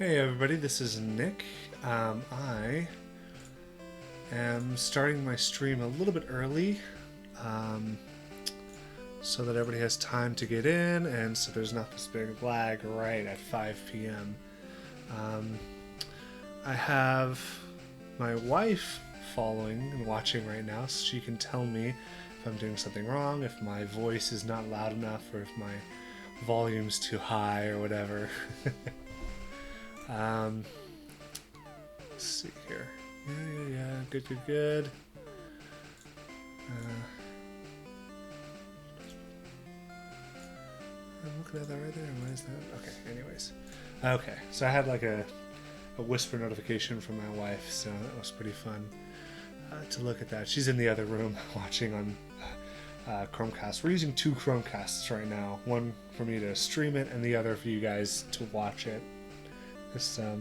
Hey everybody, this is Nick. I am starting my stream a little bit early um, so that everybody has time to get in and so there's not this big lag right at 5 p.m. I have my wife following and watching right now so she can tell me if I'm doing something wrong, if my voice is not loud enough, or if my volume's too high or whatever. Let's see here. Yeah. Good. I'm looking at that right there. Why is that? Okay, anyways. Okay, so I had like a whisper notification from my wife, so that was pretty fun to look at that. She's in the other room watching on Chromecast. We're using two Chromecasts right now. One for me to stream it, and the other for you guys to watch it. This, I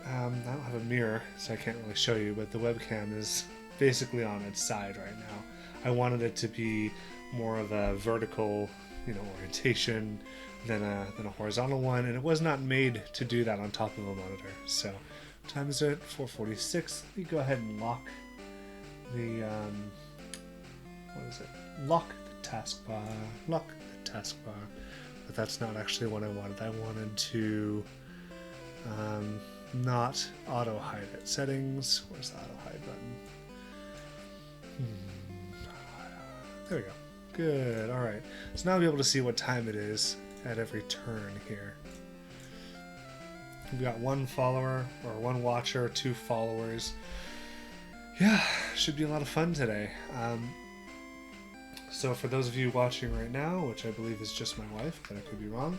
don't have a mirror, so I can't really show you, but the webcam is basically on its side right now. I wanted it to be more of a vertical, orientation than a horizontal one, and it was not made to do that on top of a monitor. So, what time is it? 4:46. Let me go ahead and lock the Lock the taskbar. Lock the taskbar. But that's not actually what I wanted. I wanted to not auto hide it. Settings. Where's the auto hide button? There we go. Good. All right. So now I'll be able to see what time it is at every turn here. We've got one follower or one watcher, two followers. Yeah, should be a lot of fun today. So for those of you watching right now, which I believe is just my wife, but I could be wrong,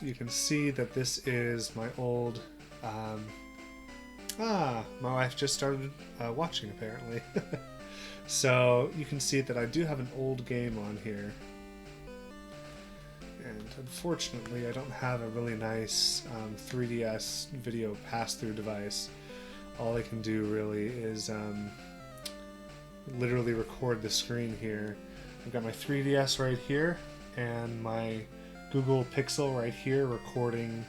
you can see that this is my old... my wife just started watching apparently. So you can see that I do have an old game on here. And unfortunately I don't have a really nice 3DS video pass-through device. All I can do really is literally record the screen here. I've got my 3DS right here and my Google Pixel right here recording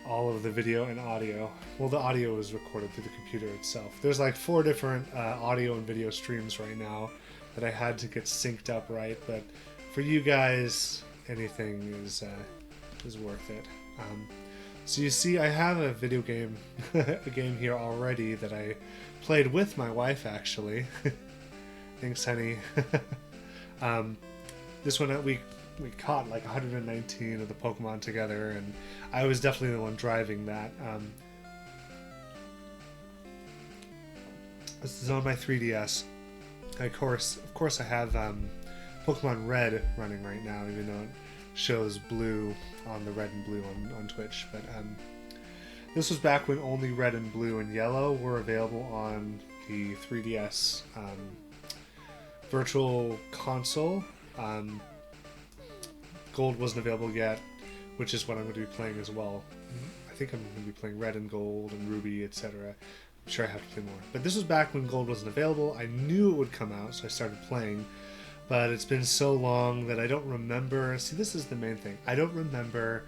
all of the video and audio. Well, the audio is recorded through the computer itself. There's like 4 different audio and video streams right now that I had to get synced up right, but for you guys, anything is worth it. So you see, I have a video game, a game here already that I played with my wife, actually. Thanks, honey. This one we caught like 119 of the Pokemon together, and I was definitely the one driving that. This is on my 3DS. Of course, I have Pokémon Red running right now, even though it shows blue on the red and blue on Twitch. But this was back when only red and blue and yellow were available on the 3DS Virtual Console. Gold wasn't available yet, which is what I'm going to be playing as well. I think I'm going to be playing Red and Gold and Ruby, etc. I'm sure I have to play more. But this was back when Gold wasn't available. I knew it would come out, so I started playing. But it's been so long that I don't remember... See, this is the main thing. I don't remember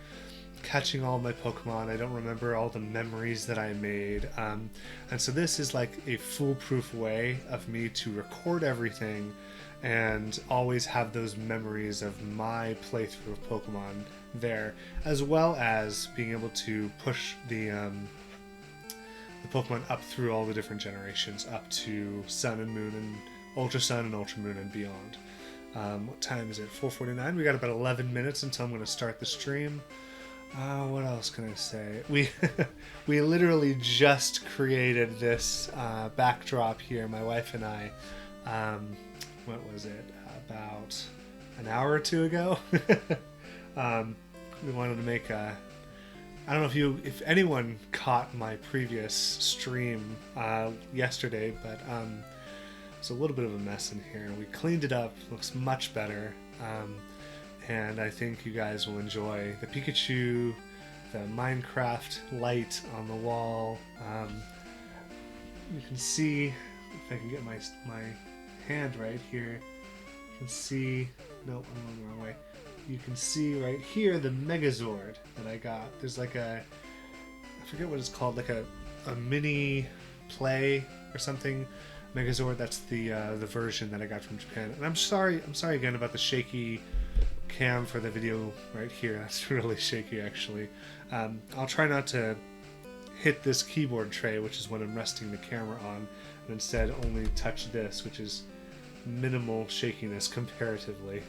catching all my Pokemon. I don't remember all the memories that I made. And so this is like a foolproof way of me to record everything and always have those memories of my playthrough of Pokemon there, as well as being able to push the Pokemon up through all the different generations, up to Sun and Moon and Ultra Sun and Ultra Moon and beyond. What time is it? 4:49. We got about 11 minutes until I'm going to start the stream. What else can I say? We literally just created this backdrop here, my wife and I. What was it? About an hour or two ago. We wanted to make a... I don't know if anyone caught my previous stream yesterday, but it's a little bit of a mess in here. We cleaned it up, looks much better, and I think you guys will enjoy the Pikachu, the Minecraft light on the wall. You can see, if I can get my hand right here, you can see, nope, I'm going the wrong way. you can see right here the Megazord that I got. There's like a, I forget what it's called, like a mini play or something. Megazord, that's the version that I got from Japan. And I'm sorry again about the shaky cam for the video right here. That's really shaky actually. I'll try not to hit this keyboard tray, which is what I'm resting the camera on, and instead only touch this, which is minimal shakiness comparatively.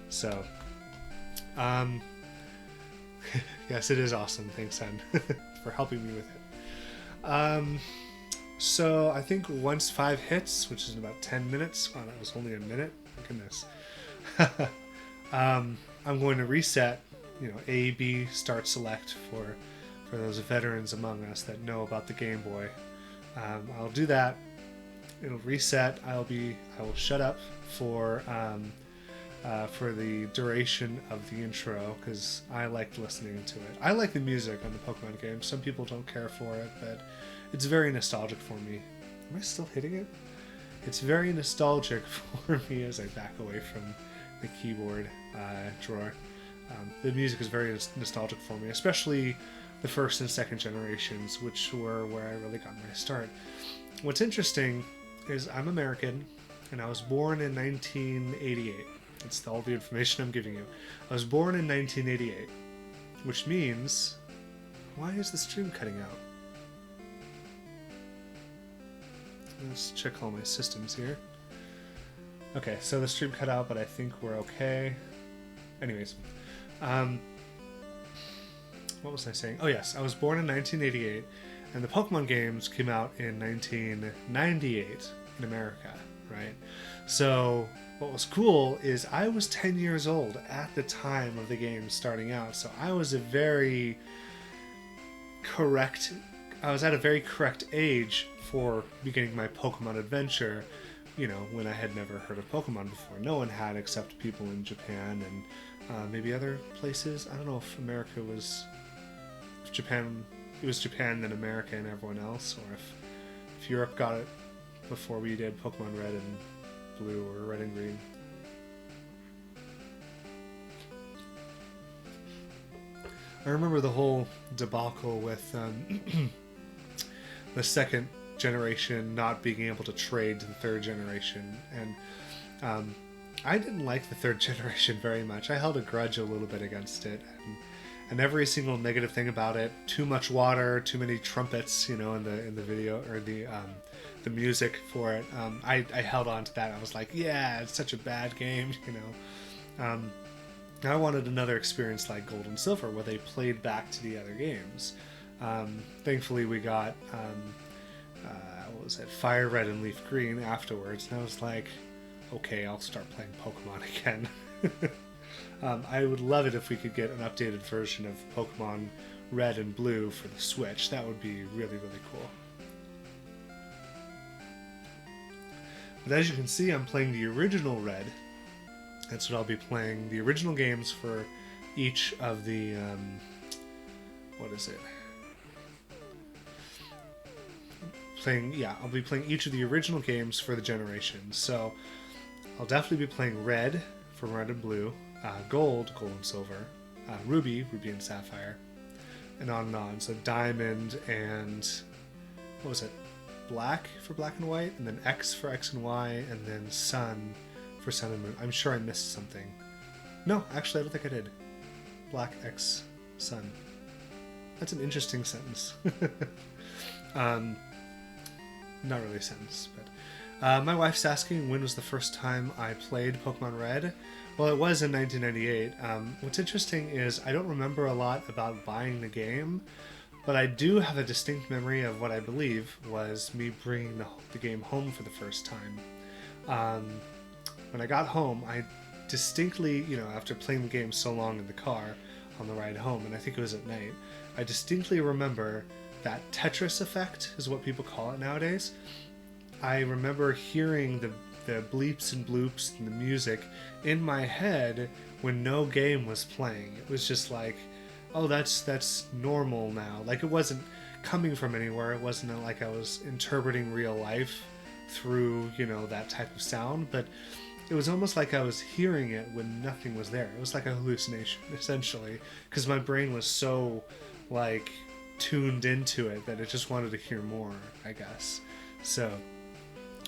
So, yes, it is awesome. Thanks, Hen, for helping me with it. So I think once 5 hits, which is in about 10 minutes. Wow, that was only a minute. My goodness. I'm going to reset, A, B, start, select for those veterans among us that know about the Game Boy. I'll do that. It'll reset. I will shut up for the duration of the intro because I like listening to it. I like the music on the Pokemon game. Some people don't care for it, but it's very nostalgic for me. Am I still hitting it? It's very nostalgic for me as I back away from the keyboard drawer. The music is very nostalgic for me, especially the first and second generations, which were where I really got my start. What's interesting is I'm American, and I was born in 1988. That's all the information I'm giving you. I was born in 1988, which means... Why is the stream cutting out? Let's check all my systems here. Okay, so the stream cut out, but I think we're okay. Anyways, what was I saying? Oh yes, I was born in 1988, and the Pokemon games came out in 1998 in America, right? So what was cool is I was 10 years old at the time of the game starting out, so I was at a very correct age for beginning my Pokemon adventure, when I had never heard of Pokemon before. No one had except people in Japan and maybe other places. I don't know if America was... If Japan... It was Japan, then America, and everyone else, or if Europe got it before we did Pokemon Red and Blue, or Red and Green. I remember the whole debacle with the second generation not being able to trade to the third generation, and I didn't like the third generation very much. I held a grudge a little bit against it, and every single negative thing about it, too much water, too many trumpets, in the video, or the music for it, I held on to that. I was like, yeah, it's such a bad game, I wanted another experience like Gold and Silver, where they played back to the other games. Thankfully, we got what was it, Fire Red and Leaf Green afterwards, and I was like, okay, I'll start playing Pokemon again. I would love it if we could get an updated version of Pokemon Red and Blue for the Switch. That would be really, really cool. But as you can see, I'm playing the original Red. That's what I'll be playing. The original games for each of the... what is it? I'll be playing each of the original games for the generations. So I'll definitely be playing Red for Red and Blue, Gold and Silver, Ruby and Sapphire, and on. So Diamond and... what was it? Black for Black and White, and then X for X and Y, and then Sun for Sun and Moon. I'm sure I missed something. No, actually, I don't think I did. Black, X, Sun. That's an interesting sentence. Not really a sentence, but... my wife's asking when was the first time I played Pokemon Red. Well, it was in 1998. What's interesting is I don't remember a lot about buying the game, but I do have a distinct memory of what I believe was me bringing the game home for the first time. When I got home, I distinctly, after playing the game so long in the car on the ride home, and I think it was at night, I distinctly remember that Tetris effect is what people call it nowadays. I remember hearing the bleeps and bloops and the music in my head when no game was playing. It was just like, oh, that's normal now. Like, it wasn't coming from anywhere. It wasn't like I was interpreting real life through, that type of sound, but it was almost like I was hearing it when nothing was there. It was like a hallucination, essentially, because my brain was so, like, tuned into it that it just wanted to hear more, I guess. So,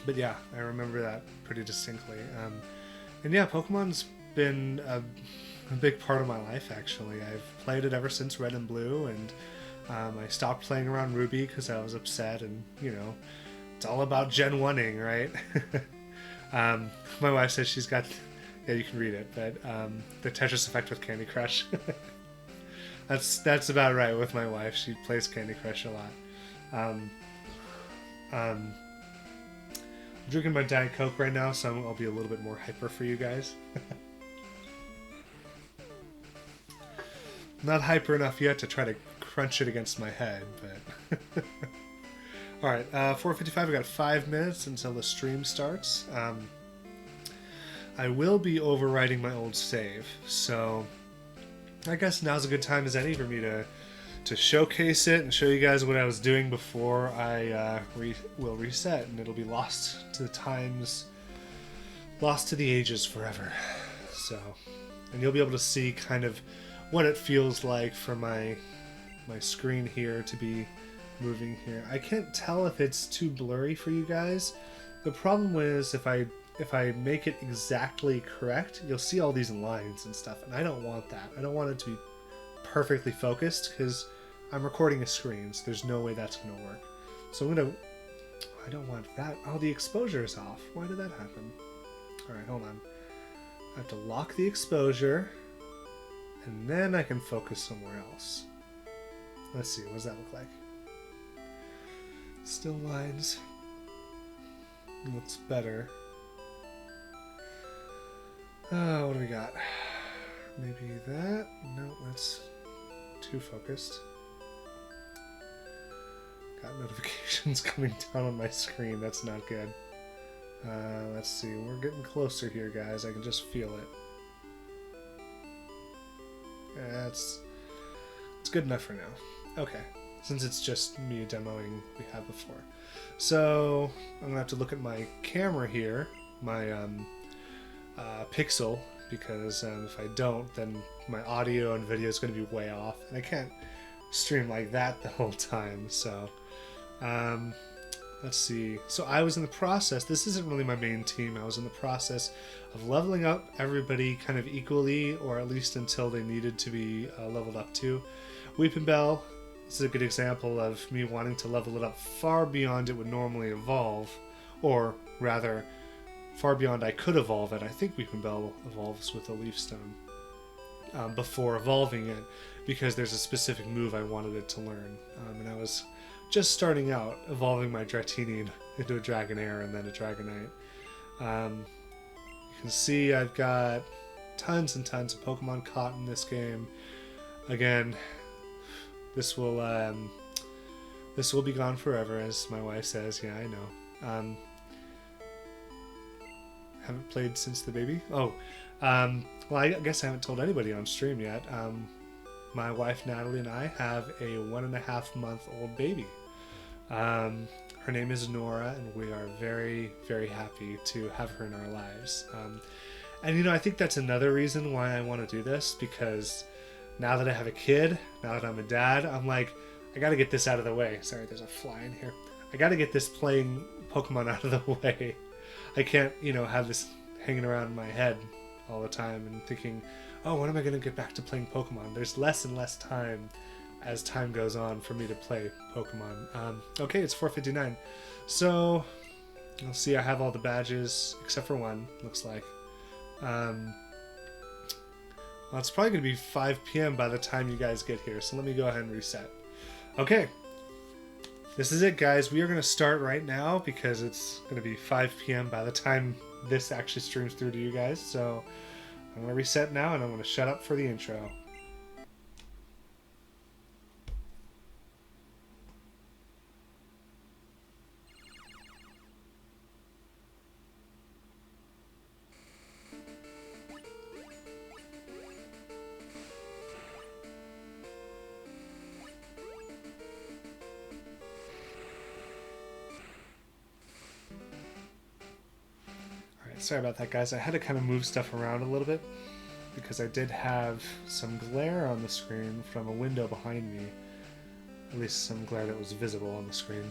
but yeah, I remember that pretty distinctly. And yeah, Pokemon's been a big part of my life, actually. I've played it ever since Red and Blue, and I stopped playing around Ruby because I was upset, and, you know, it's all about Gen 1ing, right? My wife says she's got, yeah, you can read it, but the Tetris effect with Candy Crush. That's about right with my wife. She plays Candy Crush a lot. I'm drinking my Diet Coke right now, so I'll be a little bit more hyper for you guys. Not hyper enough yet to try to crunch it against my head, but... Alright, 4:55, we got 5 minutes until the stream starts. I will be overwriting my old save, so I guess now's a good time as any for me to showcase it and show you guys what I was doing before I will reset, and it'll be lost to the times, lost to the ages forever. So, and you'll be able to see kind of what it feels like for my screen here to be moving here. I can't tell if it's too blurry for you guys. The problem is if I make it exactly correct, you'll see all these lines and stuff, and I don't want that. I don't want it to be perfectly focused because I'm recording a screen, so there's no way that's going to work. So I don't want that. Oh, the exposure is off. Why did that happen? Alright, hold on. I have to lock the exposure, and then I can focus somewhere else. Let's see, what does that look like? Still lines. Looks better. What do we got? Maybe that? No, that's too focused. Got notifications coming down on my screen. That's not good. Let's see. We're getting closer here, guys. I can just feel it. It's good enough for now. Okay. Since it's just me demoing we had before. So I'm going to have to look at my camera here, my Pixel, because if I don't, then my audio and video is going to be way off. And I can't stream like that the whole time. So let's see. So I was in the process, this isn't really my main team, I was in the process of leveling up everybody kind of equally, or at least until they needed to be leveled up to. Weepin' Bell, this is a good example of me wanting to level it up far beyond it would normally evolve, or rather, far beyond I could evolve it. I think Weepin' Bell evolves with a Leaf Stone before evolving it, because there's a specific move I wanted it to learn. And I was just starting out, evolving my Dratini into a Dragonair and then a Dragonite. You can see I've got tons and tons of Pokemon caught in this game. Again, this will be gone forever, as my wife says. Yeah, I know. Haven't played since the baby. Oh, well, I guess I haven't told anybody on stream yet. My wife Natalie and I have a 1.5-month-old baby. Her name is Nora, and we are very, very happy to have her in our lives. And you know, I think that's another reason why I want to do this, because now that I have a kid, now that I'm a dad, I'm like, I gotta get this out of the way. Sorry, there's a fly in here. I gotta get this playing Pokemon out of the way. I can't, you know, have this hanging around my head all the time and thinking, oh, when am I gonna get back to playing Pokemon? There's less and less time as time goes on for me to play Pokemon. Okay, it's 4:59. So, you'll see I have all the badges, except for one, looks like. Well, it's probably going to be 5 p.m. by the time you guys get here, so let me go ahead and reset. Okay. This is it, guys. We are going to start right now because it's going to be 5 p.m. by the time this actually streams through to you guys. So I'm going to reset now, and I'm going to shut up for the intro. Sorry about that, guys. I had to kind of move stuff around a little bit because I did have some glare on the screen from a window behind me. At least some glare that was visible on the screen.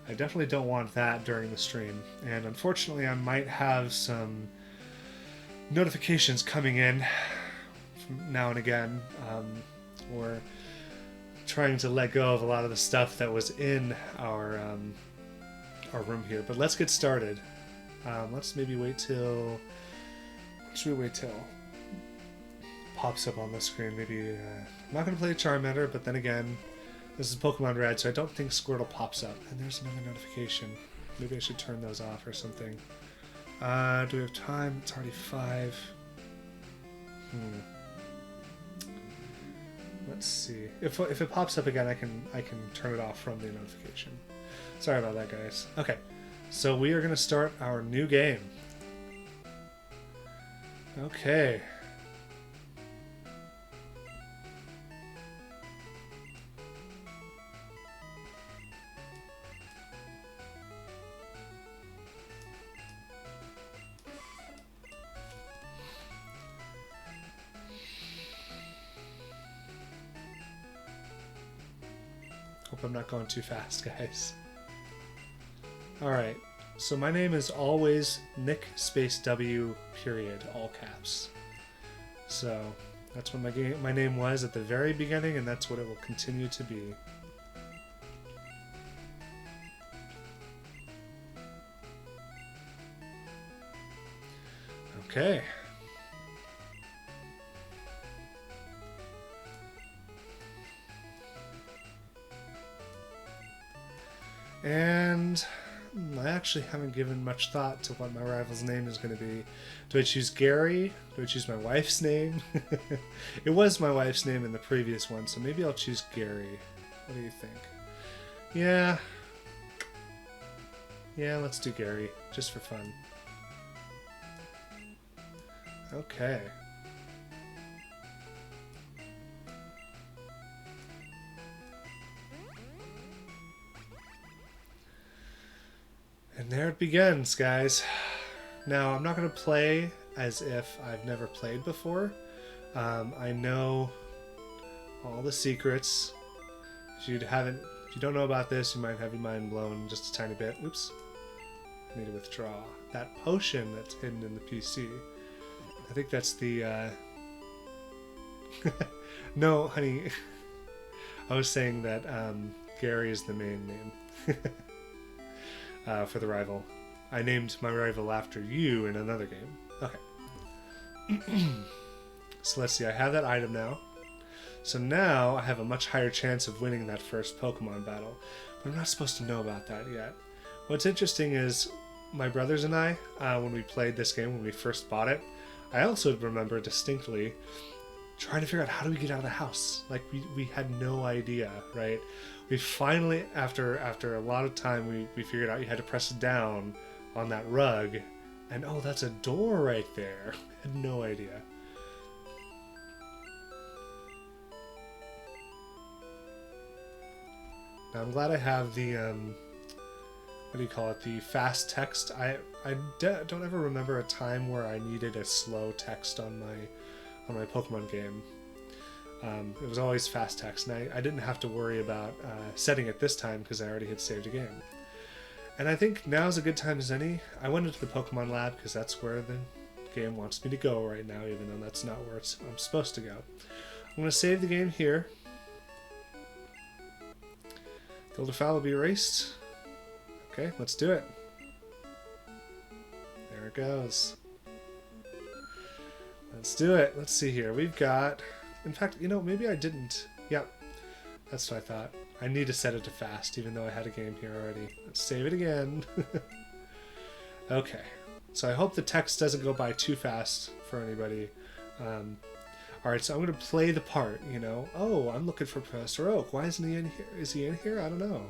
I definitely don't want that during the stream. And unfortunately, I might have some notifications coming in from now and again. Or trying to let go of a lot of the stuff that was in our room here. But let's get started. Let's maybe wait till... What should we wait till? Pops up on the screen. Maybe... I'm not going to play Charmander, but then again, this is Pokemon Red, so I don't think Squirtle pops up. And there's another notification. Maybe I should turn those off or something. Do we have time? It's already 5. Let's see. If it pops up again, I can turn it off from the notification. Sorry about that, guys. Okay, so we are going to start our new game. Okay. Hope I'm not going too fast, guys. Alright, so my name is always Nick Space W period, all caps. So that's what my name was at the very beginning, and that's what it will continue to be. Okay. And I actually haven't given much thought to what my rival's name is going to be. Do I choose Gary? Do I choose my wife's name? It was my wife's name in the previous one, so maybe I'll choose Gary. What do you think? Yeah. Yeah, let's do Gary, just for fun. Okay. And there it begins, guys. Now, I'm not going to play as if I've never played before. I know all the secrets. If you don't know about this, you might have your mind blown just a tiny bit. Oops. I need to withdraw. That potion that's hidden in the PC. I think that's the... No, honey. I was saying that Gary is the main name. For the rival. I named my rival after you in another game. Okay. So let's see, I have that item now. So now I have a much higher chance of winning that first Pokemon battle. But I'm not supposed to know about that yet. What's interesting is my brothers and I, when we played this game, when we first bought it, I also remember distinctly trying to figure out how do we get out of the house. Like, we had no idea, right? We finally, after a lot of time, we figured out you had to press down on that rug. And oh, that's a door right there. I had no idea. Now, I'm glad I have the, what do you call it, the fast text. I don't ever remember a time where I needed a slow text on my Pokemon game. It was always fast text, and I didn't have to worry about setting it this time because I already had saved a game. And I think now's a good time as any. I went into the Pokemon lab because that's where the game wants me to go right now, even though that's not where I'm supposed to go. I'm going to save the game here. Builder file will be erased. Okay, let's do it. There it goes. Let's do it. Let's see here. We've got... In fact, you know, maybe I didn't. Yep. That's what I thought. I need to set it to fast, even though I had a game here already. Let's save it again. Okay. So I hope the text doesn't go by too fast for anybody. Alright, so I'm going to play the part, you know. Oh, I'm looking for Professor Oak. Why isn't he in here? Is he in here? I don't know.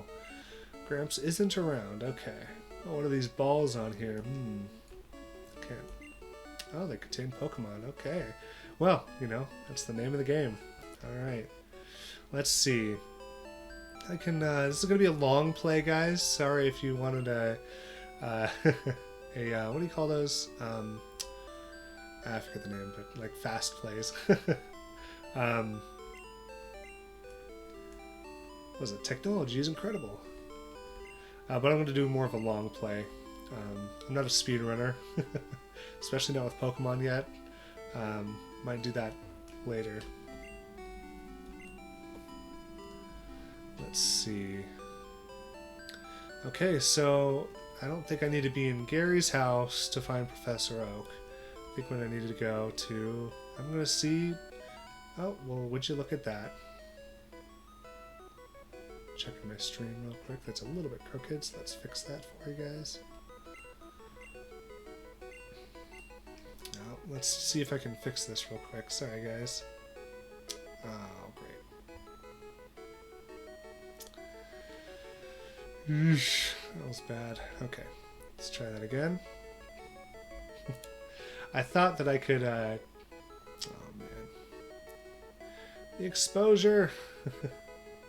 Gramps isn't around. Okay. Oh, what are these balls on here? Okay. Oh, they contain Pokemon. Okay. Well, you know, that's the name of the game. Alright. Let's see. This is going to be a long play, guys. Sorry if you wanted to what do you call those? I forget the name, but like fast plays. What was it? Technology is incredible. But I'm going to do more of a long play. I'm not a speedrunner, especially not with Pokemon yet. Might do that later. Let's see. Okay, so I don't think I need to be in Gary's house to find Professor Oak. I think when I needed to go to... I'm going to see... Oh, well, would you look at that? Checking my stream real quick. That's a little bit crooked, so let's fix that for you guys. Now, let's see if I can fix this real quick. Sorry, guys. Oh, great. That was bad. Okay, let's try that again. I thought that I could, oh man. The exposure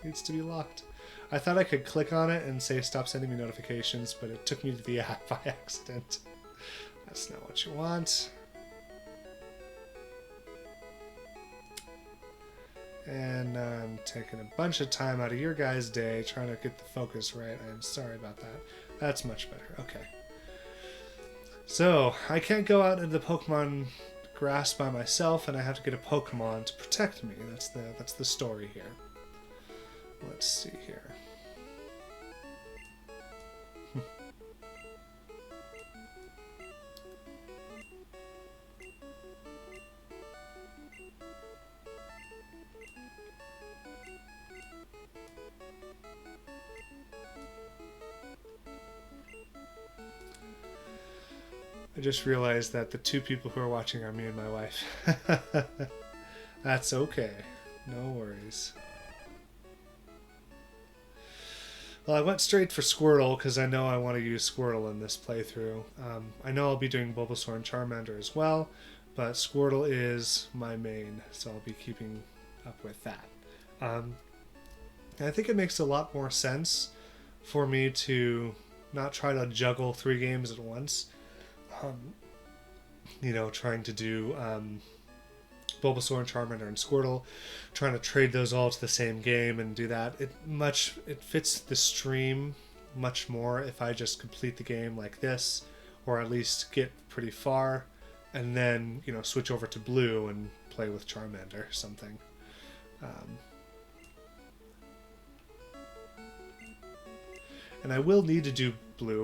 needs to be locked. I thought I could click on it and say stop sending me notifications, but it took me to the app by accident. That's not what you want. And I'm taking a bunch of time out of your guys' day trying to get the focus right. I'm sorry about that. That's much better. Okay. So, I can't go out into the Pokemon grass by myself, and I have to get a Pokemon to protect me. That's the story here. Let's see here. I just realized that the two people who are watching are me and my wife. That's okay. No worries. Well, I went straight for Squirtle because I know I want to use Squirtle in this playthrough. I know I'll be doing Bulbasaur and Charmander as well, but Squirtle is my main, so I'll be keeping up with that. I think it makes a lot more sense for me to not try to juggle 3 games at once. You know, trying to do Bulbasaur and Charmander and Squirtle, trying to trade those all to the same game and do that. It fits the stream much more if I just complete the game like this, or at least get pretty far, and then, you know, switch over to Blue and play with Charmander or something. And I will need to do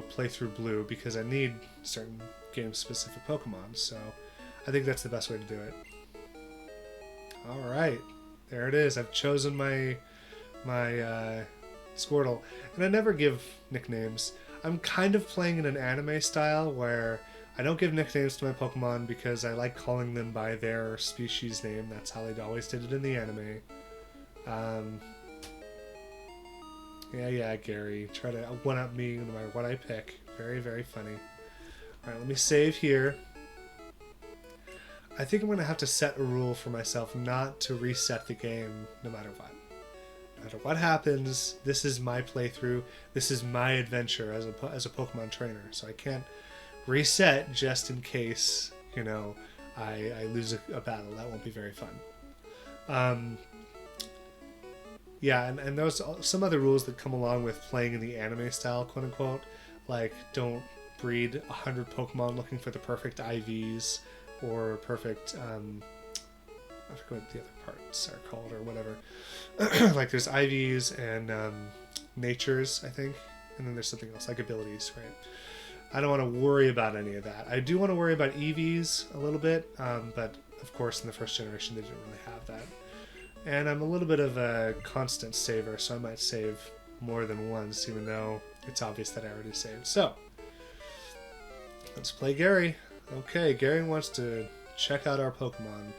play through Blue, because I need certain game-specific Pokemon, so I think that's the best way to do it. Alright, there it is. I've chosen my Squirtle, and I never give nicknames. I'm kind of playing in an anime style where I don't give nicknames to my Pokemon because I like calling them by their species name. That's how they always did it in the anime. Yeah, Gary. Try to one-up me no matter what I pick. Very, very funny. Alright, let me save here. I think I'm going to have to set a rule for myself not to reset the game no matter what. No matter what happens, this is my playthrough. This is my adventure as a Pokemon trainer. So I can't reset just in case, you know, I lose a battle. That won't be very fun. Yeah, and there's some other rules that come along with playing in the anime style, quote unquote. Like, don't breed 100 Pokemon looking for the perfect IVs or perfect, I forget what the other parts are called or whatever. Like, there's IVs and natures, I think, and then there's something else, like abilities, right? I don't want to worry about any of that. I do want to worry about EVs a little bit, but of course in the first generation they didn't really have that. And I'm a little bit of a constant saver, so I might save more than once, even though it's obvious that I already saved. So, let's play Gary. Okay, Gary wants to check out our Pokemon.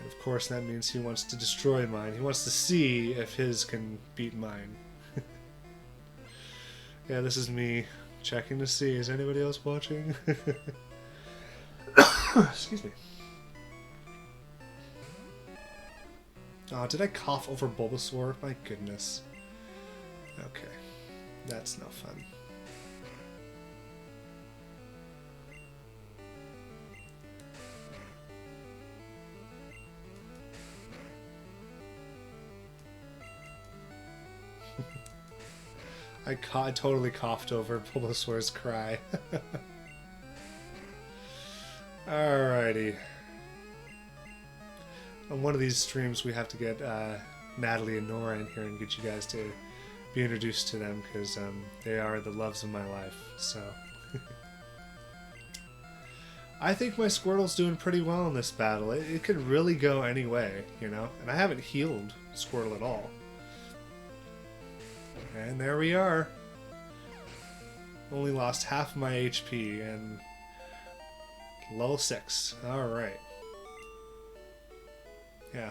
And of course that means he wants to destroy mine. He wants to see if his can beat mine. Yeah, this is me checking to see. Is anybody else watching? Excuse me. Oh, did I cough over Bulbasaur? My goodness. Okay. That's no fun. I totally coughed over Bulbasaur's cry. Alrighty. On one of these streams, we have to get Natalie and Nora in here and get you guys to be introduced to them, because they are the loves of my life. So I think my Squirtle's doing pretty well in this battle. It could really go any way, you know? And I haven't healed Squirtle at all. And there we are. Only lost half my HP and level 6. Alright. Yeah.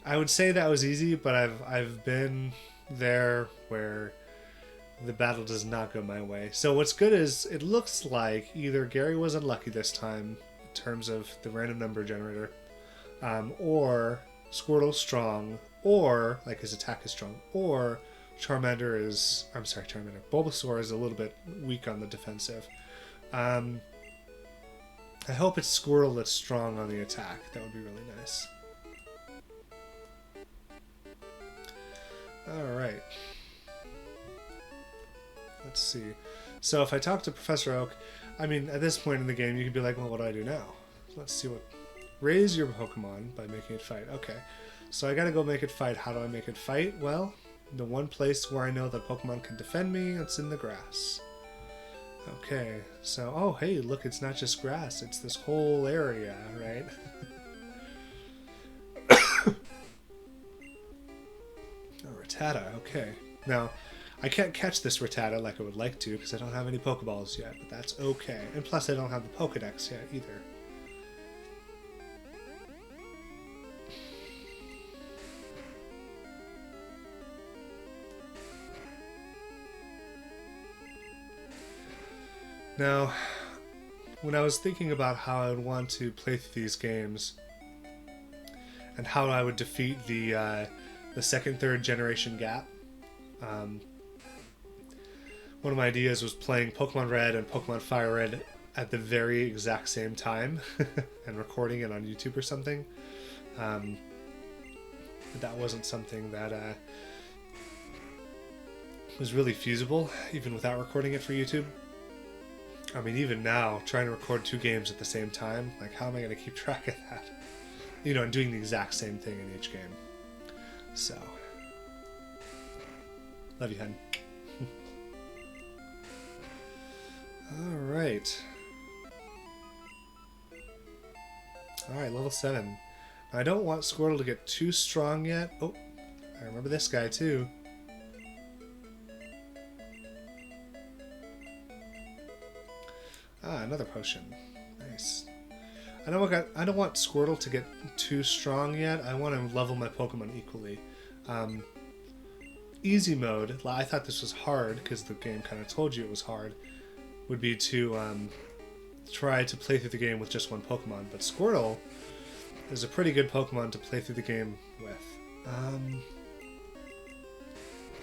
I would say that was easy, but I've been there where the battle does not go my way. So what's good is it looks like either Gary was unlucky this time in terms of the random number generator, or Squirtle's strong, or like his attack is strong, or Bulbasaur is a little bit weak on the defensive. I hope it's Squirtle that's strong on the attack. That would be really nice. Alright. Let's see. So if I talk to Professor Oak, I mean, at this point in the game, you could be like, well, what do I do now? Let's see what... Raise your Pokemon by making it fight. Okay. So I gotta go make it fight. How do I make it fight? Well, the one place where I know that Pokemon can defend me, it's in the grass. Okay. So, oh, hey, look, it's not just grass. It's this whole area, right? Oh, Rattata. Okay. Now... I can't catch this Rattata like I would like to because I don't have any Pokeballs yet, but that's okay. And plus I don't have the Pokédex yet either. Now, when I was thinking about how I would want to play through these games and how I would defeat the second, third generation gap, one of my ideas was playing Pokemon Red and Pokemon Fire Red at the very exact same time and recording it on YouTube or something. But that wasn't something that was really feasible, even without recording it for YouTube. I mean, even now, trying to record 2 games at the same time, like, how am I going to keep track of that? You know, and doing the exact same thing in each game. So, love you, hun. Alright. Alright, level 7. I don't want Squirtle to get too strong yet. Oh, I remember this guy too. Ah, another potion. Nice. I don't want Squirtle to get too strong yet. I want to level my Pokemon equally. Easy mode, I thought this was hard because the game kind of told you it was hard, would be to try to play through the game with just one Pokemon. But Squirtle is a pretty good Pokemon to play through the game with. I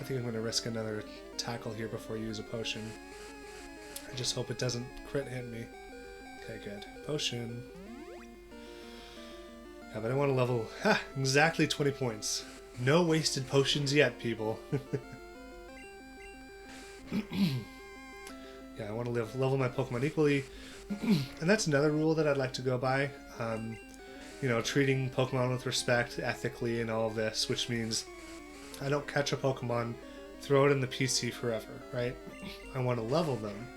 think I'm going to risk another tackle here before I use a potion. I just hope it doesn't crit hit me. Okay, good. Potion. Yeah, but I want to level... Ha! Exactly 20 points. No wasted potions yet, people. Yeah, I want to level my Pokemon equally. And that's another rule that I'd like to go by. You know, treating Pokemon with respect, ethically, and all of this, which means I don't catch a Pokemon, throw it in the PC forever, right? I want to level them.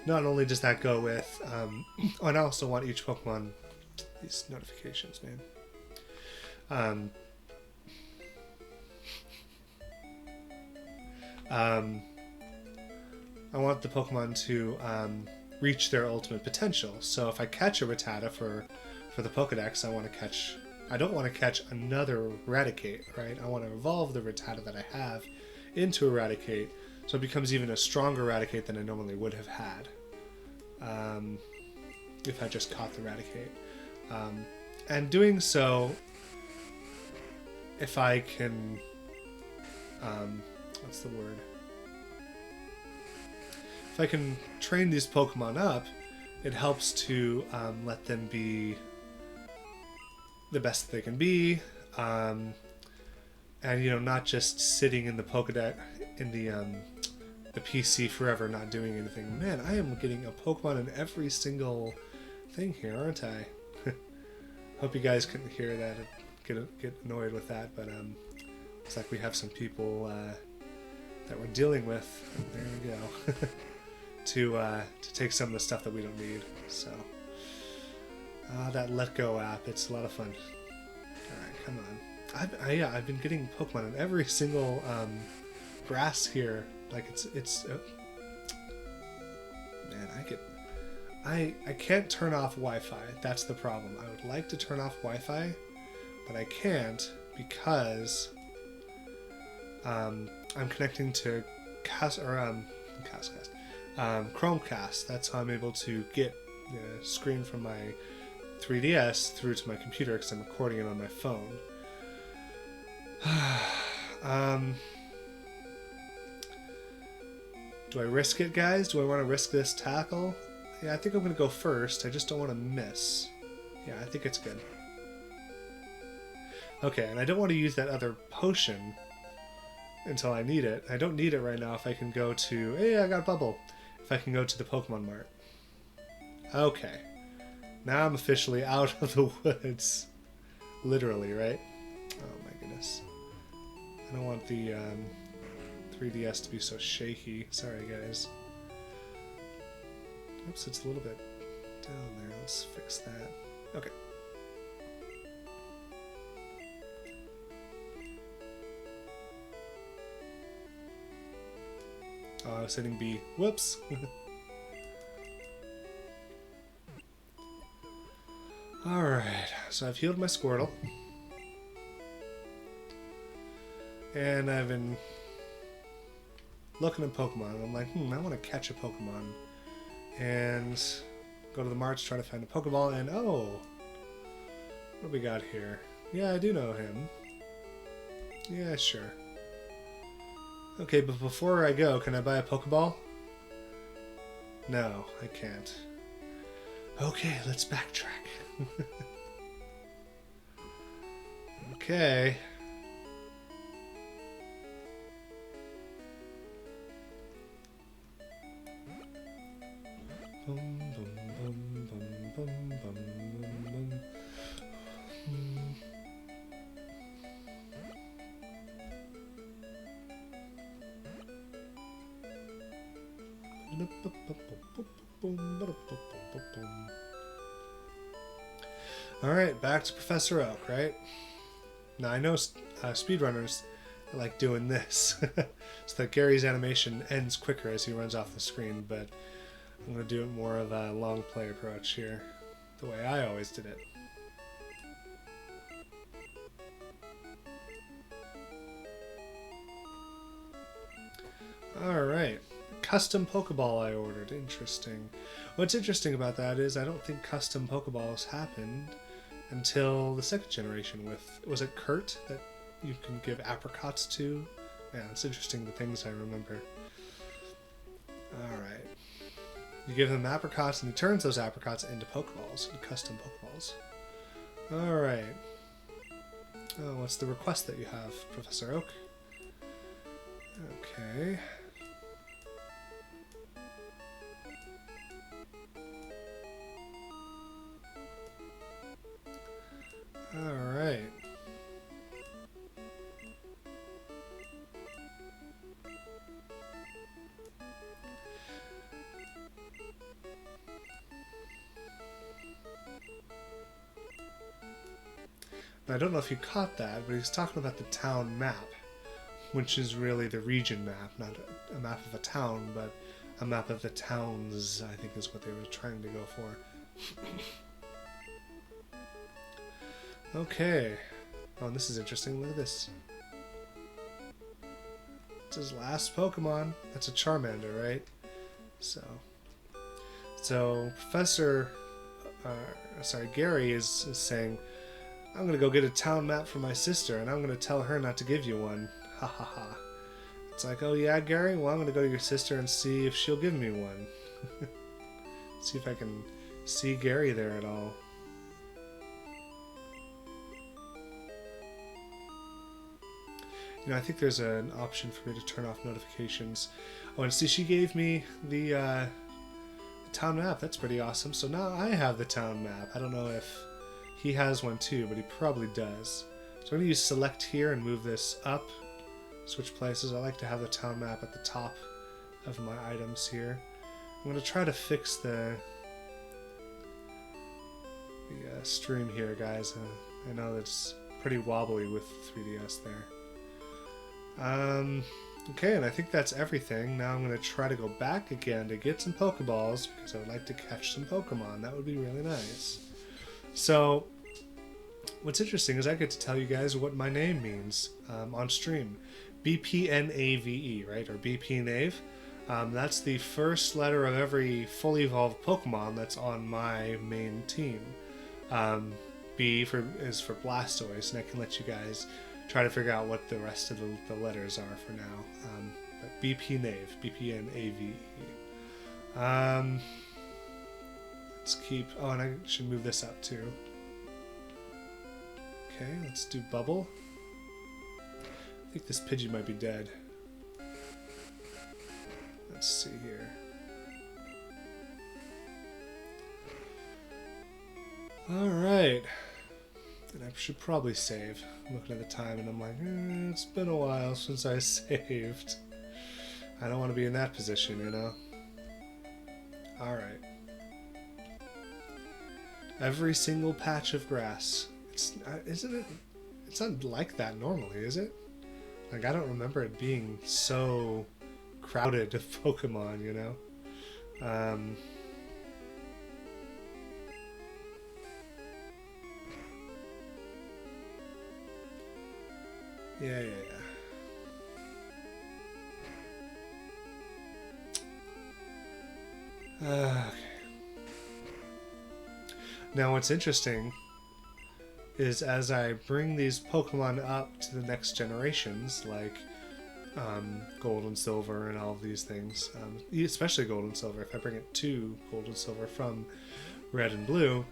Not only does that go with... and I also want each Pokemon... These notifications, man. I want the Pokemon to reach their ultimate potential. So if I catch a Rattata for the Pokédex, I don't want to catch another Raticate, right? I want to evolve the Rattata that I have into Eradicate, so it becomes even a stronger Raticate than I normally would have had if I just caught the Raticate. And doing so, if I can... what's the word? If I can train these Pokemon up, it helps to let them be the best they can be, and, you know, not just sitting in the Pokédex, the PC forever not doing anything. Man, I am getting a Pokemon in every single thing here, aren't I? Hope you guys couldn't hear that and get annoyed with that, but looks like we have some people that we're dealing with. There we go. to take some of the stuff that we don't need. So that Let Go app, it's a lot of fun. All right, come on. I've been getting Pokemon in every single grass here. Like it's man, I can't turn off Wi-Fi. That's the problem. I would like to turn off Wi-Fi, but I can't because I'm connecting to Chromecast. That's how I'm able to get the screen from my 3DS through to my computer because I'm recording it on my phone. Do I risk it, guys? Do I want to risk this tackle? Yeah, I think I'm going to go first. I just don't want to miss. Yeah, I think it's good. Okay, and I don't want to use that other potion until I need it. I don't need it right now if I can go to... Hey, I got a bubble. If I can go to the Pokemon Mart. Okay. Now I'm officially out of the woods. Literally, right? Oh my goodness. I don't want the 3DS to be so shaky. Sorry, guys. Oops, it's a little bit down there. Let's fix that. Okay. Oh, I was hitting B. Whoops. Alright, so I've healed my Squirtle. And I've been looking at Pokemon. And I'm like, I want to catch a Pokemon. And go to the mart to try to find a Pokeball. And oh, what do we got here? Yeah, I do know him. Yeah, sure. Okay, but before I go, can I buy a Pokeball? No, I can't. Okay, let's backtrack. Okay. Bum, bum, bum, bum, bum, bum, bum. Alright, back to Professor Oak, right? Now, I know speedrunners like doing this, so that Gary's animation ends quicker as he runs off the screen, but I'm going to do it more of a long play approach here, the way I always did it. Alright, custom Pokeball I ordered. Interesting. What's interesting about that is I don't think custom Pokeballs happened until the second generation with, was it Kurt that you can give apricots to? Yeah, it's interesting the things I remember. Alright. You give him apricots and he turns those apricots into Pokeballs, into custom Pokeballs. Alright. Oh, what's the request that you have, Professor Oak? Okay. Alright. I don't know if you caught that, but he's talking about the town map, which is really the region map, not a map of a town, but a map of the towns, I think is what they were trying to go for. Okay. Oh, and this is interesting. Look at this. It's his last Pokemon. That's a Charmander, right? So Gary is saying, I'm going to go get a town map for my sister, and I'm going to tell her not to give you one. Ha ha ha. It's like, oh yeah, Gary? Well, I'm going to go to your sister and see if she'll give me one. See if I can see Gary there at all. I think there's an option for me to turn off notifications. Oh, and see, she gave me the town map. That's pretty awesome. So now I have the town map. I don't know if he has one too, but he probably does. So I'm going to use select here and move this up. Switch places. I like to have the town map at the top of my items here. I'm going to try to fix the stream here, guys. I know it's pretty wobbly with 3DS there. Okay, and I think that's everything. Now I'm going to try to go back again to get some Pokeballs because I would like to catch some Pokemon. That would be really nice. So, what's interesting is I get to tell you guys what my name means on stream. BPNAVE, right? Or BPNAVE. That's the first letter of every fully evolved Pokemon that's on my main team. B is for Blastoise, and I can let you guys try to figure out what the rest of the letters are for now. But BPNAVE, BPNAVE. Let's keep... Oh, and I should move this up too. Okay, let's do Bubble. I think this Pidgey might be dead. Let's see here. Alright. And I should probably save. I'm looking at the time and I'm like, it's been a while since I saved. I don't want to be in that position, you know? Alright. Every single patch of grass. Isn't it? It's not like that normally, is it? Like, I don't remember it being so crowded of Pokemon, you know? Yeah. Okay. Now, what's interesting is as I bring these Pokemon up to the next generations, like Gold and Silver and all of these things, especially Gold and Silver, if I bring it to Gold and Silver from Red and Blue,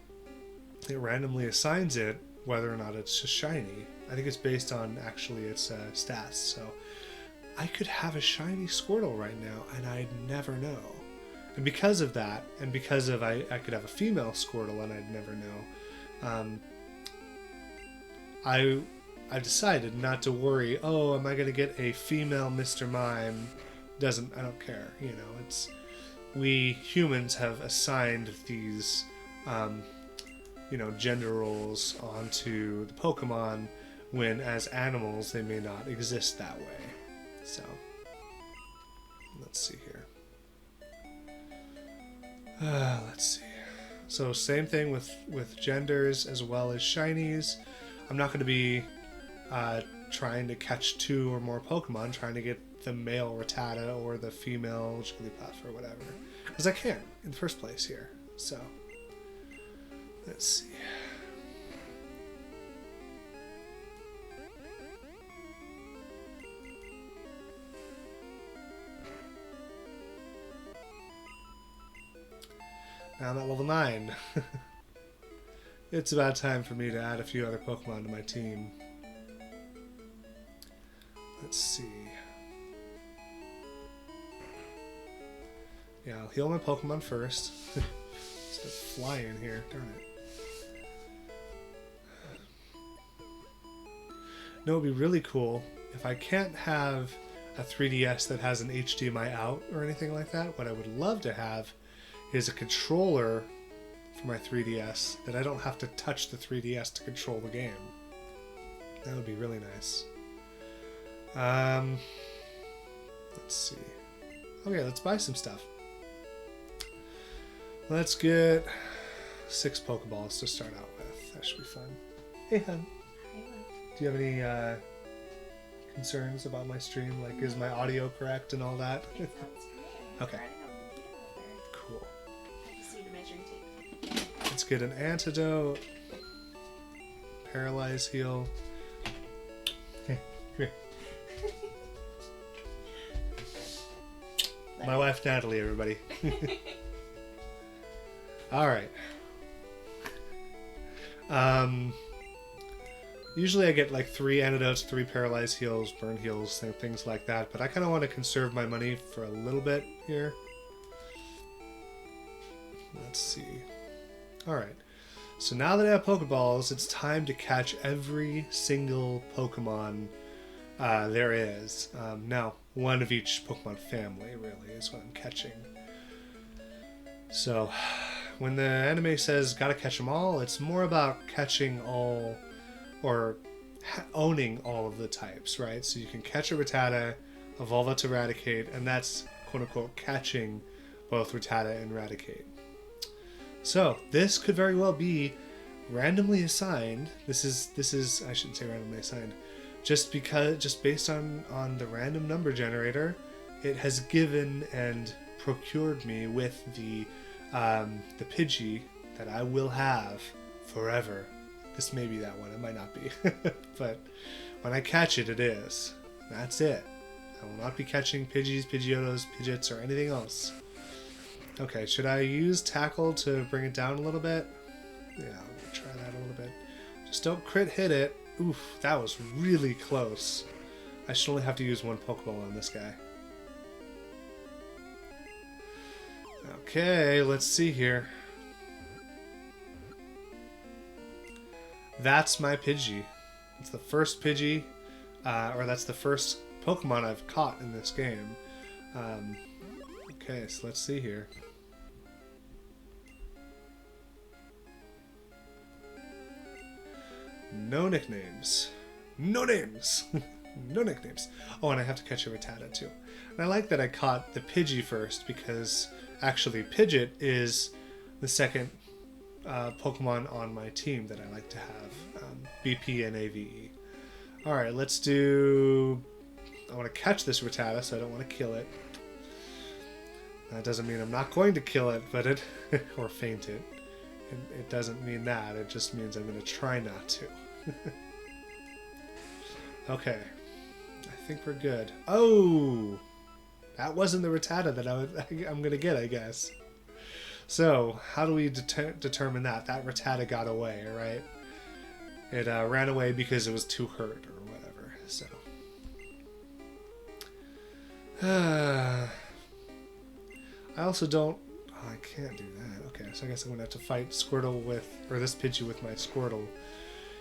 it randomly assigns it whether or not it's just shiny. I think it's based on actually its stats, so I could have a shiny Squirtle right now and I'd never know. And because of that, and because of I could have a female Squirtle and I'd never know, I decided not to worry, oh, am I going to get a female Mr. Mime? I don't care, you know, we humans have assigned these, gender roles onto the Pokemon when as animals they may not exist that way. So, let's see here. Let's see. So same thing with genders as well as shinies. I'm not going to be trying to catch 2 or more Pokemon, trying to get the male Rattata or the female Jigglypuff or whatever. Because I can't in the first place here. So, let's see. Now I'm at level 9. It's about time for me to add a few other Pokemon to my team. Let's see. Yeah, I'll heal my Pokemon first. Just a fly in here, darn it. No, it would be really cool if I can't have a 3DS that has an HDMI out or anything like that. What I would love to have is a controller for my 3DS that I don't have to touch the 3DS to control the game. That would be really nice. Let's see. Okay, let's buy some stuff. Let's get 6 Pokeballs to start out with. That should be fun. Hey, hun. Do you have any concerns about my stream? Like, is my audio correct and all that? Okay. Cool. Let's get an antidote. Paralyze heal. Hey, come here. My wife Natalie, everybody. All right. Usually I get like 3 antidotes, 3 paralyzed heals, burn heals, and things like that, but I kind of want to conserve my money for a little bit here. Let's see. Alright, so now that I have Pokeballs, it's time to catch every single Pokemon there is. Now, one of each Pokemon family, really, is what I'm catching. So, when the anime says gotta catch them all, it's more about catching all, or owning all of the types, right? So you can catch a Rattata, evolve it to Raticate, and that's quote-unquote catching both Rattata and Raticate. So, this could very well be randomly assigned. This is I shouldn't say randomly assigned. Just based on the random number generator, it has given and procured me with the Pidgey that I will have forever. This may be that one, it might not be. But when I catch it, it is. That's it. I will not be catching Pidgeys, Pidgeotos, Pidgeots, or anything else. Okay, should I use Tackle to bring it down a little bit? Yeah, I'll try that a little bit. Just don't crit hit it. Oof, that was really close. I should only have to use one Pokeball on this guy. Okay, let's see here. That's my Pidgey. It's the first Pidgey, or that's the first Pokemon I've caught in this game. Okay, so let's see here. No nicknames. No names! No nicknames. Oh, and I have to catch a Rattata too. And I like that I caught the Pidgey first because actually Pidgeot is the second Pokemon on my team that I like to have. BP and AVE. Alright, let's do... I want to catch this Rattata, so I don't want to kill it. That doesn't mean I'm not going to kill it, but it... or faint it. It doesn't mean that. It just means I'm going to try not to. Okay. I think we're good. Oh! That wasn't the Rattata that I'm going to get, I guess. So, how do we determine that? That Rattata got away, right? It ran away because it was too hurt or whatever, so... I also don't... Oh, I can't do that. Okay, so I guess I'm going to have to fight Squirtle with... or this Pidgey with my Squirtle.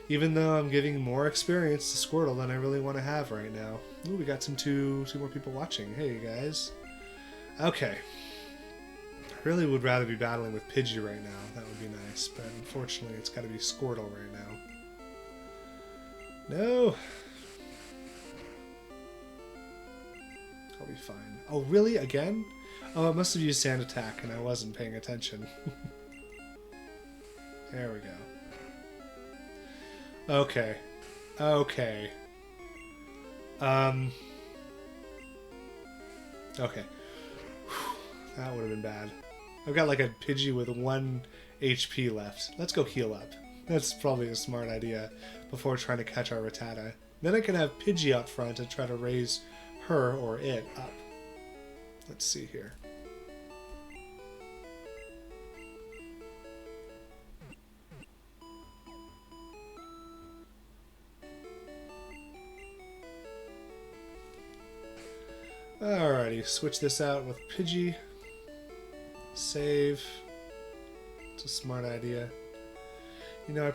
Even though I'm giving more experience to Squirtle than I really want to have right now. Ooh, we got two more people watching. Hey, you guys. Okay. I really would rather be battling with Pidgey right now. That would be nice, but unfortunately it's got to be Squirtle right now. No! I'll be fine. Oh, really? Again? Oh, I must have used Sand Attack and I wasn't paying attention. There we go. Okay. Okay. Okay. That would have been bad. I've got like a Pidgey with 1 HP left. Let's go heal up. That's probably a smart idea before trying to catch our Rattata. Then I can have Pidgey out front and try to raise her or it up. Let's see here. Alrighty, switch this out with Pidgey. Save. It's a smart idea. You know,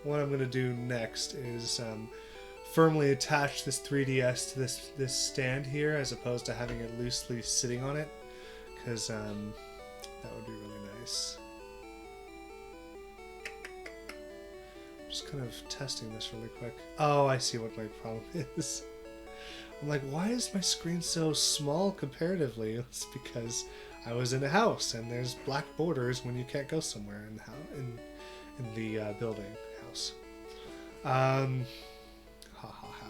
what I'm going to do next is firmly attach this 3DS to this stand here as opposed to having it loosely sitting on it, because that would be really nice. Just kind of testing this really quick. Oh, I see what my problem is. I'm like, why is my screen so small comparatively? It's because I was in a house and there's black borders when you can't go somewhere in the building house.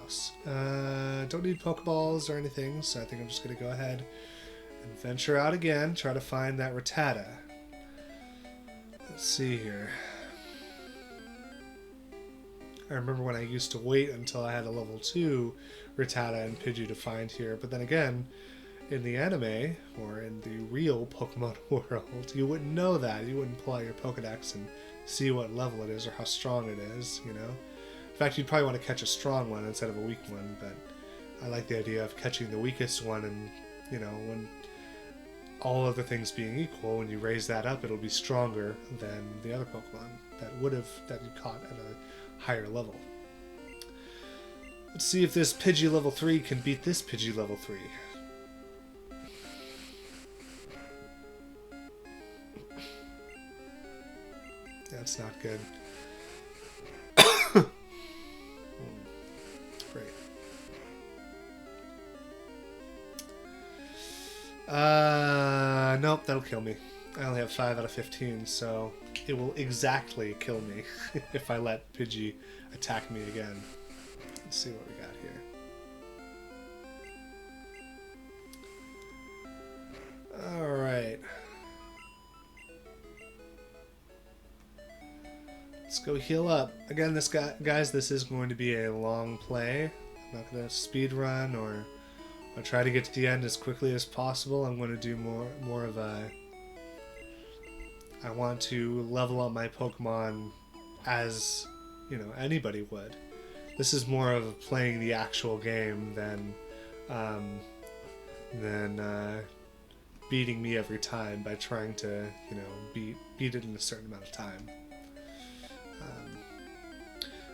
House. Don't need Pokeballs or anything, so I think I'm just going to go ahead and venture out again, try to find that Rattata. Let's see here. I remember when I used to wait until I had a level 2 Rattata and Pidgey to find here, but then again, in the anime, or in the real Pokemon world, you wouldn't know that. You wouldn't pull out your Pokédex and see what level it is or how strong it is, you know? In fact, you'd probably want to catch a strong one instead of a weak one, but I like the idea of catching the weakest one, and, you know, when all other things being equal, when you raise that up, it'll be stronger than the other Pokemon that you caught at a higher level. Let's see if this Pidgey level 3 can beat this Pidgey level 3. That's not good. Great. Nope, that'll kill me. I only have 5 out of 15, so it will exactly kill me if I let Pidgey attack me again. Let's see what we got here. Alright. Let's go heal up. Again, guys, this is going to be a long play. I'm not going to speed run or try to get to the end as quickly as possible. I'm going to do more of a... I want to level up my Pokemon as, you know, anybody would. This is more of playing the actual game than beating me every time by trying to, you know, beat it in a certain amount of time.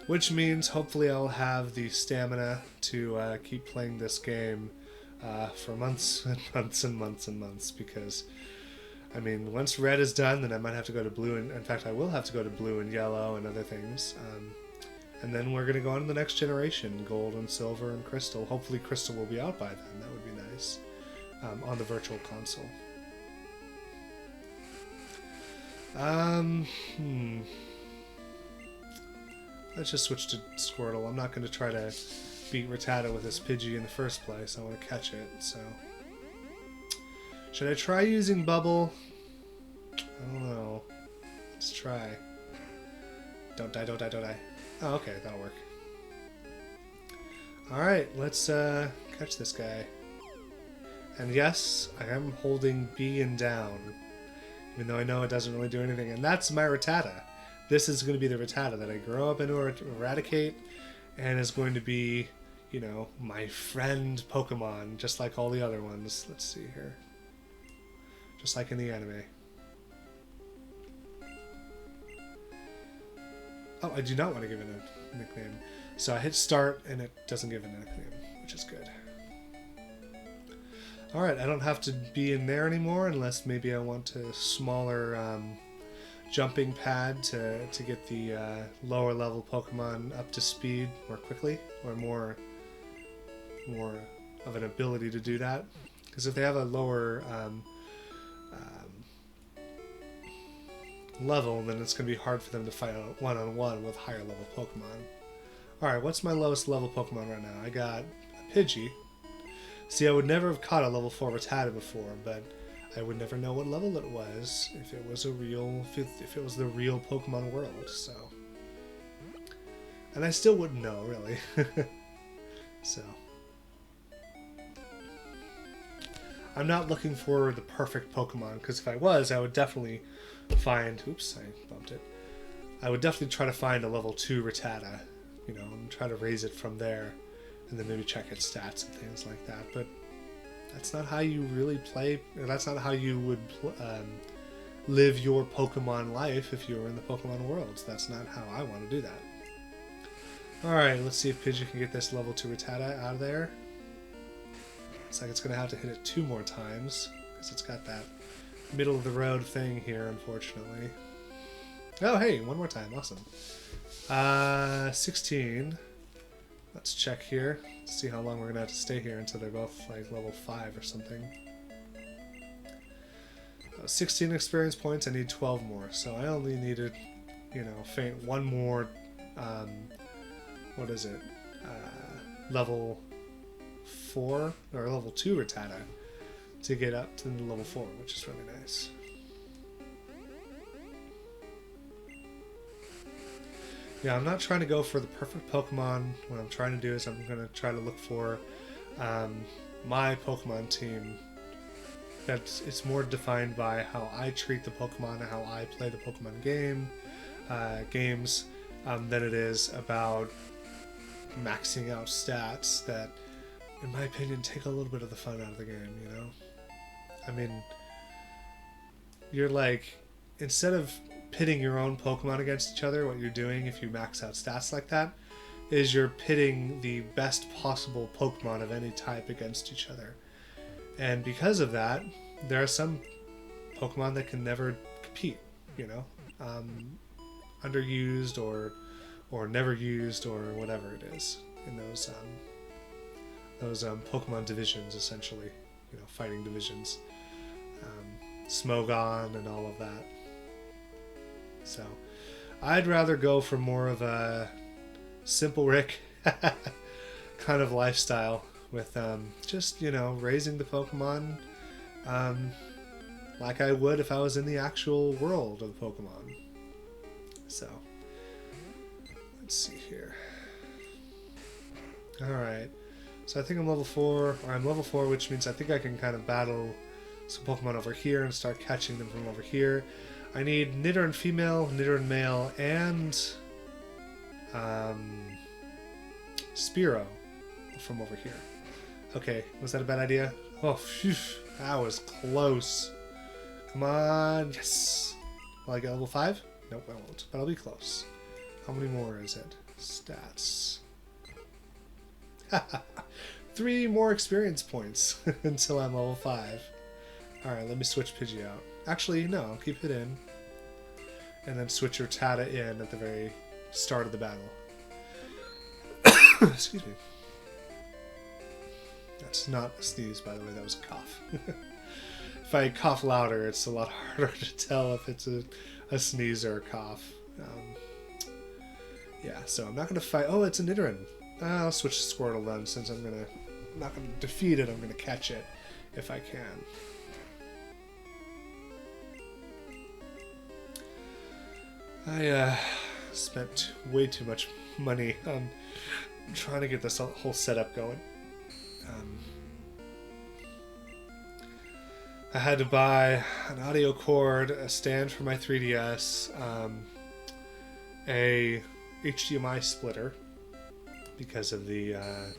Which means hopefully I'll have the stamina to keep playing this game for months and months and months and months, because I mean, once Red is done, then I might have to go to Blue, and in fact I will have to go to Blue and Yellow and other things, and then we're going to go on to the next generation, Gold and Silver and Crystal. Hopefully Crystal will be out by then. That would be nice, on the Virtual Console. Let's just switch to Squirtle. I'm not going to try to beat Rattata with this Pidgey in the first place. I want to catch it, so... Should I try using Bubble? I don't know. Let's try. Don't die, don't die, don't die. Oh, okay, that'll work. Alright, let's catch this guy. And yes, I am holding B and down, even though I know it doesn't really do anything. And that's my Rattata. This is going to be the Rattata that I grow up into eradicate, and is going to be, you know, my friend Pokemon, just like all the other ones. Let's see here. Just like in the anime. Oh, I do not want to give it a nickname. So I hit start and it doesn't give it a nickname, which is good. Alright, I don't have to be in there anymore unless maybe I want a smaller jumping pad to get the lower level Pokemon up to speed more quickly, or more of an ability to do that. Because if they have a lower level, then it's going to be hard for them to fight one-on-one with higher level Pokemon. Alright, what's my lowest level Pokemon right now? I got a Pidgey. See, I would never have caught a level 4 Rattata before, but I would never know what level it was if it was if it was the real Pokemon world, so... And I still wouldn't know, really. So... I'm not looking for the perfect Pokemon, because if I was, I would definitely find... Oops, I bumped it. I would definitely try to find a level 2 Rattata, you know, and try to raise it from there, and then maybe check its stats and things like that. But that's not how you really play, or that's not how you would live your Pokemon life if you were in the Pokemon worlds. That's not how I want to do that. Alright, let's see if Pidgey can get this level 2 Rattata out of there. Looks like it's going to have to hit it 2 more times, because it's got that middle of the road thing here, unfortunately. Oh, hey, 1 more time. Awesome. 16. Let's check here. See how long we're going to have to stay here until they're both like level 5 or something. 16 experience points. I need 12 more. So I only needed, you know, faint 1 more, what is it? Level 4 or level 2 Rattata to get up to the level 4, which is really nice. Yeah, I'm not trying to go for the perfect Pokemon. What I'm trying to do is I'm going to try to look for my Pokemon team. It's more defined by how I treat the Pokemon and how I play the Pokemon games than it is about maxing out stats that, in my opinion, take a little bit of the fun out of the game, you know? I mean, you're like, instead of pitting your own Pokemon against each other, what you're doing if you max out stats like that is you're pitting the best possible Pokemon of any type against each other. And because of that, there are some Pokemon that can never compete, you know? Underused or never used or whatever it is in those Pokemon divisions, essentially, you know, fighting divisions. Smogon and all of that. So I'd rather go for more of a simple Rick kind of lifestyle with just, you know, raising the Pokemon like I would if I was in the actual world of Pokemon. So let's see here. Alright, so I think I'm level 4, or I'm level 4, which means I think I can kind of battle some Pokemon over here and start catching them from over here. I need Nidoran female, Nidoran male, and Spearow from over here. Okay, was that a bad idea? Oh, phew, that was close. Come on, yes. Will I get level 5? Nope, I won't, but I'll be close. How many more is it? Stats. 3 more experience points until I'm level 5. Alright, let me switch Pidgey out. Actually, no, I'll keep it in. And then switch your Rattata in at the very start of the battle. Excuse me. That's not a sneeze, by the way, that was a cough. If I cough louder, it's a lot harder to tell if it's a sneeze or a cough. Yeah, so I'm not going to fight... Oh, it's a Nidoran. I'll switch to Squirtle then, since I'm not going to defeat it, I'm going to catch it if I can. I spent way too much money on trying to get this whole setup going. I had to buy an audio cord, a stand for my 3DS, a HDMI splitter because of the... am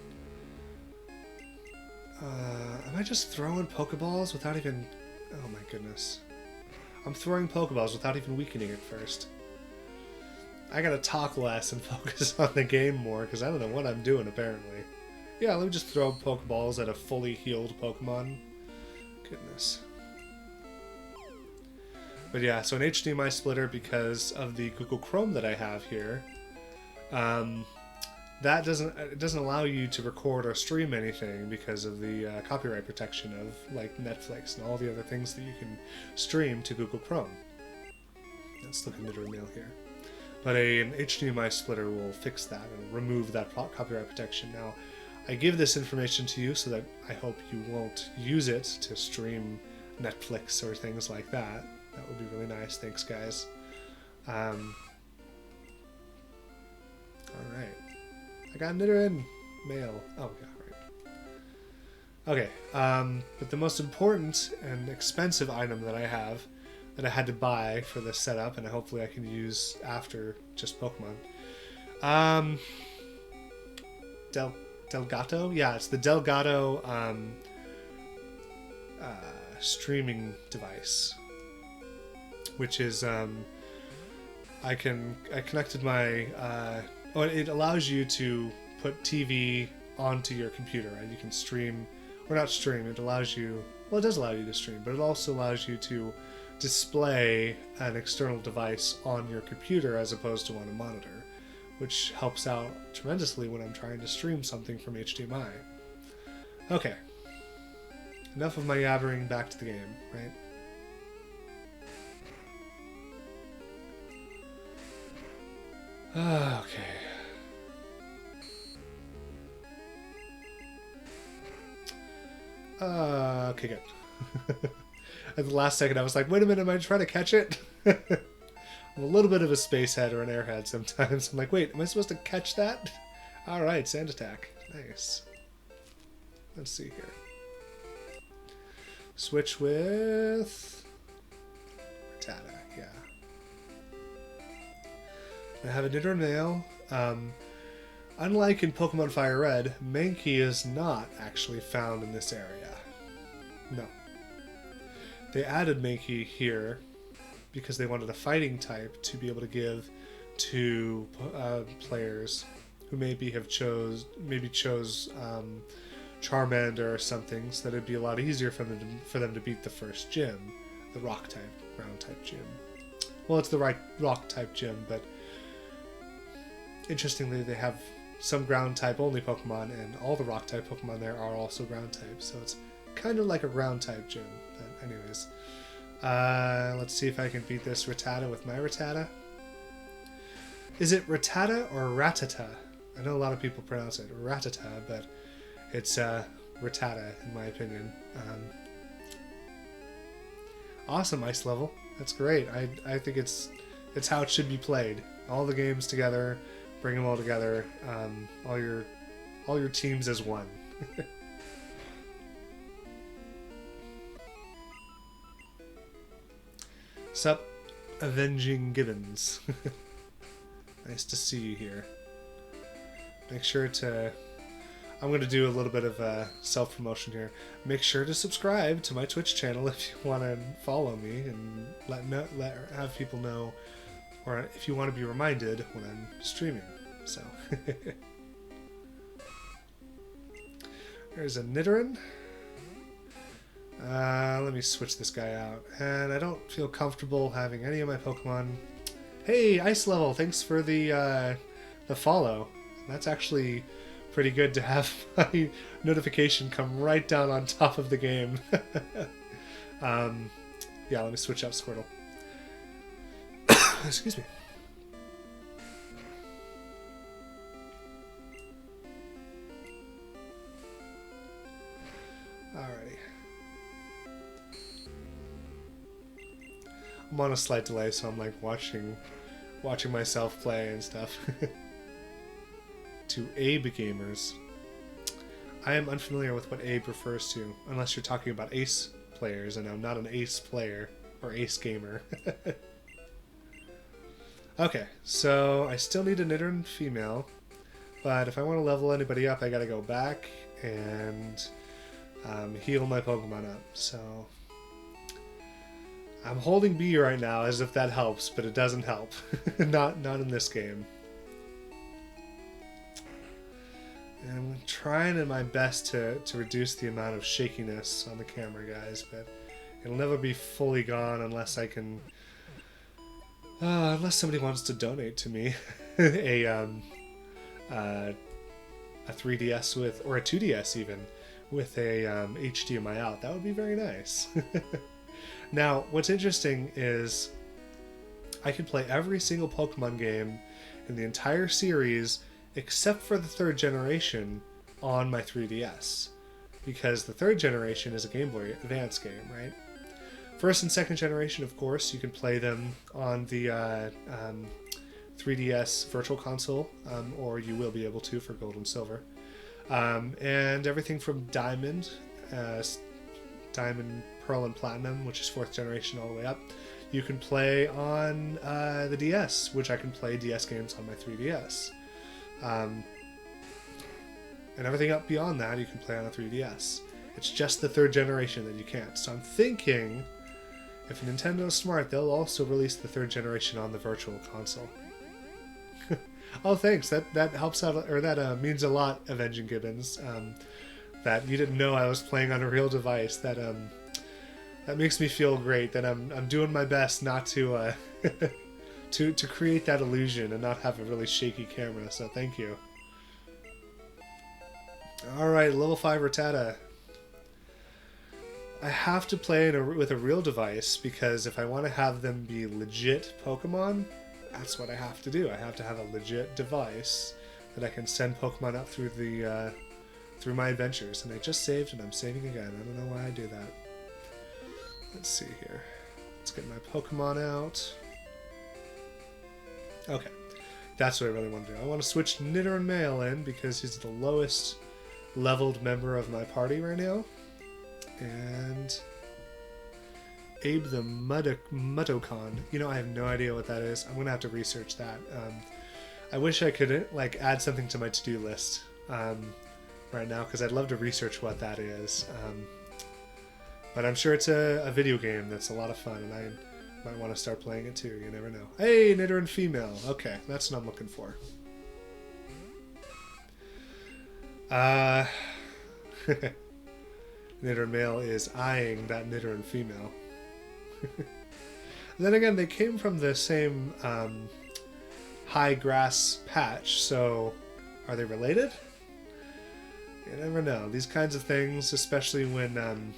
I just throwing Pokeballs without even... Oh my goodness. I'm throwing Pokeballs without even weakening it first. I gotta talk less and focus on the game more, because I don't know what I'm doing, apparently. Yeah, let me just throw Pokeballs at a fully healed Pokemon. Goodness. But yeah, so an HDMI splitter because of the Google Chrome that I have here. That doesn't allow you to record or stream anything because of the copyright protection of like Netflix and all the other things that you can stream to Google Chrome. Let's look into the mail here. But an HDMI splitter will fix that and remove that copyright protection. Now, I give this information to you so that I hope you won't use it to stream Netflix or things like that. That would be really nice. Thanks, guys. Alright. I got Nidoran male. Oh, yeah, right. Okay, but the most important and expensive item that I have that I had to buy for this setup, and hopefully I can use after just Pokemon. Delgato? Yeah, it's the Delgato streaming device, which is I connected my it allows you to put TV onto your computer, and you can stream, or not stream, it allows you, well, it does allow you to stream, but it also allows you to display an external device on your computer as opposed to on a monitor, which helps out tremendously when I'm trying to stream something from HDMI. Okay. Enough of my yabbering, back to the game, right? Okay. Okay, good. At the last second, I was like, wait a minute, am I trying to catch it? I'm a little bit of a space head or an airhead sometimes. I'm like, wait, am I supposed to catch that? Alright, sand attack. Nice. Let's see here. Switch with... Rattata, yeah. I have a Nidoran male. Unlike in Pokemon Fire Red, Mankey is not actually found in this area. No. They added Mankey here because they wanted a fighting type to be able to give to players who maybe chose Charmander or something, so that it'd be a lot easier for them to beat the first gym, the rock type, ground type gym. Well, it's the right rock type gym, but interestingly, they have some ground type only Pokemon, and all the rock type Pokemon there are also ground type, so it's kind of like a ground type gym. But anyways, let's see if I can beat this Rattata with my Rattata. Is it Rattata or Rattata? I know a lot of people pronounce it Rattata, but it's Rattata in my opinion. Awesome ice level. That's great. I think it's how it should be played. All the games together, bring them all together. All your teams as one. Sup, Avenging Gibbons. Nice to see you here. Make sure to... I'm going to do a little bit of self-promotion here. Make sure to subscribe to my Twitch channel if you want to follow me and have people know, or if you want to be reminded when I'm streaming. So, there's a Nidoran. Let me switch this guy out. And I don't feel comfortable having any of my Pokemon. Hey, Ice Level! Thanks for the follow. That's actually pretty good to have my notification come right down on top of the game. Yeah, let me switch out Squirtle. Excuse me. Alrighty. I'm on a slight delay, so I'm like watching myself play and stuff. To Abe gamers. I am unfamiliar with what Abe refers to, unless you're talking about ace players, and I'm not an ace player or ace gamer. Okay, so I still need a Nidoran female, but if I want to level anybody up, I gotta go back and heal my Pokemon up. So I'm holding B right now as if that helps, but it doesn't help. not in this game. And I'm trying my best to reduce the amount of shakiness on the camera, guys, but it'll never be fully gone unless I can... unless somebody wants to donate to me a 3DS with, or a 2DS even, with a HDMI out. That would be very nice. Now, what's interesting is I can play every single Pokemon game in the entire series except for the third generation on my 3DS, because the third generation is a Game Boy Advance game, right? First and second generation, of course, you can play them on the 3DS Virtual Console, or you will be able to for Gold and Silver. And everything from Diamond, Pearl, and Platinum, which is fourth generation all the way up, you can play on the DS, which I can play DS games on my 3DS. And everything up beyond that you can play on a 3DS. It's just the third generation that you can't. So I'm thinking, if Nintendo's smart, they'll also release the third generation on the Virtual Console. Oh, thanks. That helps out, or that means a lot, Avenging Gibbons. That you didn't know I was playing on a real device. That makes me feel great. That I'm doing my best not to to create that illusion and not have a really shaky camera. So thank you. All right, level 5 Rattata. I have to play with a real device, because if I want to have them be legit Pokemon, that's what I have to do. I have to have a legit device that I can send Pokemon up through the through my adventures. And I just saved, and I'm saving again. I don't know why I do that. Let's see here. Let's get my Pokemon out. Okay, that's what I really want to do. I want to switch Nidoran Male in because he's the lowest leveled member of my party right now. And Abe the Mudokon. You know, I have no idea what that is. I'm going to have to research that. I wish I could like add something to my to-do list right now, because I'd love to research what that is. But I'm sure it's a video game that's a lot of fun, and I might want to start playing it too. You never know. Hey, Nidoran female. Okay, that's what I'm looking for. Nidoran male is eyeing that Nidoran female. Then again, they came from the same high grass patch, so are they related? You never know. These kinds of things, especially when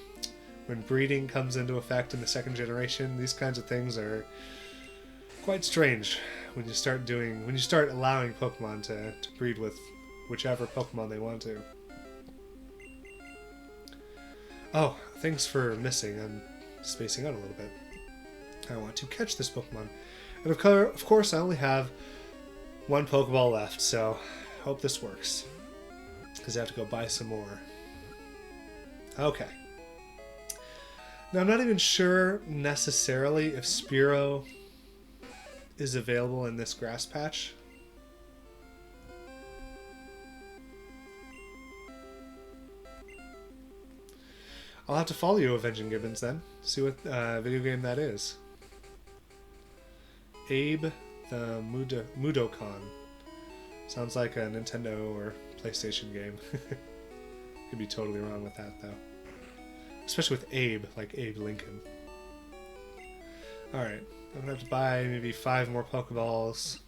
breeding comes into effect in the second generation, these kinds of things are quite strange when you start allowing Pokemon to breed with whichever Pokemon they want to. Oh, thanks for missing. I'm spacing out a little bit. I want to catch this Pokemon. And of course, I only have one Pokeball left, so I hope this works. Because I have to go buy some more. Okay. Now, I'm not even sure necessarily if Spearow is available in this grass patch. I'll have to follow you, Avenging Gibbons, then. See what video game that is. Abe the Mudokon. Sounds like a Nintendo or PlayStation game. Could be totally wrong with that, though. Especially with Abe, like Abe Lincoln. Alright, I'm gonna have to buy maybe 5 more Pokeballs.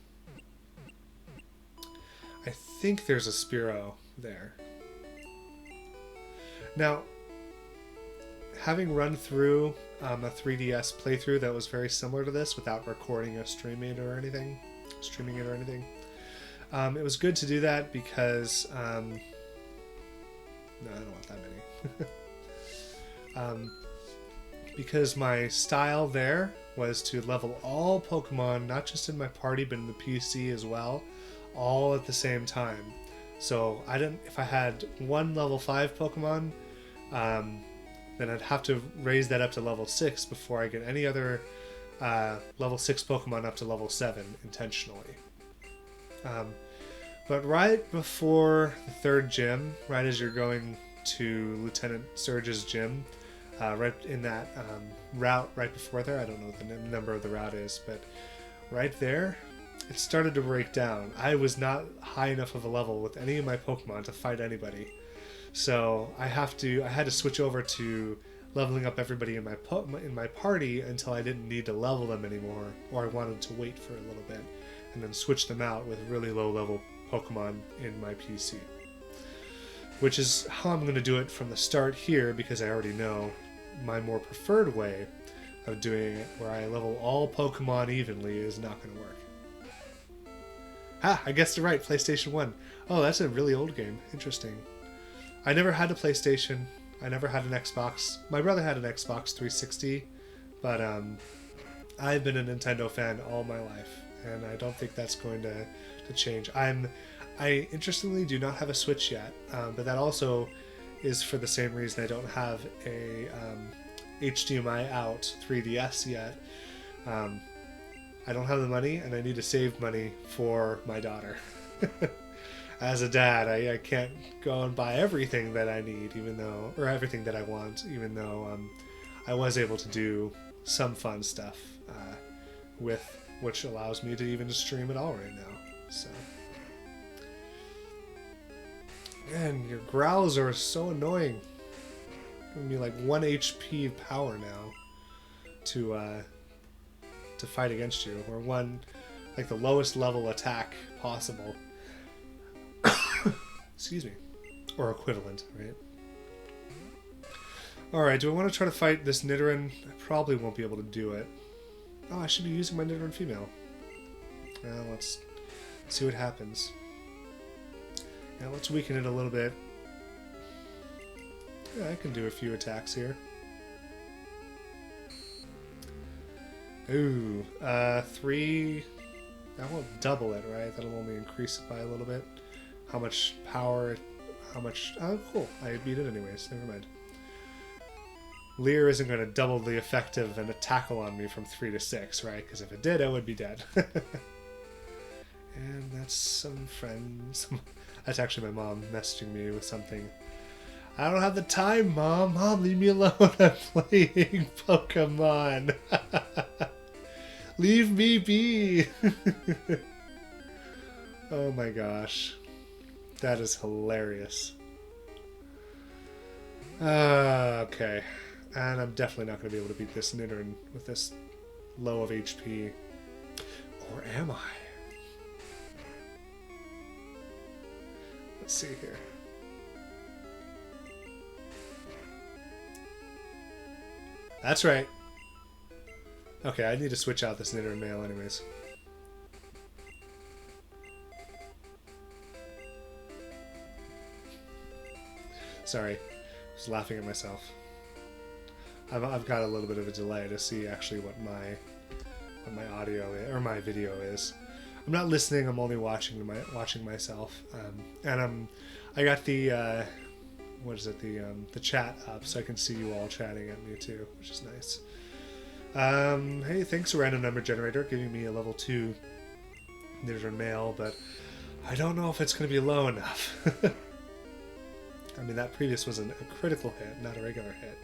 I think there's a Spearow there. Now, having run through a 3DS playthrough that was very similar to this without recording or streaming it or anything, it was good to do that because no, I don't want that many. Because my style there was to level all Pokemon, not just in my party but in the PC as well, all at the same time. So if I had one level 5 Pokemon, then I'd have to raise that up to level 6 before I get any other level 6 Pokemon up to level 7 intentionally. But right before the 3rd gym, right as you're going to Lieutenant Surge's gym, right in that route right before there, I don't know what the number of the route is, but right there, it started to break down. I was not high enough of a level with any of my Pokemon to fight anybody. So I had to switch over to leveling up everybody in my party until I didn't need to level them anymore, or I wanted to wait for a little bit and then switch them out with really low level Pokemon in my PC. Which is how I'm going to do it from the start here, because I already know my more preferred way of doing it, where I level all Pokemon evenly, is not going to work. I guessed it right, PlayStation 1. Oh, that's a really old game. Interesting. I never had a PlayStation. I never had an Xbox. My brother had an Xbox 360, but I've been a Nintendo fan all my life, and I don't think that's going to change. I interestingly do not have a Switch yet, but that also is for the same reason I don't have a HDMI out 3DS yet. I don't have the money, and I need to save money for my daughter. As a dad, I can't go and buy everything that I need, or everything that I want, even though I was able to do some fun stuff with which allows me to even stream it all right now. So, man, your growls are so annoying. Giving me like 1 HP power now to fight against you, or like the lowest level attack possible. Excuse me. Or equivalent, right? Alright, do I want to try to fight this Nidoran? I probably won't be able to do it. Oh, I should be using my Nidoran female. Well, let's see what happens. Now let's weaken it a little bit. Yeah, I can do a few attacks here. Ooh, 3... That won't double it, right? That'll only increase it by a little bit. How much power... Oh, cool. I beat it anyways. Never mind. Leer isn't going to double the effect of an tackle on me from 3 to 6, right? Because if it did, I would be dead. And that's some friends. That's actually my mom messaging me with something. I don't have the time, Mom. Mom, leave me alone. I'm playing Pokemon. Leave me be. Oh my gosh. That is hilarious. Okay. And I'm definitely not going to be able to beat this Nidoran with this low of HP. Or am I? Let's see here. That's right. Okay, I need to switch out this Nidoran male anyways. Sorry, I was laughing at myself. I've got a little bit of a delay to see actually what my audio is, or my video is. I'm not listening. I'm only watching myself. And I got the what is it, the chat up, so I can see you all chatting at me too, which is nice. Hey, thanks random number generator giving me a level 2 Nidoran male, but I don't know if it's going to be low enough. I mean, that previous was a critical hit, not a regular hit.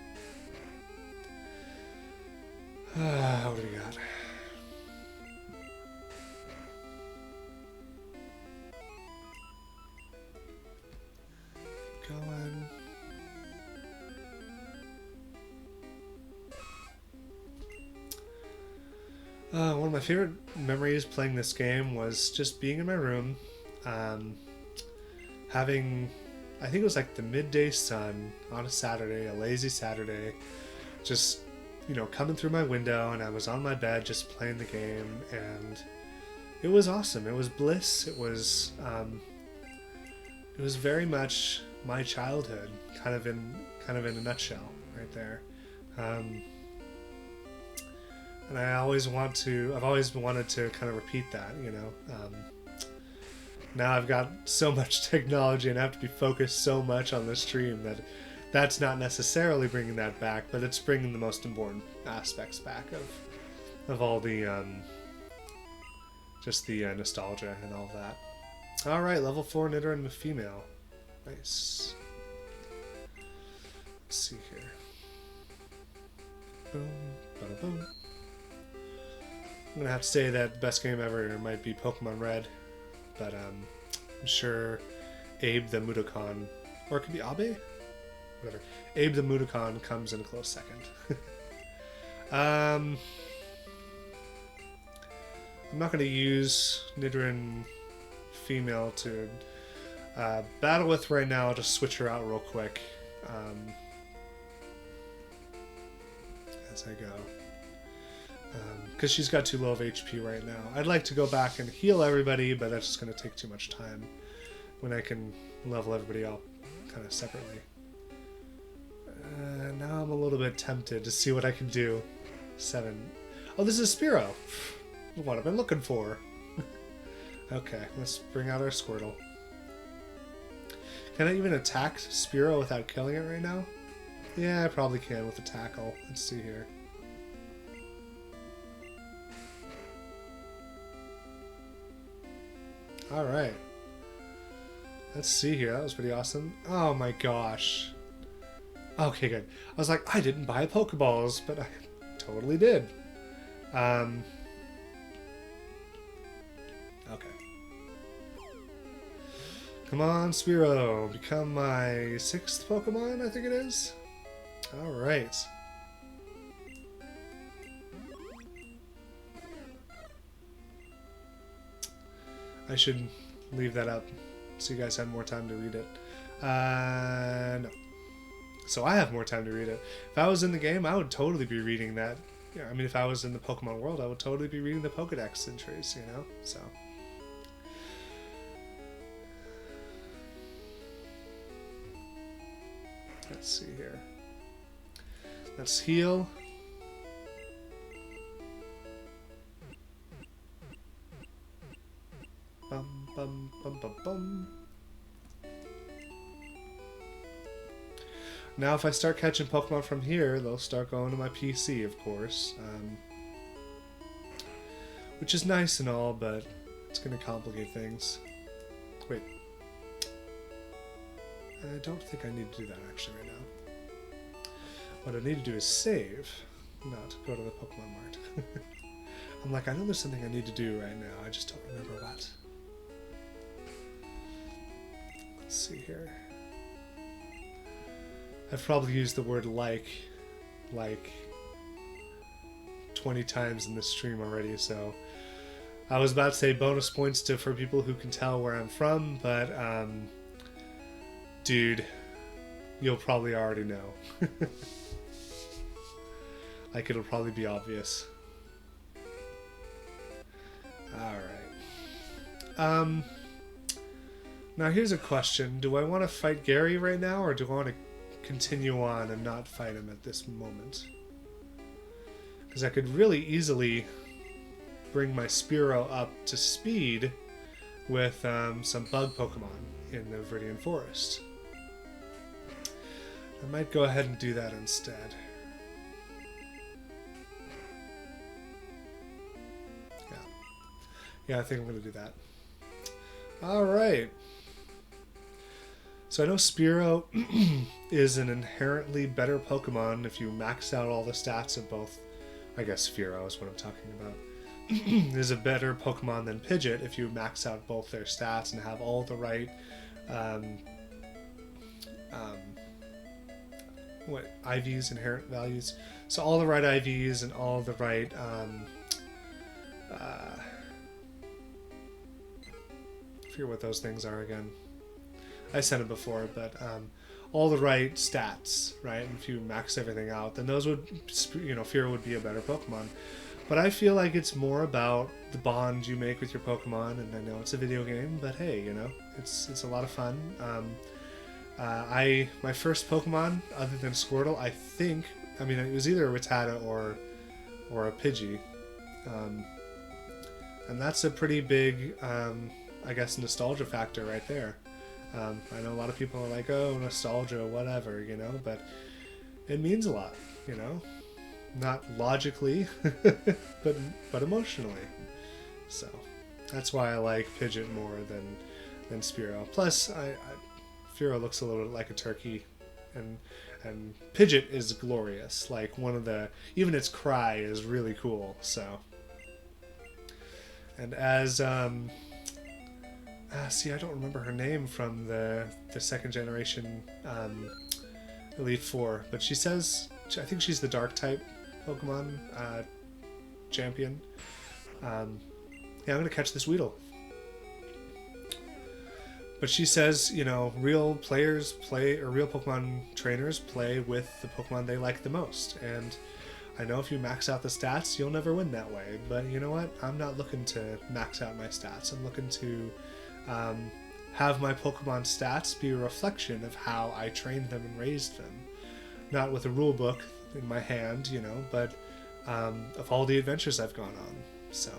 What do we got? Going. One of my favorite memories playing this game was just being in my room, having, I think it was like the midday sun on a Saturday, a lazy Saturday, just, you know, coming through my window, and I was on my bed just playing the game, and it was awesome. It was bliss. It was very much my childhood, kind of in a nutshell, right there. And I've always wanted to kind of repeat that, you know. Now I've got so much technology and I have to be focused so much on the stream that that's not necessarily bringing that back, but it's bringing the most important aspects back of all the just the nostalgia and all that. All right, level 4 Nidoran female. Nice. Let's see here. Boom, bada boom. I'm gonna have to say that the best game ever might be Pokémon Red, but I'm sure Abe the Mudokon, or it could be Abe? Whatever. Abe the Mudokon comes in a close second. I'm not going to use Nidoran female to battle with right now. I'll just switch her out real quick as I go. Because she's got too low of HP right now. I'd like to go back and heal everybody, but that's just going to take too much time when I can level everybody up kind of separately. Now I'm a little bit tempted to see what I can do. 7. Oh, this is Spearow. What I've been looking for. Okay, let's bring out our Squirtle. Can I even attack Spearow without killing it right now? Yeah, I probably can with a tackle. Let's see here. Alright. Let's see here. That was pretty awesome. Oh my gosh. Okay, good. I was like, I didn't buy Pokeballs, but I totally did. Okay. Come on, Spearow. Become my 6th Pokemon, I think it is. Alright. I should leave that up so you guys have more time to read it. No. So I have more time to read it. If I was in the game, I would totally be reading that. Yeah, I mean, if I was in the Pokemon world, I would totally be reading the Pokédex entries, you know? So. Let's see here. Let's heal. Bum, bum, bum, bum, bum. Now if I start catching Pokemon from here, they'll start going to my PC, of course. Which is nice and all, but It's going to complicate things. Wait. I don't think I need to do that actually right now. What I need to do is save, not go to the Pokemon Mart. I'm like, I know there's something I need to do right now. I just don't remember what. Let's see here. I've probably used the word like 20 times in this stream already, so I was about to say bonus points for people who can tell where I'm from, but dude, you'll probably already know. Like, it'll probably be obvious. Alright. Now here's a question. Do I want to fight Gary right now, or do I want to continue on and not fight him at this moment? Because I could really easily bring my Spearow up to speed with some bug Pokemon in the Viridian Forest. I might go ahead and do that instead. Yeah, I think I'm going to do that. Alright. So I know Spearow is an inherently better Pokemon if you max out all the stats of both. I guess Spearow is what I'm talking about. Is a better Pokemon than Pidgey if you max out both their stats and have all the right IVs, inherent values. So all the right IVs and all the right I forget what those things are again. I said it before, but all the right stats, right? And if you max everything out, then those would, Spearow would be a better Pokemon. But I feel like it's more about the bond you make with your Pokemon, and I know it's a video game, but hey, it's a lot of fun. My first Pokemon, other than Squirtle, it was either a Rattata or a Pidgey, and that's a pretty big, I guess, nostalgia factor right there. I know a lot of people are like, oh, nostalgia, whatever, but it means a lot, not logically, but emotionally. So that's why I like Pidgeot more than Spearow. Plus, Spearow looks a little bit like a turkey, and Pidgeot is glorious. Like even its cry is really cool. So, and as see, I don't remember her name from the second generation Elite Four, but she says, I think she's the Dark type Pokemon champion. Yeah, I'm gonna catch this Weedle. But she says, real players real Pokemon trainers play with the Pokemon they like the most. And I know if you max out the stats, you'll never win that way. But you know what? I'm not looking to max out my stats. I'm looking to have my Pokemon stats be a reflection of how I trained them and raised them. Not with a rule book in my hand, but of all the adventures I've gone on. So,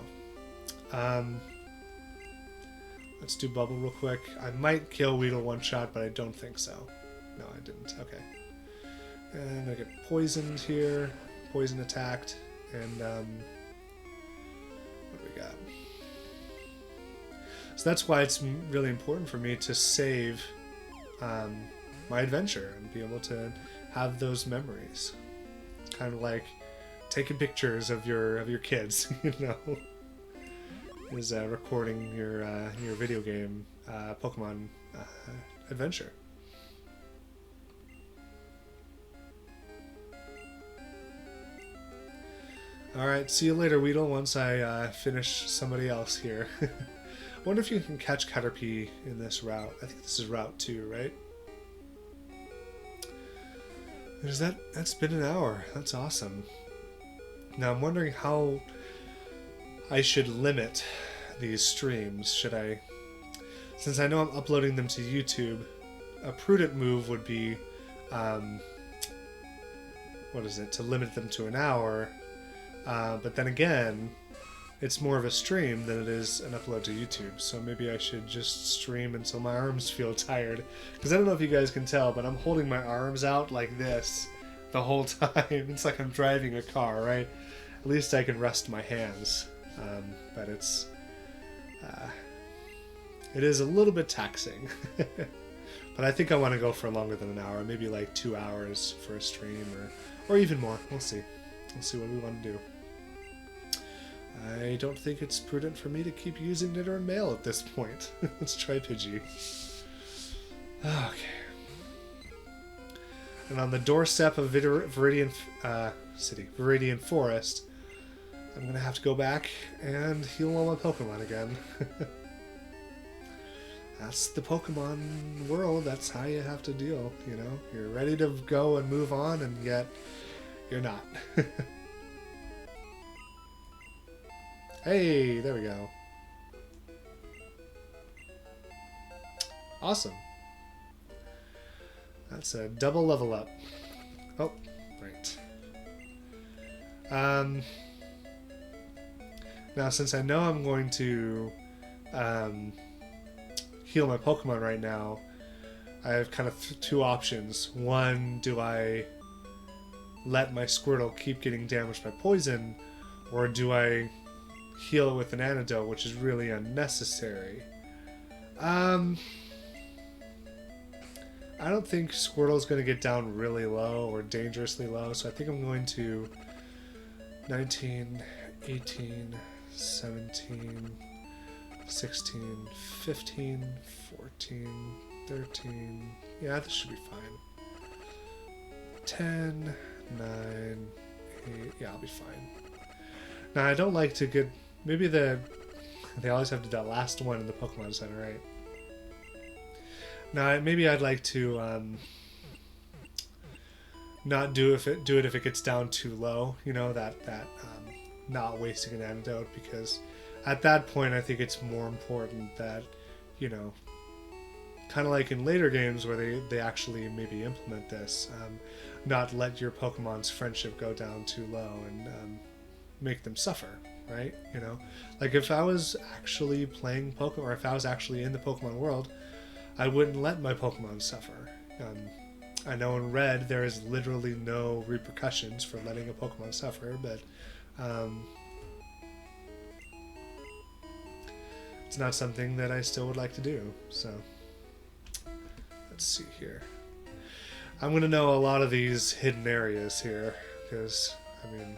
let's do Bubble real quick. I might kill Weedle one shot, but I don't think so. No, I didn't. Okay. And I'm going to get poisoned here. Poison attacked. And, what do we got? So that's why it's really important for me to save my adventure and be able to have those memories. Kind of like taking pictures of your kids, is recording your video game Pokemon adventure. Alright, see you later, Weedle, once I finish somebody else here. I wonder if you can catch Caterpie in this route. I think this is Route 2, right? That's been an hour. That's awesome. Now I'm wondering how I should limit these streams. Should I... Since I know I'm uploading them to YouTube, a prudent move would be... to limit them to an hour. But then again, it's more of a stream than it is an upload to YouTube. So maybe I should just stream until my arms feel tired. Because I don't know if you guys can tell, but I'm holding my arms out like this the whole time. It's like I'm driving a car, right? At least I can rest my hands. But it's... It is a little bit taxing. But I think I want to go for longer than an hour, maybe like 2 hours for a stream, or even more. We'll see. We'll see what we want to do. I don't think it's prudent for me to keep using Nidoran Mail at this point. Let's try Pidgey. Okay. And on the doorstep of Viridian City, Viridian Forest, I'm going to have to go back and heal all my Pokemon again. That's the Pokemon world. That's how you have to deal, you know? You're ready to go and move on, and yet you're not. Hey, there we go. Awesome. That's a double level up. Oh, right. Now, since I know I'm going to heal my Pokemon right now, I have kind of two options. One, do I let my Squirtle keep getting damaged by poison, or do I heal it with an antidote, which is really unnecessary? I don't think Squirtle's going to get down really low or dangerously low, so I think I'm going to 19, 18, 17, 16, 15, 14, 13. Yeah, this should be fine. 10, 9, 8. Yeah, I'll be fine. Now, I don't like to get... Maybe they always have to do that last one in the Pokemon Center, right? Now, maybe I'd like to not do it if it gets down too low. You know, that not wasting an antidote, because at that point I think it's more important that, you know, kind of like in later games where they actually maybe implement this, not let your Pokemon's friendship go down too low and make them suffer, right? You know, like if I was actually playing Pokemon, or if I was actually in the Pokemon world, I wouldn't let my Pokemon suffer. I know in Red there is literally no repercussions for letting a Pokemon suffer, but it's not something that I still would like to do. So let's see here. I'm going to know a lot of these hidden areas here, because, I mean,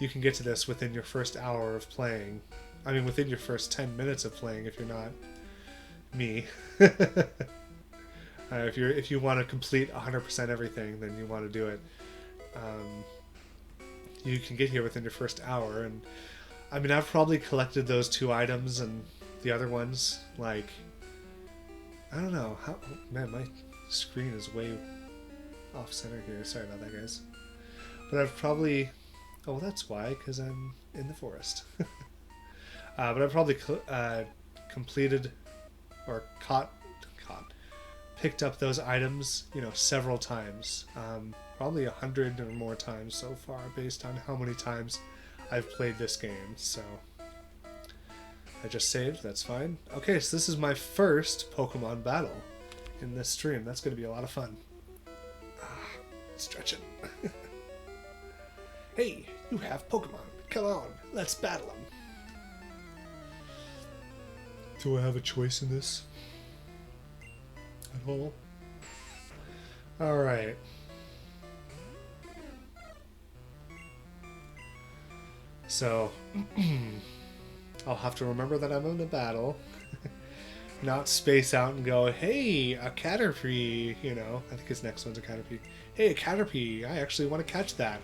you can get to this within your first hour of playing. I mean, within your first 10 minutes of playing, if you're not me. If you want to complete 100% everything, then you want to do it. You can get here within your first hour, and I mean, I've probably collected those 2 items, and the other ones, like, I don't know how. Oh, man, my screen is way off center here. Sorry about that, guys. But I've probably. Oh, that's why, because I'm in the forest. But I've probably completed or picked up those items, you know, several times. Probably 100 or more times so far, based on how many times I've played this game. So I just saved. That's fine. Okay, so this is my first Pokemon battle in this stream. That's going to be a lot of fun. Stretching. Hey, you have Pokemon. Come on, let's battle them. Do I have a choice in this at all? Alright. So, I'll have to remember that I'm in a battle. Not space out and go, hey, a Caterpie, you know. I think his next one's a Caterpie. Hey, a Caterpie, I actually want to catch that.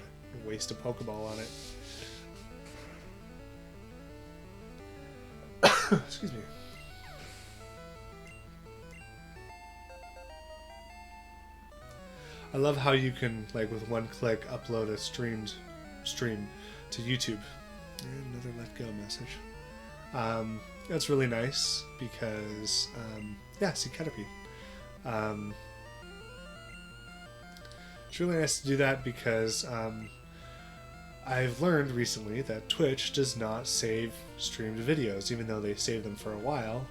Waste a Pokeball on it. Excuse me. I love how you can, like, with one click, upload a stream to YouTube. And another let go message. That's really nice because, yeah, see Caterpie. It's really nice to do that because I've learned recently that Twitch does not save streamed videos. Even though they save them for a while,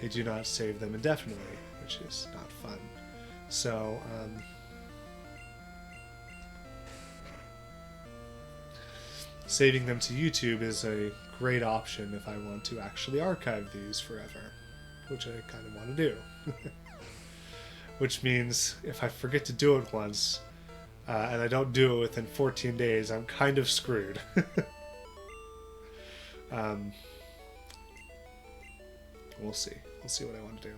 they do not save them indefinitely, which is not fun. So, saving them to YouTube is a great option if I want to actually archive these forever, which I kind of want to do. Which means if I forget to do it once, and I don't do it within 14 days, I'm kind of screwed. We'll see. We'll see what I want to do.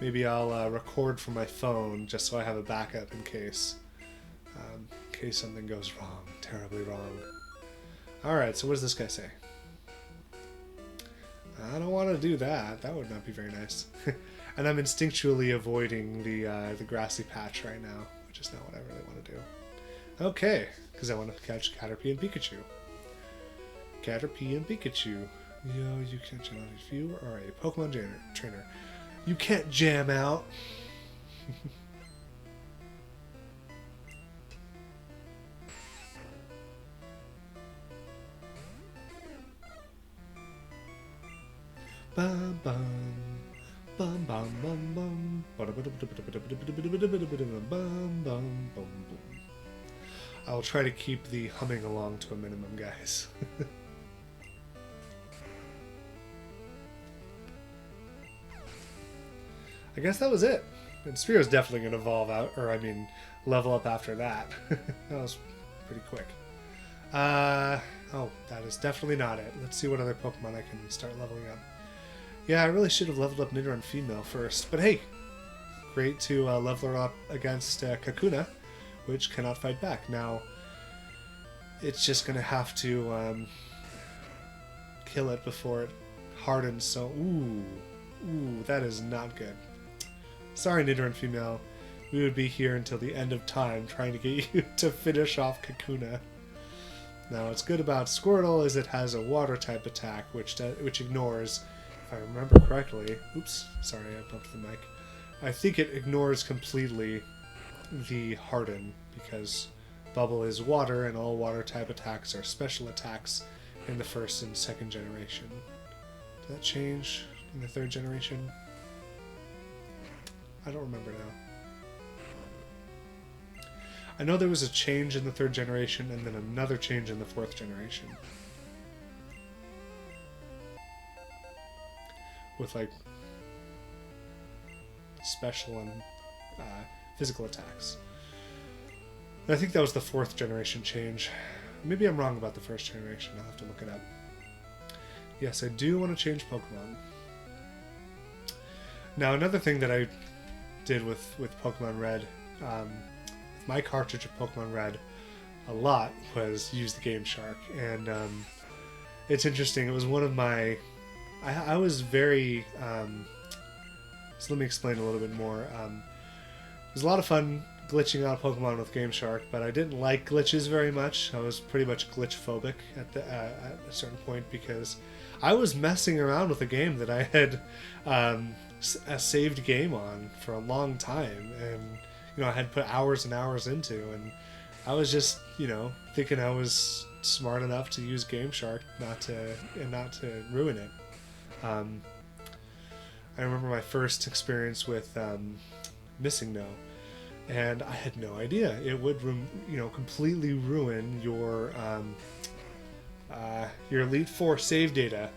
Maybe I'll record from my phone just so I have a backup in case something goes wrong, terribly wrong. Alright, so what does this guy say? I don't want to do that. That would not be very nice. And I'm instinctually avoiding the grassy patch right now, which is not what I really want to do. Okay, because I want to catch Caterpie and Pikachu. Caterpie and Pikachu. Yo, you can't jam out if you are a Pokemon trainer. You can't jam out. Bum bum bum bum bum bum bum bum bum. I'll try to keep the humming along to a minimum, guys. I guess that was it. And Spearow's definitely going to evolve out, or I mean, level up after that. That was pretty quick. Oh, that is definitely not it. Let's see what other Pokemon I can start leveling up. Yeah, I really should have leveled up Nidoran female first, but hey, great to level her up against Kakuna, which cannot fight back. Now, it's just going to have to kill it before it hardens, so ooh, that is not good. Sorry, Nidoran female. We would be here until the end of time trying to get you to finish off Kakuna. Now, what's good about Squirtle is it has a water-type attack, which ignores, if I remember correctly... Oops, sorry, I bumped the mic. I think it ignores completely the Harden, because Bubble is water, and all water-type attacks are special attacks in the first and second generation. Did that change in the third generation? I don't remember now. I know there was a change in the third generation and then another change in the fourth generation. With like special and physical attacks. And I think that was the fourth generation change. Maybe I'm wrong about the first generation. I'll have to look it up. Yes, I do want to change Pokemon. Now, another thing that I did with Pokemon Red, with my cartridge of Pokemon Red, a lot was use the Game Shark. And it's interesting. It was one of my... I was very... so let me explain a little bit more. It was a lot of fun glitching out Pokemon with Game Shark, but I didn't like glitches very much. I was pretty much glitch phobic at a certain point because I was messing around with a game that I had a saved game on for a long time, and I had put hours and hours into, and I was just thinking I was smart enough to use Game Shark not to ruin it. I remember my first experience with Missing No. And I had no idea it would, completely ruin your Elite Four save data.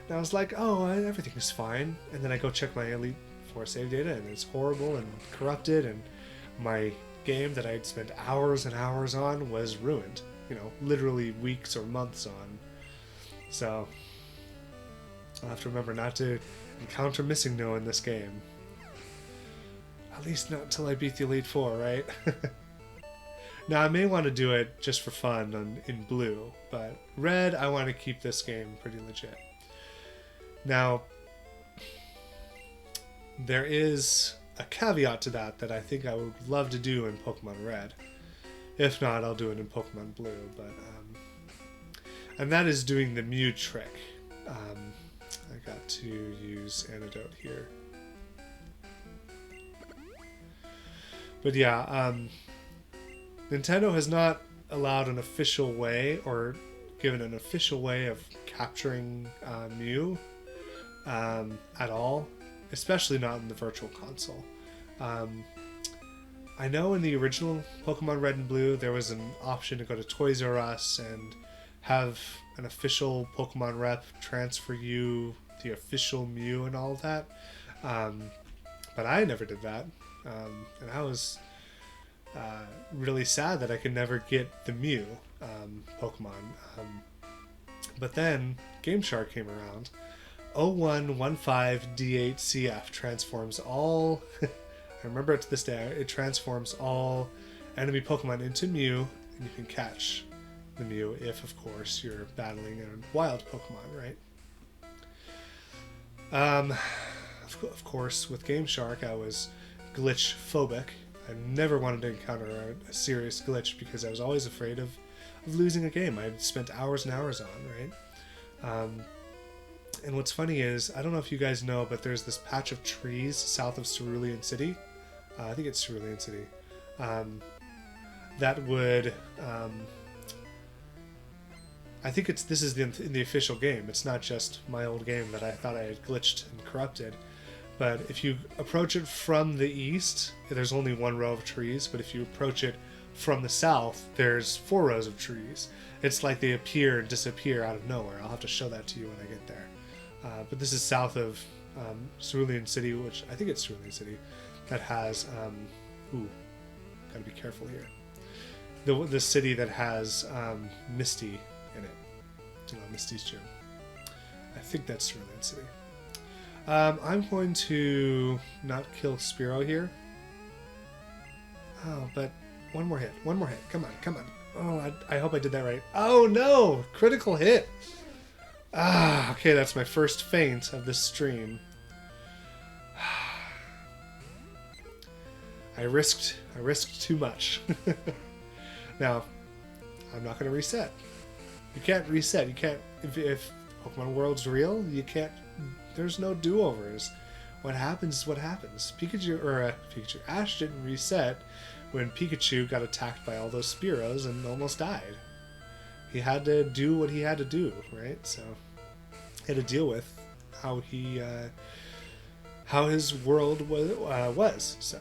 And I was like, oh, everything is fine. And then I go check my Elite Four save data, and it's horrible and corrupted, and my game that I had spent hours and hours on was ruined. Literally weeks or months on. So I'll have to remember not to encounter Missing No in this game. At least not until I beat the Elite Four, right? Now, I may want to do it just for fun in blue, but red, I want to keep this game pretty legit. Now, there is a caveat to that I think I would love to do in Pokemon Red. If not, I'll do it in Pokemon Blue, but and that is doing the Mew trick. I got to use Antidote here. But yeah, Nintendo has not allowed an official way or given an official way of capturing Mew at all, especially not in the Virtual Console. I know in the original Pokemon Red and Blue there was an option to go to Toys R Us and have an official Pokemon rep transfer you the official Mew and all of that. But I never did that. And I was really sad that I could never get the Mew Pokemon. But then Game Shark came around. 0115D8CF transforms all... I remember it to this day. It transforms all enemy Pokemon into Mew, and you can catch the Mew if, of course, you're battling a wild Pokemon, right? Of course, with Game Shark, I was glitch phobic. I never wanted to encounter a serious glitch because I was always afraid of losing a game I'd spent hours and hours on, right? And what's funny is, I don't know if you guys know, but there's this patch of trees south of Cerulean City. I think it's Cerulean City. That would... I think this is in the official game. It's not just my old game that I thought I had glitched and corrupted. But if you approach it from the east, there's only one row of trees. But if you approach it from the south, there's 4 rows of trees. It's like they appear and disappear out of nowhere. I'll have to show that to you when I get there. But this is south of Cerulean City, which I think it's Cerulean City, that has... gotta be careful here. The city that has Misty in it. Misty's gym. I think that's Cerulean City. I'm going to not kill Spearow here. Oh, but one more hit. One more hit. Come on, come on. Oh, I hope I did that right. Oh, no! Critical hit! Okay, that's my first feint of this stream. I risked too much. Now, I'm not going to reset. You can't reset. You can't... If Pokemon World's real, you can't... There's no do-overs. What happens is what happens. Ash didn't reset when Pikachu got attacked by all those Spearows and almost died. He had to do what he had to do, right? So, he had to deal with how his world was. So,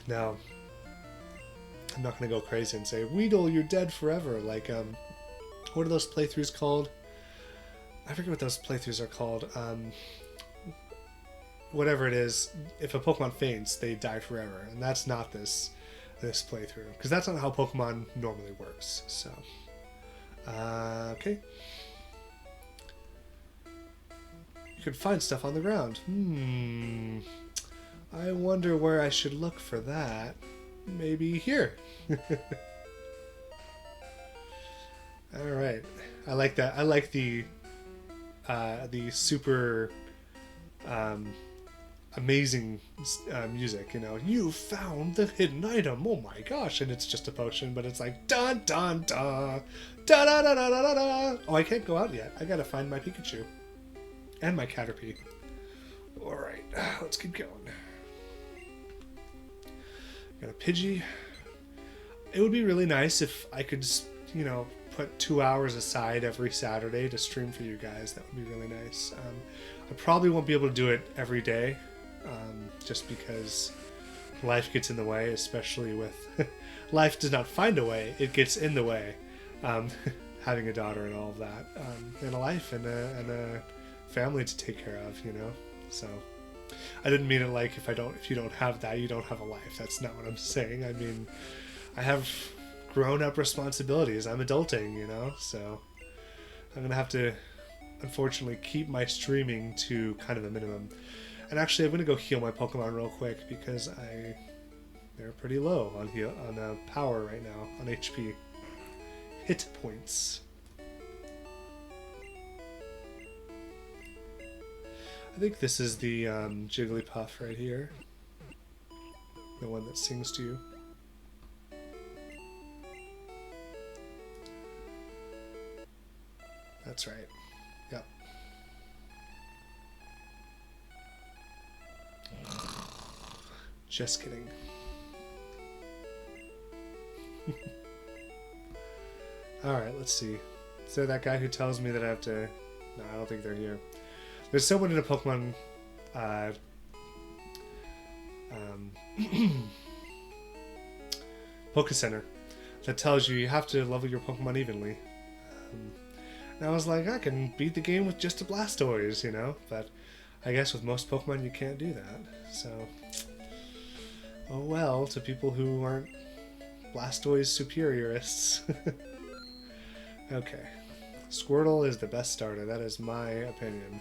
now, I'm not going to go crazy and say, Weedle, you're dead forever. Like, what are those playthroughs called? I forget what those playthroughs are called. Whatever it is, if a Pokemon faints, they die forever. And that's not this playthrough. Because that's not how Pokemon normally works. So, okay. You can find stuff on the ground. I wonder where I should look for that. Maybe here. Alright. I like that. I like the super amazing music, you know. You found the hidden item. Oh my gosh. And it's just a potion, but it's like dun dun dun da da da da da da. Oh, I can't go out yet. I gotta find my Pikachu. And my Caterpie. Alright, let's keep going. Got a Pidgey. It would be really nice if I could, you know, put 2 hours aside every Saturday to stream for you guys. That would be really nice. I probably won't be able to do it every day, just because life gets in the way, especially with... life does not find a way, it gets in the way. Having a daughter and all of that. And a life and a family to take care of, you know? So... I didn't mean it like if you don't have that, you don't have a life. That's not what I'm saying. I mean, I have grown-up responsibilities. I'm adulting, you know? So I'm going to have to, unfortunately, keep my streaming to kind of a minimum. And actually, I'm going to go heal my Pokemon real quick because they're pretty low on power right now, on HP. Hit points. I think this is the Jigglypuff right here. The one that sings to you. That's right. Yep. Just kidding. Alright, let's see. Is there that guy who tells me that I have to... No, I don't think they're here. There's someone in a Pokemon Poké Center that tells you have to level your Pokemon evenly. And I was like, I can beat the game with just a Blastoise, you know? But I guess with most Pokemon you can't do that. So, oh well, to people who aren't Blastoise superiorists. Okay. Squirtle is the best starter. That is my opinion.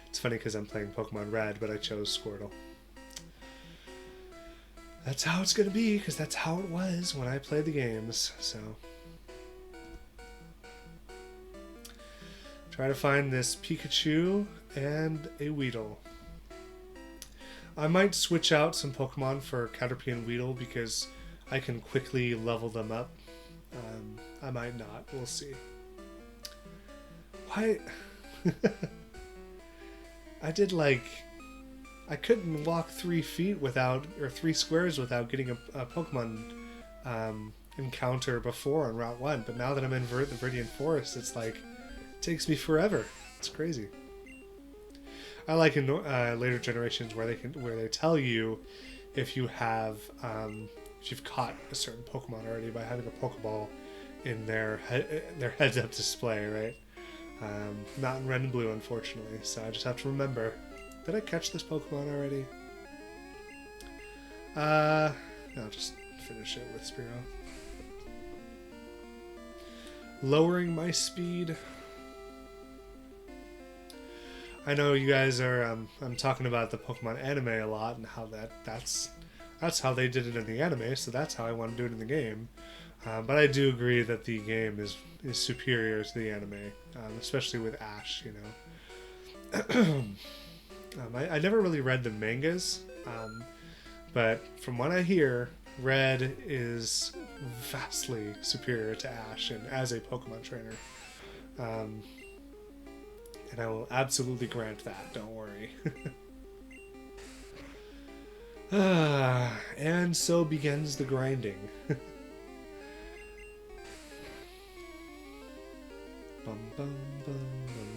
It's funny because I'm playing Pokemon Red, but I chose Squirtle. That's how it's going to be, because that's how it was when I played the games, so... Try to find this Pikachu and a Weedle. I might switch out some Pokemon for Caterpie and Weedle because I can quickly level them up. I might not. We'll see. Why? I did like... I couldn't walk 3 feet without... or 3 squares without getting a Pokemon encounter before on Route 1. But now that I'm in the Viridian Forest, it's like... It takes me forever. It's crazy. I like in later generations where they tell you if you have if you've caught a certain Pokemon already by having a Pokeball in their heads-up display, right? Not in Red and Blue, unfortunately. So I just have to remember. Did I catch this Pokemon already? I'll just finish it with Spearow. Lowering my speed. I know you guys are, I'm talking about the Pokemon anime a lot and how that's how they did it in the anime, so that's how I want to do it in the game. But I do agree that the game is superior to the anime, especially with Ash, you know. I never really read the mangas, but from what I hear, Red is vastly superior to Ash and as a Pokemon trainer. And I will absolutely grant that, don't worry. And so begins the grinding. Bum, bum, bum,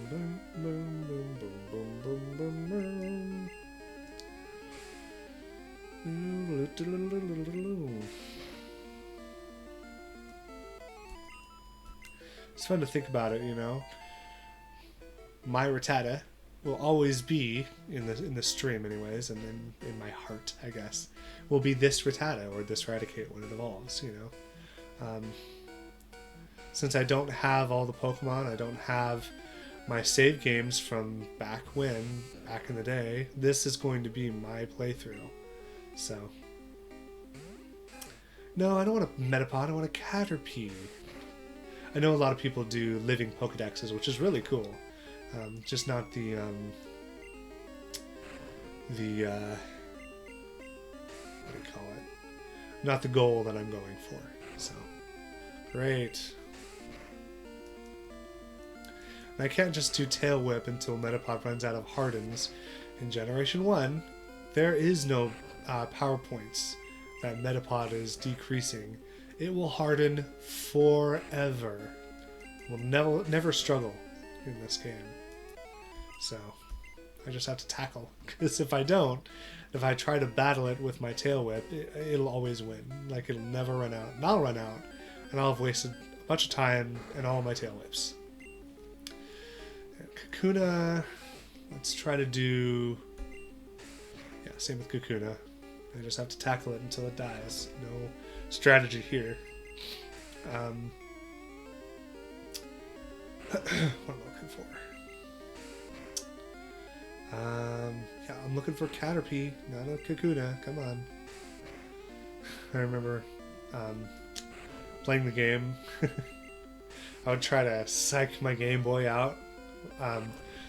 bum, bum, bum, bum, bum, bum, bum. It's fun to think about it, you know. My Rattata will always be in the stream, anyways, and in my heart, I guess, will be this Rattata or this Raticate when it evolves. You know, since I don't have all the Pokemon, I don't have my save games from back in the day. This is going to be my playthrough. So, no, I don't want a Metapod. I want a Caterpie. I know a lot of people do living Pokédexes, which is really cool. Just not the what do you call it? Not the goal that I'm going for. So, great. And I can't just do Tail Whip until Metapod runs out of Hardens. In Generation 1, there is no power points that Metapod is decreasing. It will harden forever. Will never struggle in this game. So, I just have to tackle. Because if I try to battle it with my Tail Whip, it'll always win. Like, it'll never run out. And I'll run out. And I'll have wasted a bunch of time and all my Tail Whips. And Kakuna, let's try to do... Yeah, same with Kakuna. I just have to tackle it until it dies. No strategy here. What am I looking for? Yeah, I'm looking for Caterpie, not a Kakuna. Come on. I remember playing the game. I would try to psych my Game Boy out,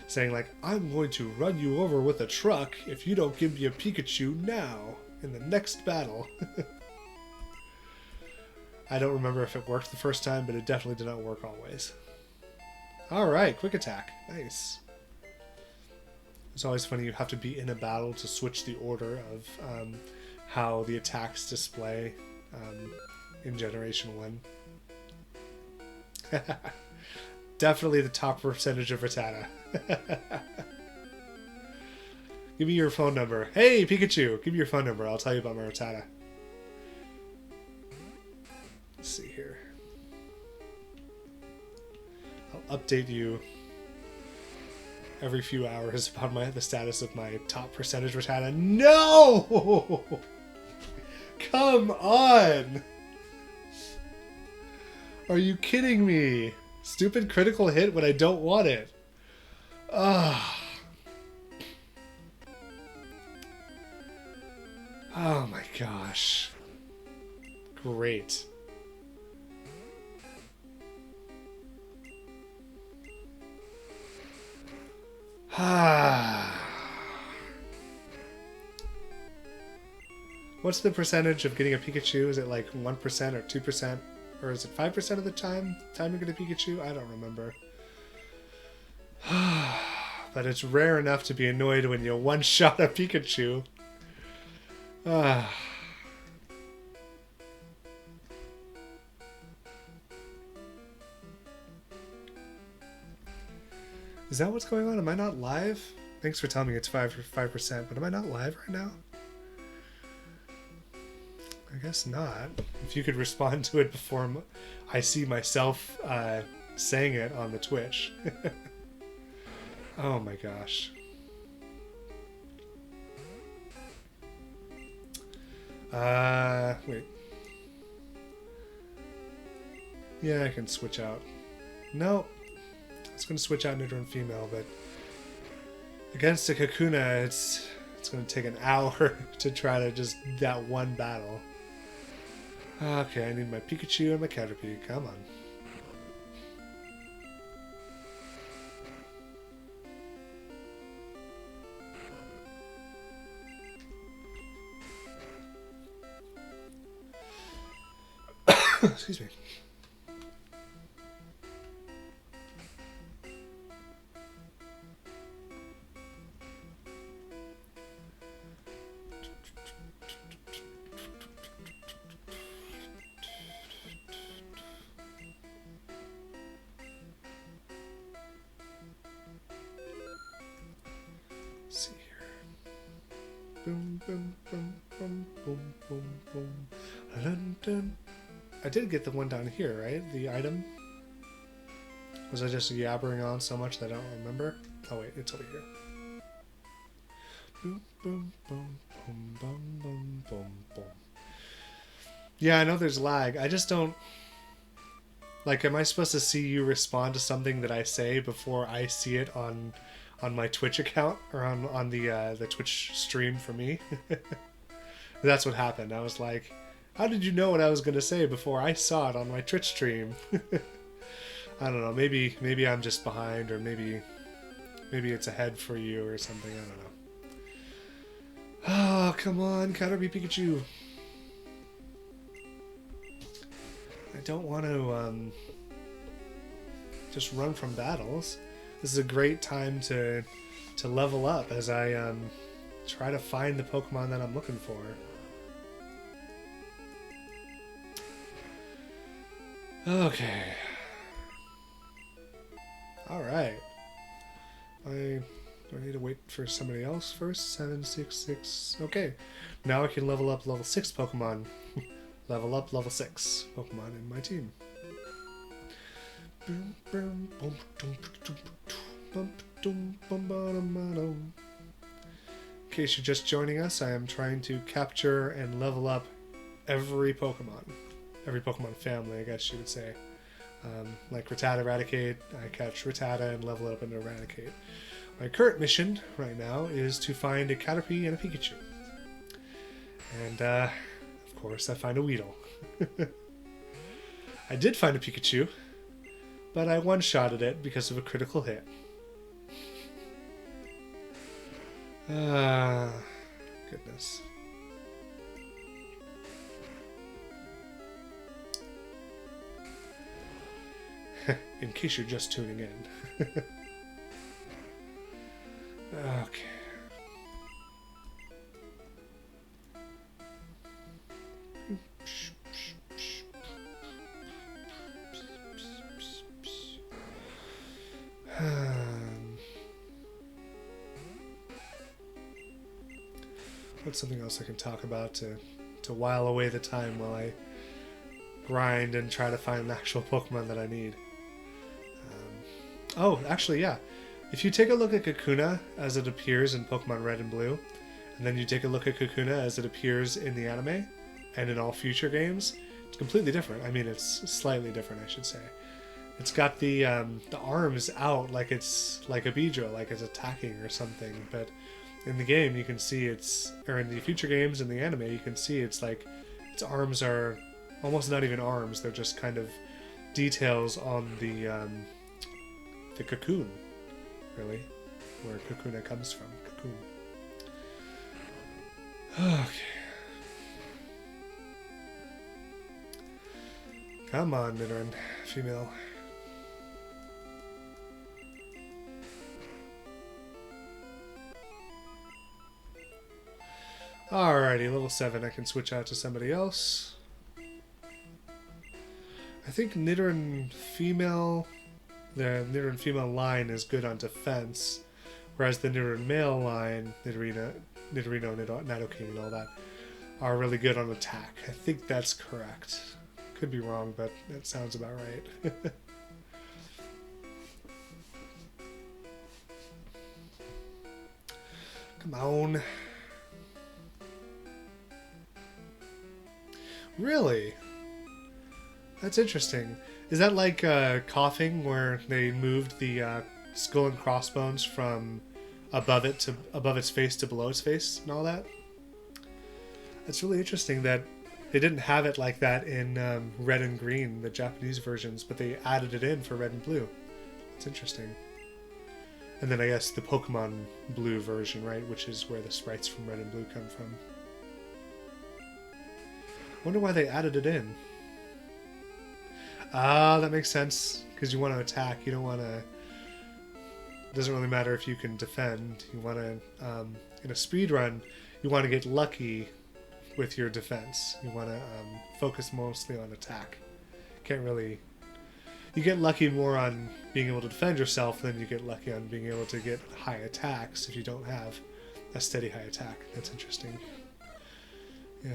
saying like, I'm going to run you over with a truck if you don't give me a Pikachu now in the next battle. I don't remember if it worked the first time, but it definitely did not work always. Alright, quick attack. Nice. It's always funny, you have to be in a battle to switch the order of how the attacks display in Generation 1. Definitely the top percentage of Rattata. Give me your phone number. Hey, Pikachu! Give me your phone number. I'll tell you about my Rattata. Let's see here. I'll update you every few hours about the status of my top percentage Rattata. No! Come on! Are you kidding me? Stupid critical hit when I don't want it. Ah. Oh my gosh. Great. What's the percentage of getting a Pikachu? Is it like 1% or 2%? Or is it 5% of the time you get a Pikachu? I don't remember. But it's rare enough to be annoyed when you one-shot a Pikachu. Is that what's going on? Am I not live? Thanks for telling me it's 5%, but am I not live right now? I guess not. If you could respond to it before I see myself saying it on the Twitch. Oh my gosh. Wait. Yeah, I can switch out. No. I was going to switch out Nidoran female, but against a Kakuna, it's going to take an hour to try to just that one battle. Okay, I need my Pikachu and my Caterpie. Come on. Excuse me. Let's see here. Boom, boom, boom, boom, boom, boom, boom. Dun, dun. I did get the one down here, right? The item? Was I just yabbering on so much that I don't remember? Oh wait, it's over here. Boom, boom, boom, boom, boom, boom, boom, boom. Yeah, I know there's lag. I just don't... Like, am I supposed to see you respond to something that I say before I see it on my Twitch account? Or on the Twitch stream for me? That's what happened. I was like... How did you know what I was going to say before I saw it on my Twitch stream? I don't know. Maybe I'm just behind, or maybe it's ahead for you or something. I don't know. Oh, come on, Caterpie Pikachu. I don't want to just run from battles. This is a great time to level up as I try to find the Pokemon that I'm looking for. Okay. Alright. Do I need to wait for somebody else first? 766. Okay. Now I can level up level 6 Pokemon. Level up level 6 Pokemon in my team. In case you're just joining us, I am trying to capture and level up every Pokemon. Every Pokemon family, I guess you would say. Like Rattata, Eradicate, I catch Rattata and level it up into Eradicate. My current mission right now is to find a Caterpie and a Pikachu. And, of course, I find a Weedle. I did find a Pikachu, but I one-shotted it because of a critical hit. Goodness. In case you're just tuning in. Okay. What's something else I can talk about to while away the time while I grind and try to find the actual Pokemon that I need. Oh, actually, yeah. If you take a look at Kakuna as it appears in Pokemon Red and Blue, and then you take a look at Kakuna as it appears in the anime and in all future games, it's completely different. I mean, it's slightly different, I should say. It's got the arms out like it's like a Beedrill, like it's attacking or something. But in the game, you can see or in the future games in the anime, you can see it's like its arms are almost not even arms. They're just kind of details on the cocoon, really, where Kakuna comes from. Cocoon. Okay. Come on, Nidoran, female. Alrighty, level 7. I can switch out to somebody else. I think Nidoran female, the Nidoran female line is good on defense, whereas the Nidoran male line, Nidorino, Nidoking, and all that, are really good on attack. I think that's correct. Could be wrong, but that sounds about right. Come on. Really? That's interesting. Is that like coughing, where they moved the skull and crossbones from above its face to below its face and all that? That's really interesting that they didn't have it like that in Red and Green, the Japanese versions, but they added it in for Red and Blue. It's interesting. And then I guess the Pokemon Blue version, right, which is where the sprites from Red and Blue come from. Wonder why they added it in. Ah, that makes sense. Because you want to attack. You don't want to... It doesn't really matter if you can defend. You want to... in a speed run, you want to get lucky with your defense. You want to focus mostly on attack. Can't really... You get lucky more on being able to defend yourself than you get lucky on being able to get high attacks if you don't have a steady high attack. That's interesting. Yeah.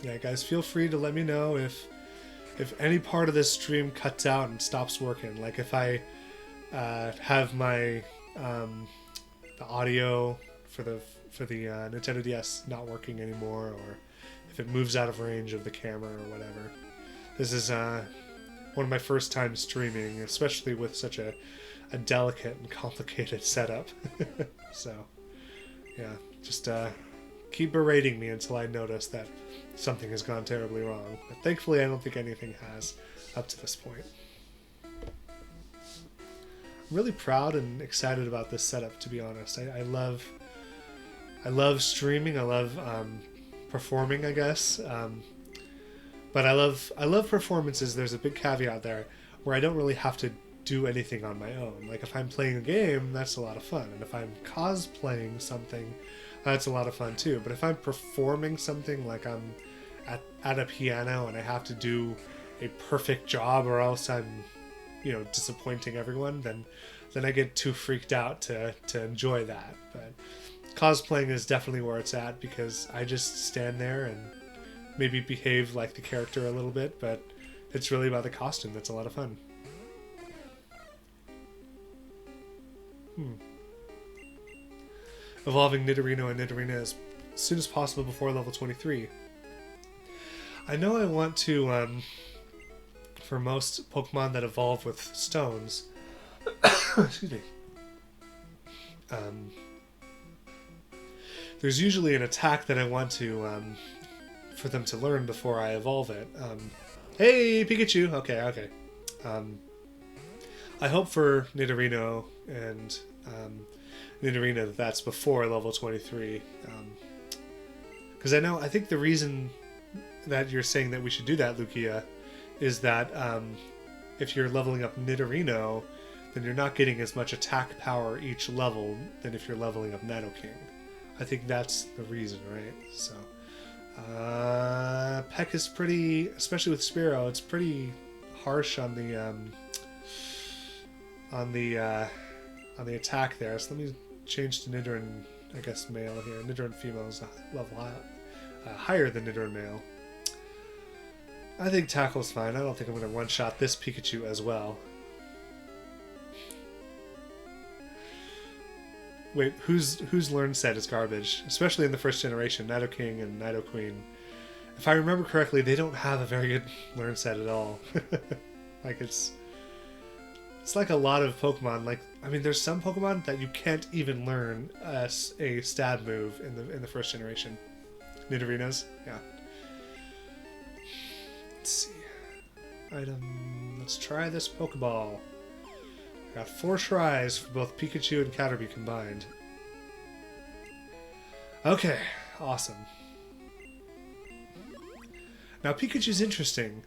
Yeah, guys, feel free to let me know if any part of this stream cuts out and stops working. Like if I have my the audio for the Nintendo DS not working anymore, or if it moves out of range of the camera or whatever. This is one of my first times streaming, especially with such a delicate and complicated setup. So, yeah, just keep berating me until I notice that something has gone terribly wrong. But thankfully, I don't think anything has up to this point. I'm really proud and excited about this setup, to be honest. I love streaming. I love performing, I guess. But I love performances. There's a big caveat there where I don't really have to do anything on my own. Like if I'm playing a game, that's a lot of fun. And if I'm cosplaying something, that's a lot of fun too. But if I'm performing something, like I'm at a piano and I have to do a perfect job or else I'm, disappointing everyone, then I get too freaked out to enjoy that. But cosplaying is definitely where it's at, because I just stand there and maybe behave like the character a little bit, but it's really about the costume. That's a lot of fun. Evolving Nidorino and Nidorina as soon as possible before level 23. I know I want to, for most Pokemon that evolve with stones, excuse me, there's usually an attack that I want to, for them to learn before I evolve it. Hey, Pikachu! Okay. I hope for Nidorino and Nidorina that's before level 23. Because I think the reason that you're saying that we should do that, Lucia, is that if you're leveling up Nidorino, then you're not getting as much attack power each level than if you're leveling up Nidoking. I think that's the reason, right? So, Peck is pretty, especially with Spearow, it's pretty harsh on the on the attack there. So let me change to Nidoran, I guess, male here. Nidoran female is a level higher than Nidoran male. I think Tackle's fine. I don't think I'm going to one-shot this Pikachu as well. Wait, whose learn set is garbage? Especially in the first generation, Nidoking and Nidoqueen. If I remember correctly, they don't have a very good learn set at all. Like it's like a lot of Pokemon. Like, I mean, there's some Pokemon that you can't even learn a stab move in the first generation. Nidorina's, yeah. Let's see. Item. Let's try this Pokeball. Got 4 tries for both Pikachu and Caterpie combined. Okay, awesome. Now Pikachu's interesting.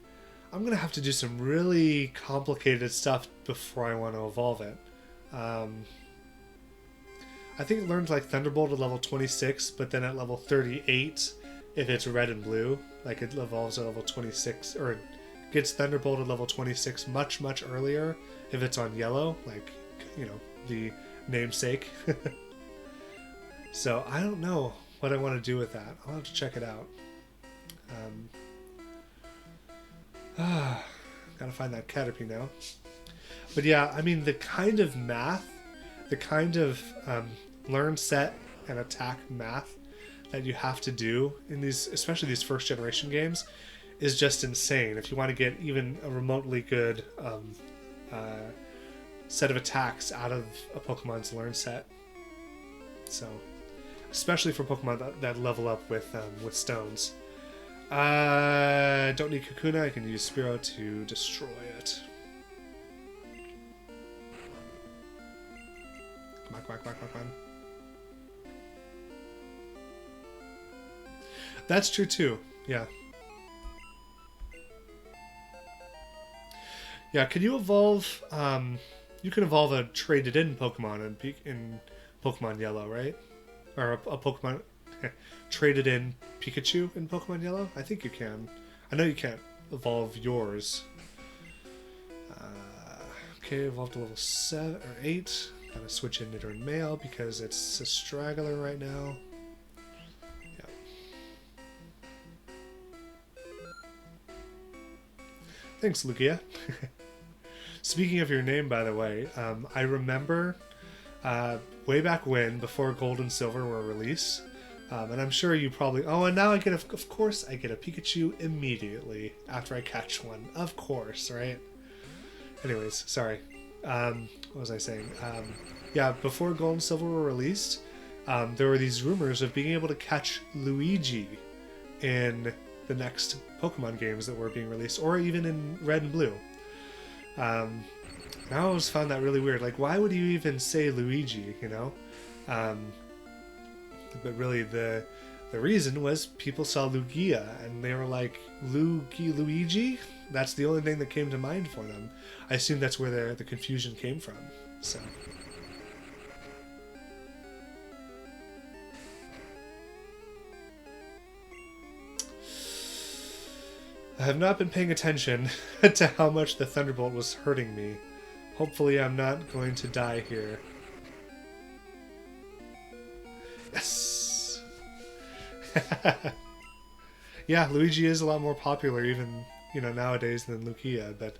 I'm going to have to do some really complicated stuff before I want to evolve it. I think it learns like Thunderbolt at level 26, but then at level 38, if it's red and blue, like it evolves at level 26, or it gets Thunderbolt at level 26 much, much earlier if it's on yellow, like, you know, the namesake. So I don't know what I want to do with that. I'll have to check it out. Gotta find that Caterpie now. But yeah, I mean, the kind of math, the kind of learn set and attack math that you have to do in these, especially these first generation games, is just insane. If you want to get even a remotely good set of attacks out of a Pokemon's learn set. So, especially for Pokemon that level up with stones. Don't need Kakuna. I can use Spearow to destroy it. Come on, come on, come on, come on. That's true too. Yeah. Yeah. Can you evolve? You can evolve a traded-in Pokemon in Pokemon Yellow, right? Or a Pokemon traded in Pikachu in Pokemon Yellow? I think you can. I know you can't evolve yours. Okay, evolved to level 7 or 8. Gotta switch in Nidoran male because it's a straggler right now. Yeah. Thanks, Lugia. Speaking of your name, by the way, I remember way back when, before Gold and Silver were released, and I'm sure you probably... Oh, and now I get, of course, I get a Pikachu immediately after I catch one. Of course, right? Anyways, sorry. What was I saying? Yeah, before Gold and Silver were released, there were these rumors of being able to catch Luigi in the next Pokemon games that were being released, or even in Red and Blue. I always found that really weird. Like, why would you even say Luigi, you know? But really, the reason was people saw Lugia, and they were like, Luigi? That's the only thing that came to mind for them. I assume that's where the confusion came from. So... I have not been paying attention to how much the Thunderbolt was hurting me. Hopefully I'm not going to die here. Yes! Yeah, Luigi is a lot more popular even, you know, nowadays than Lugia, but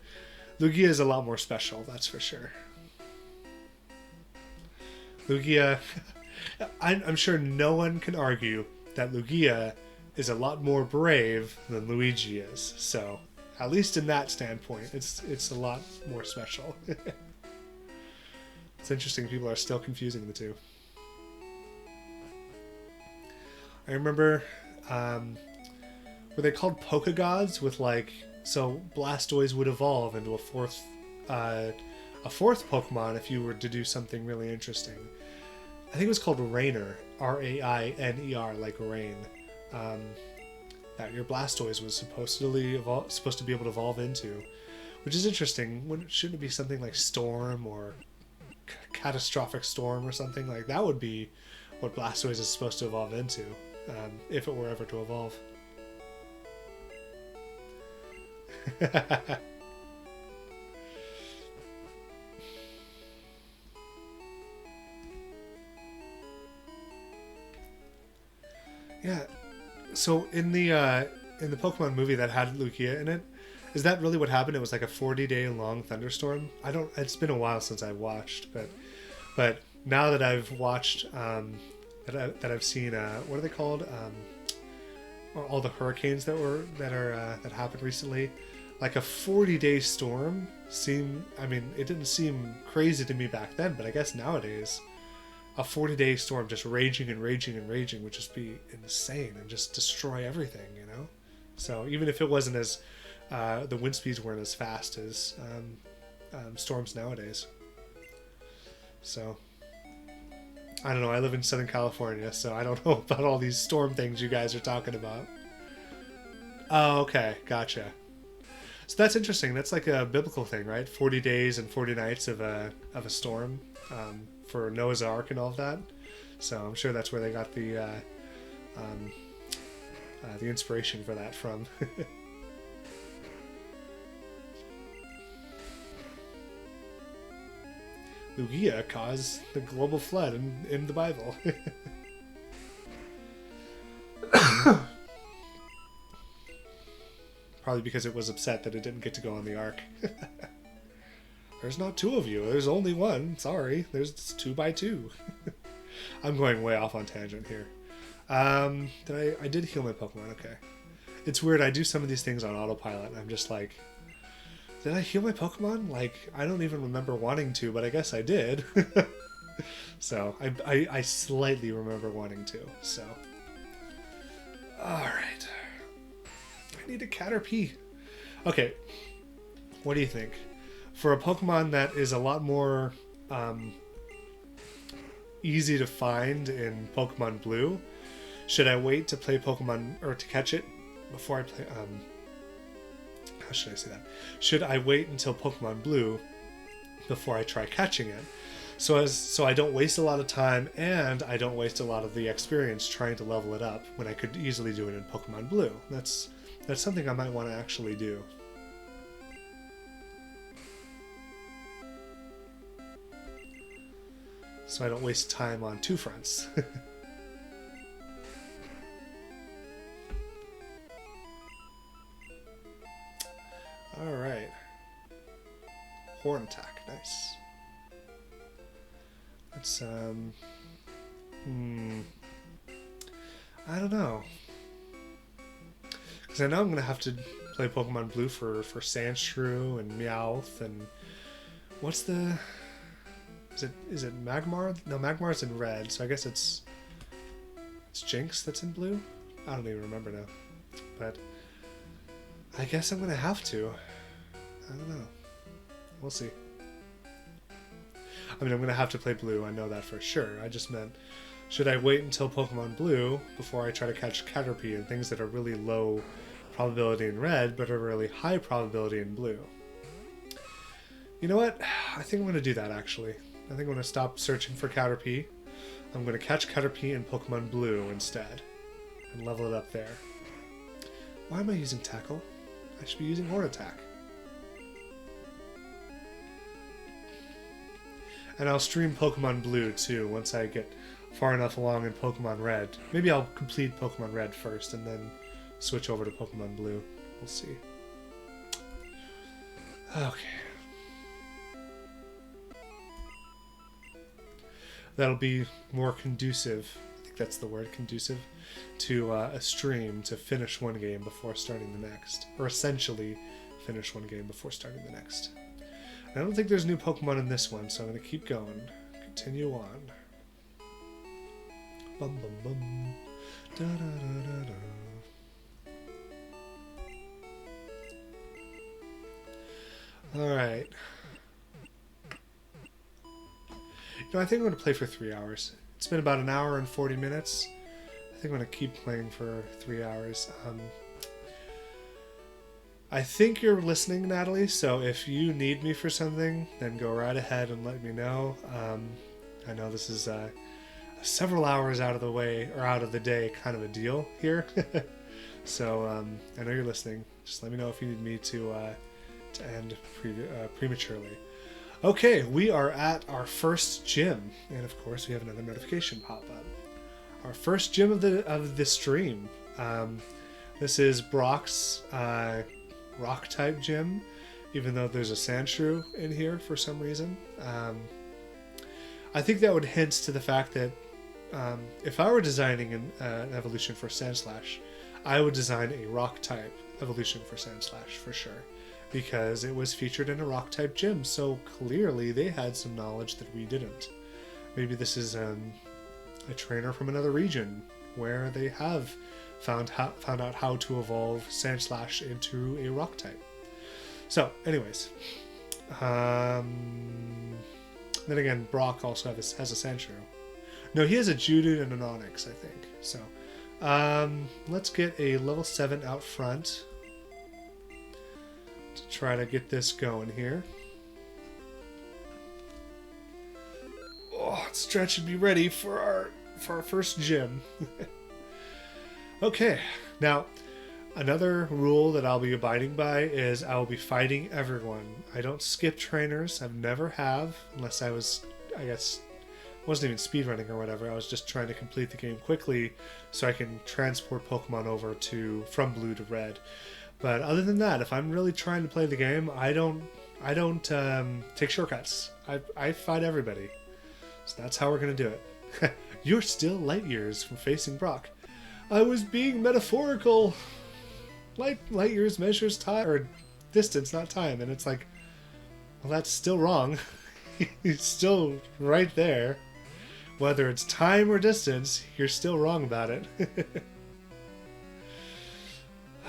Lugia is a lot more special, that's for sure. Lugia... I'm sure no one can argue that Lugia is a lot more brave than Luigi is. So, at least in that standpoint, it's a lot more special. It's interesting people are still confusing the two. I remember, were they called Pokegods with like, so Blastoise would evolve into a fourth Pokemon if you were to do something really interesting. I think it was called Rainer, R-A-I-N-E-R, like rain. That your Blastoise was supposed to be able to evolve into, which is interesting. Shouldn't it be something like Storm or Catastrophic Storm or something? Like that would be what Blastoise is supposed to evolve into, if it were ever to evolve. Yeah. So in the Pokemon movie that had Lugia in it, is that really what happened? It was like a 40-day long thunderstorm. I don't. It's been a while since I watched, but now that I've watched, that I've seen, what are they called? All the hurricanes that happened recently. Like a 40-day storm seemed. I mean, it didn't seem crazy to me back then, but I guess nowadays, a 40-day storm just raging and raging and raging would just be insane and just destroy everything, you know? So even if it wasn't as, the wind speeds weren't as fast as storms nowadays. So, I don't know, I live in Southern California, so I don't know about all these storm things you guys are talking about. Oh, okay, gotcha. So that's interesting. That's like a biblical thing, right? 40 days and 40 nights of a storm. For Noah's Ark and all of that, so I'm sure that's where they got the inspiration for that from. Lugia caused the global flood in the Bible. Probably because it was upset that it didn't get to go on the Ark. There's not two of you. There's only one. Sorry. There's 2 by 2. I'm going way off on tangent here. I did heal my Pokemon. Okay. It's weird. I do some of these things on autopilot, and I'm just like, did I heal my Pokemon? Like, I don't even remember wanting to, but I guess I did. So, I slightly remember wanting to. So. Alright. I need a Caterpie. Okay. What do you think? For a Pokemon that is a lot more easy to find in Pokemon Blue, should I wait to play Pokemon, or to catch it before I play, how should I say that? Should I wait until Pokemon Blue before I try catching it? So I don't waste a lot of time, and I don't waste a lot of the experience trying to level it up when I could easily do it in Pokemon Blue. That's something I might want to actually do. So I don't waste time on 2 fronts. Alright. Horn attack, nice. Let's, I don't know. Because I know I'm going to have to play Pokemon Blue for Sandshrew and Meowth and... What's the... Is it Magmar? No, Magmar's in red, so I guess it's Jinx that's in blue? I don't even remember now. But I guess I'm gonna have to. I don't know. We'll see. I mean, I'm gonna have to play blue, I know that for sure. I just meant, should I wait until Pokemon Blue before I try to catch Caterpie and things that are really low probability in red, but are really high probability in blue? You know what? I think I'm gonna do that, actually. I think I'm going to stop searching for Caterpie. I'm going to catch Caterpie in Pokemon Blue instead. And level it up there. Why am I using Tackle? I should be using Horn Attack. And I'll stream Pokemon Blue too once I get far enough along in Pokemon Red. Maybe I'll complete Pokemon Red first and then switch over to Pokemon Blue. We'll see. Okay. That'll be more conducive, I think that's the word, conducive, to a stream to finish one game before starting the next. Or essentially finish one game before starting the next. And I don't think there's new Pokemon in this one, so I'm going to keep going. Continue on. Bum bum bum. Da da da da da. Alright. No, I think I'm going to play for 3 hours. It's been about 1 hour and 40 minutes. I think I'm going to keep playing for 3 hours. I think you're listening, Natalie, so if you need me for something, then go right ahead and let me know. I know this is several hours out of the way, or out of the day kind of a deal here. So I know you're listening. Just let me know if you need me to end prematurely. Okay, we are at our first gym, and of course we have another notification pop up. our first gym of the stream. This is Brock's rock type gym, even though there's a Sandshrew in here for some reason. I think that would hint to the fact that if I were designing an evolution for Sandslash, I would design a rock type evolution for Sandslash for sure, because it was featured in a rock type gym, so clearly they had some knowledge that we didn't. Maybe this is a trainer from another region where they have found out how to evolve Sandslash into a rock type. So, anyways, then again, Brock also has a Sandshrew. No, he has a Judith and an Onyx, I think. So, let's get a level 7 out front to try to get this going here. Oh, Stretch should be ready for our first gym. Okay, now another rule that I'll be abiding by is I will be fighting everyone. I don't skip trainers. I never have, unless I guess, wasn't even speedrunning or whatever. I was just trying to complete the game quickly so I can transport Pokemon over from blue to red. But other than that, if I'm really trying to play the game, I don't take shortcuts. I fight everybody. So that's how we're gonna do it. You're still light years from facing Brock. I was being metaphorical. Light years measures time or distance, not time, and it's like, well, that's still wrong. He's still right there. Whether it's time or distance, you're still wrong about it.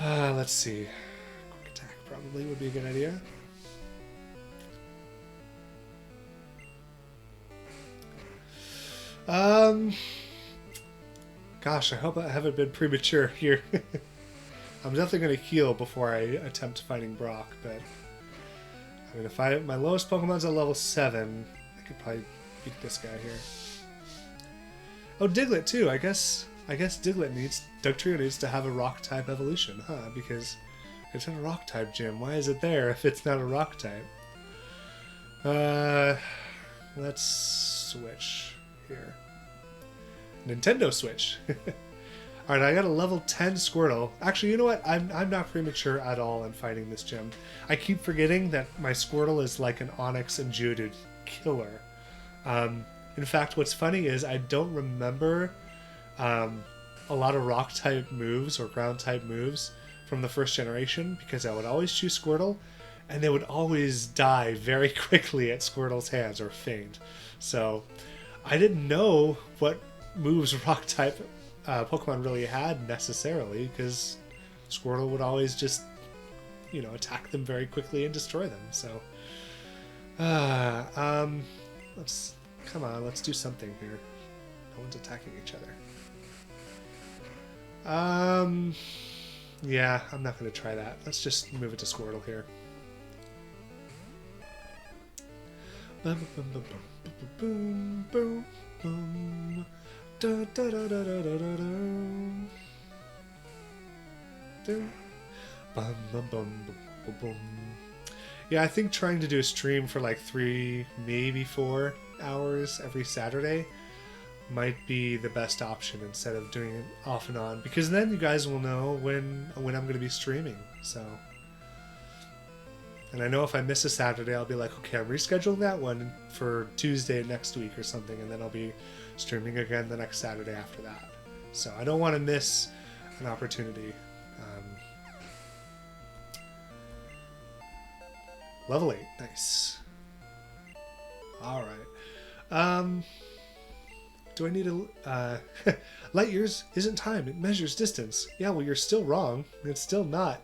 Let's see. Quick attack probably would be a good idea. Gosh, I hope I haven't been premature here. I'm definitely going to heal before I attempt fighting Brock, but I mean, if my lowest Pokemon's at level 7, I could probably beat this guy here. Oh, Diglett too. I guess Dugtrio needs to have a rock type evolution, huh? Because it's in a rock type gym. Why is it there if it's not a rock type? Let's switch here. Nintendo Switch. Alright, I got a level 10 Squirtle. Actually, you know what? I'm not premature at all in fighting this gym. I keep forgetting that my Squirtle is like an Onyx and Judith killer. In fact, what's funny is I don't remember a lot of rock-type moves or ground-type moves from the first generation because I would always choose Squirtle, and they would always die very quickly at Squirtle's hands or faint. So I didn't know what moves rock-type Pokemon really had necessarily, because Squirtle would always just, attack them very quickly and destroy them. So, let's do something here. No one's attacking each other. Yeah, I'm not going to try that. Let's just move it to Squirtle here. Bum, bum, bum, bum, bum, bum. Da, da, da, da, da, da, da, da. Bum, bum, bum, bum, bum. Yeah, I think trying to do a stream for like 3, maybe 4 hours every Saturday might be the best option instead of doing it off and on, because then you guys will know when I'm going to be streaming. So, and I know if I miss a Saturday, I'll be like, okay, I'm rescheduling that one for Tuesday next week or something, and then I'll be streaming again the next Saturday after that. So I don't want to miss an opportunity. Level 8, nice. All right. Do I need a light years isn't time, it measures distance. Yeah, well, you're still wrong. It's still not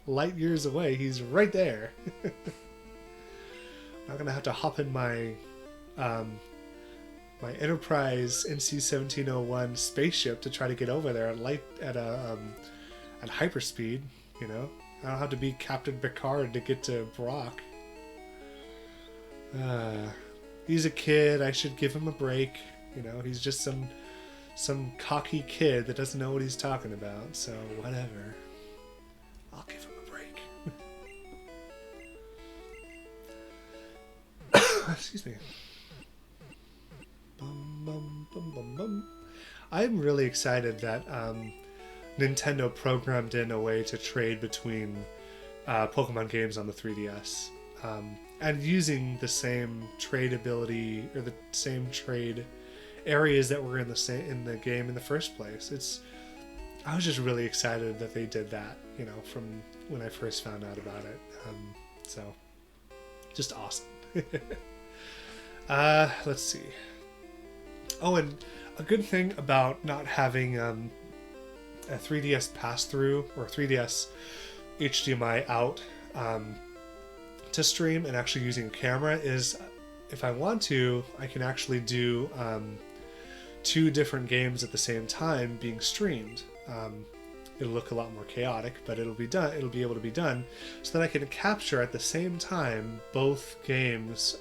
light years away. He's right there. I'm gonna have to hop in my my Enterprise NC-1701 spaceship to try to get over there at hyperspeed. I don't have to be Captain Picard to get to Brock. He's a kid. I should give him a break. He's just some cocky kid that doesn't know what he's talking about. So whatever. I'll give him a break. Excuse me. Bum, bum, bum, bum, bum. I'm really excited that Nintendo programmed in a way to trade between Pokemon games on the 3DS, and using the same trade ability or the same trade areas that were in the game in the first place. I was just really excited that they did that, from when I first found out about it. So, just awesome. Let's see. Oh, and a good thing about not having a 3DS pass-through or 3DS HDMI out to stream and actually using a camera is, if I want to, I can actually do 2 different games at the same time being streamed. It'll look a lot more chaotic, but it'll be able to be done, so that I can capture at the same time both games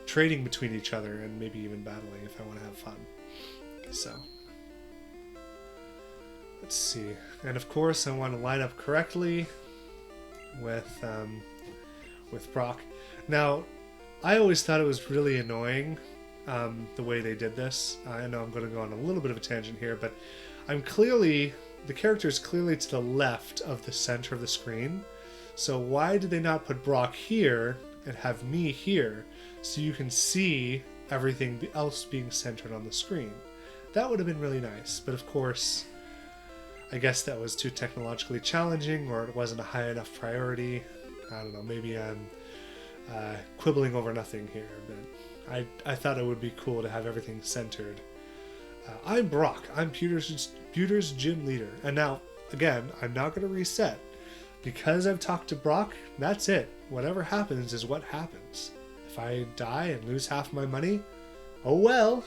trading between each other and maybe even battling if I want to have fun. So let's see. And of course I want to line up correctly with Brock. Now, I always thought it was really annoying the way they did this. I know I'm going to go on a little bit of a tangent here, but the character is clearly to the left of the center of the screen. So why did they not put Brock here and have me here so you can see everything else being centered on the screen? That would have been really nice, but of course, I guess that was too technologically challenging, or it wasn't a high enough priority. I don't know, maybe I'm quibbling over nothing here, but I thought it would be cool to have everything centered. I'm Brock. I'm Pewter's gym leader. And now, again, I'm not going to reset. Because I've talked to Brock, that's it. Whatever happens is what happens. If I die and lose half my money, oh well.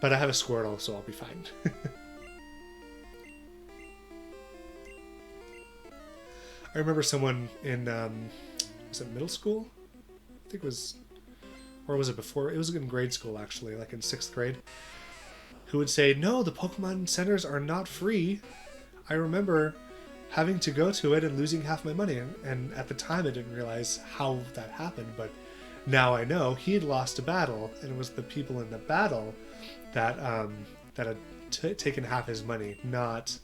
But I have a Squirtle, so I'll be fine. I remember someone in, was it middle school? I think it was, or was it before? It was in grade school, actually, like in 6th grade, who would say, no, the Pokemon centers are not free. I remember having to go to it and losing half my money. And at the time, I didn't realize how that happened, but now I know. He had lost a battle, and it was the people in the battle that had taken half his money, not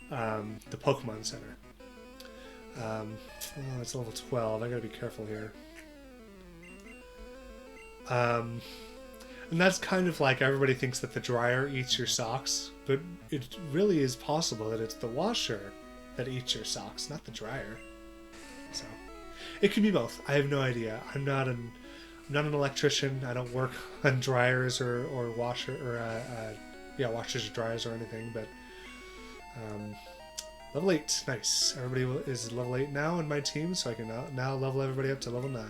the Pokemon Center. Oh, it's level 12. I gotta be careful here. And that's kind of like everybody thinks that the dryer eats your socks, but it really is possible that it's the washer that eats your socks, not the dryer. So it could be both. I have no idea. I'm not an electrician. I don't work on dryers or washers or dryers or anything. But level 8, nice. Everybody is level 8 now in my team, so I can now level everybody up to level 9.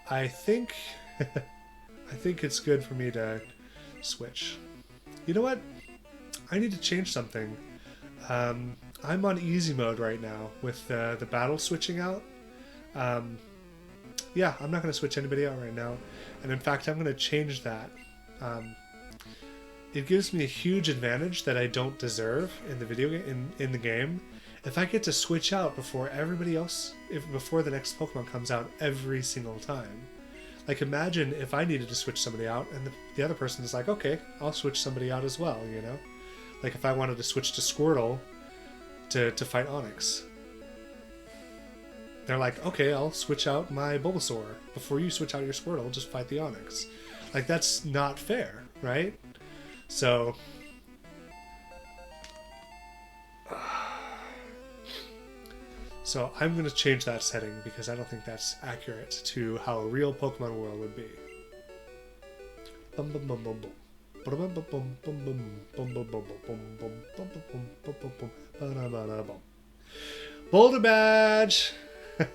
I think it's good for me to switch. You know what? I need to change something. I'm on easy mode right now with the battle switching out. Yeah, I'm not going to switch anybody out right now. And in fact, I'm going to change that. It gives me a huge advantage that I don't deserve in the video in the game. If I get to switch out before everybody else, before the next Pokemon comes out every single time. Like, imagine if I needed to switch somebody out and the other person is like, okay, I'll switch somebody out as well, you know? Like, if I wanted to switch to Squirtle to fight Onix. They're like, okay, I'll switch out my Bulbasaur. Before you switch out your Squirtle, just fight the Onix. Like, that's not fair, right? So... So I'm going to change that setting because I don't think that's accurate to how a real Pokemon world would be. Boulder Badge! It's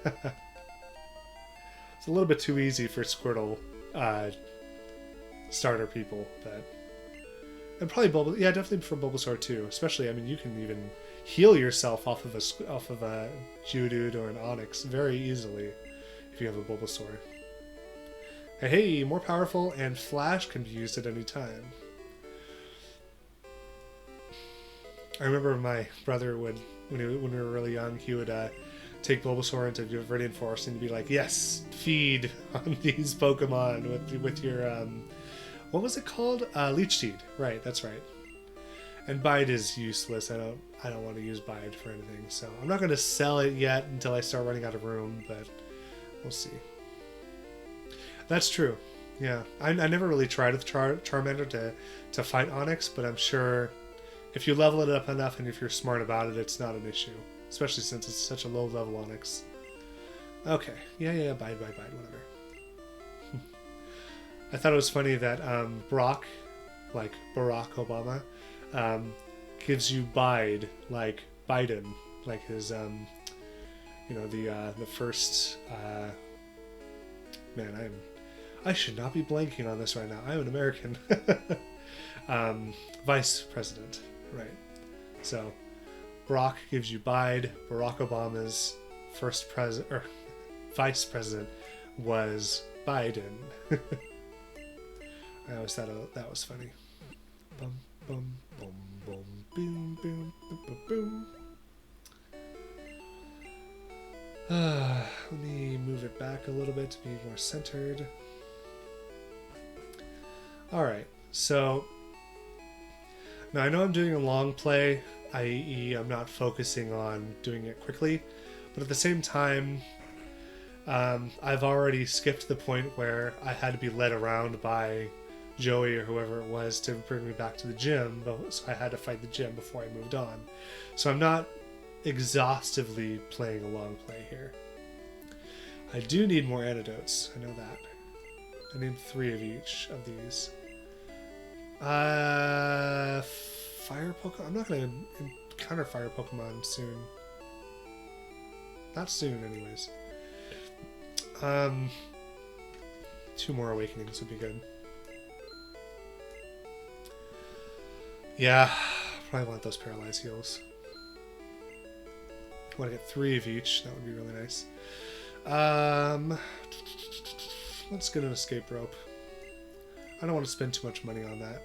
a little bit too easy for Squirtle starter people, but... And probably definitely for Bulbasaur too. Especially, I mean, you can even heal yourself off of a Geodude or an Onix very easily if you have a Bulbasaur. Hey, more powerful, and Flash can be used at any time. I remember my brother would, when we were really young, he would take Bulbasaur into Viridian Forest and be like, "Yes, feed on these Pokemon with What was it called? Leech Seed. Right, that's right. And Bide is useless. I don't want to use Bide for anything. So I'm not going to sell it yet until I start running out of room, but we'll see. That's true. Yeah, I never really tried with Charmander to fight Onyx, but I'm sure if you level it up enough and if you're smart about it, it's not an issue. Especially since it's such a low level Onyx. Okay. Yeah, Bide, whatever. I thought it was funny that Brock, like Barack Obama, gives you Bide like Biden, like his the first man. I should not be blanking on this right now. I'm an American. Vice president, right? So Brock gives you Bide. Barack Obama's first president or vice president was Biden. I always thought that was funny. Bum, bum, bum, bum, boom, boom, boom, boom, boom. Let me move it back a little bit to be more centered. Alright, so now I know I'm doing a long play, i.e. I'm not focusing on doing it quickly, but at the same time, I've already skipped the point where I had to be led around by Joey or whoever it was to bring me back to the gym, so I had to fight the gym before I moved on. So I'm not exhaustively playing a long play here. I do need more antidotes, I know that. I need 3 of each of these. Fire Pokemon? I'm not going to encounter fire Pokemon soon. Not soon, anyways. 2 more awakenings would be good. Yeah, probably want those paralyzed heals. I want to get 3 of each. That would be really nice. Let's get an escape rope. I don't want to spend too much money on that.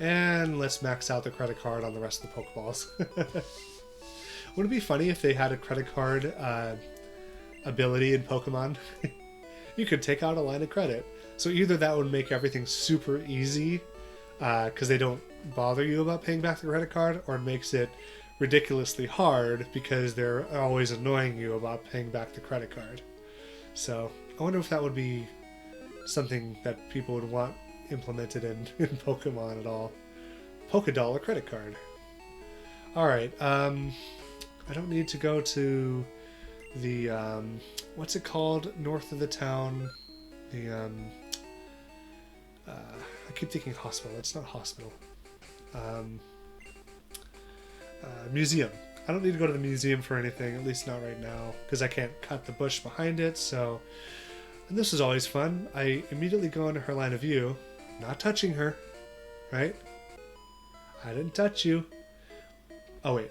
And let's max out the credit card on the rest of the Pokeballs. Would it be funny if they had a credit card ability in Pokemon? You could take out a line of credit. So either that would make everything super easy because they don't bother you about paying back the credit card, or it makes it ridiculously hard because they're always annoying you about paying back the credit card. So I wonder if that would be something that people would want implemented in Pokemon at all. Pokédollar credit card. Alright, I don't need to go to the, what's it called north of the town? The, I keep thinking hospital. It's not hospital. Museum. I don't need to go to the museum for anything, at least not right now, because I can't cut the bush behind it, so... And this is always fun. I immediately go into her line of view, not touching her, right? I didn't touch you. Oh, wait.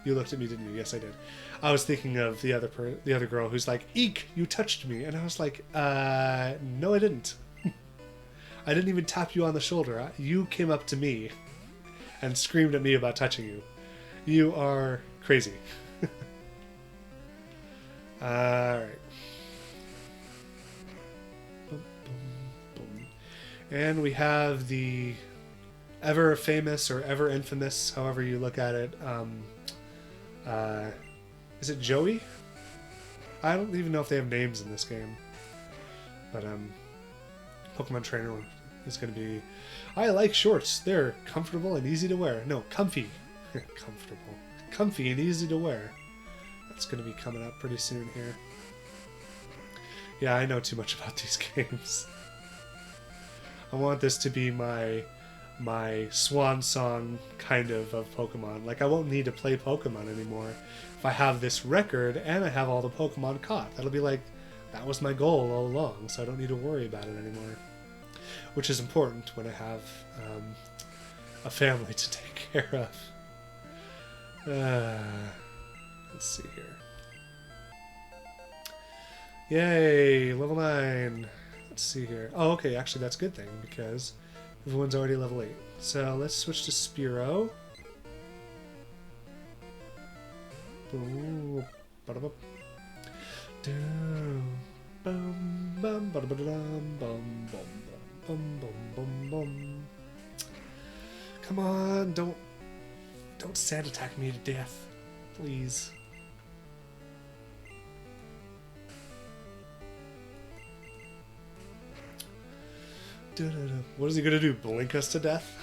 You looked at me, didn't you? Yes, I did. I was thinking of the other girl who's like, "Eek, you touched me." And I was like, no, I didn't. I didn't even tap you on the shoulder. You came up to me and screamed at me about touching you. You are crazy. Alright. And we have the ever famous or ever infamous, however you look at it, is it Joey? I don't even know if they have names in this game. But Pokemon Trainer is going to be... I like shorts. They're comfortable and easy to wear. No, comfy. Comfortable. Comfy and easy to wear. That's going to be coming up pretty soon here. Yeah, I know too much about these games. I want this to be my swan song kind of Pokemon. Like, I won't need to play Pokemon anymore if I have this record and I have all the Pokemon caught. That'll be like, that was my goal all along, so I don't need to worry about it anymore. Which is important when I have a family to take care of. Let's see here. Yay, level 9. Let's see here. Oh, okay, actually that's a good thing because everyone's already level 8. So let's switch to Spearow. Ooh, ba-da-bum. Bum, bum, ba-da-ba-dum, bum, bum, bum. Bum, bum, bum, bum. Come on, don't sand attack me to death, please. What is he gonna do? Blink us to death?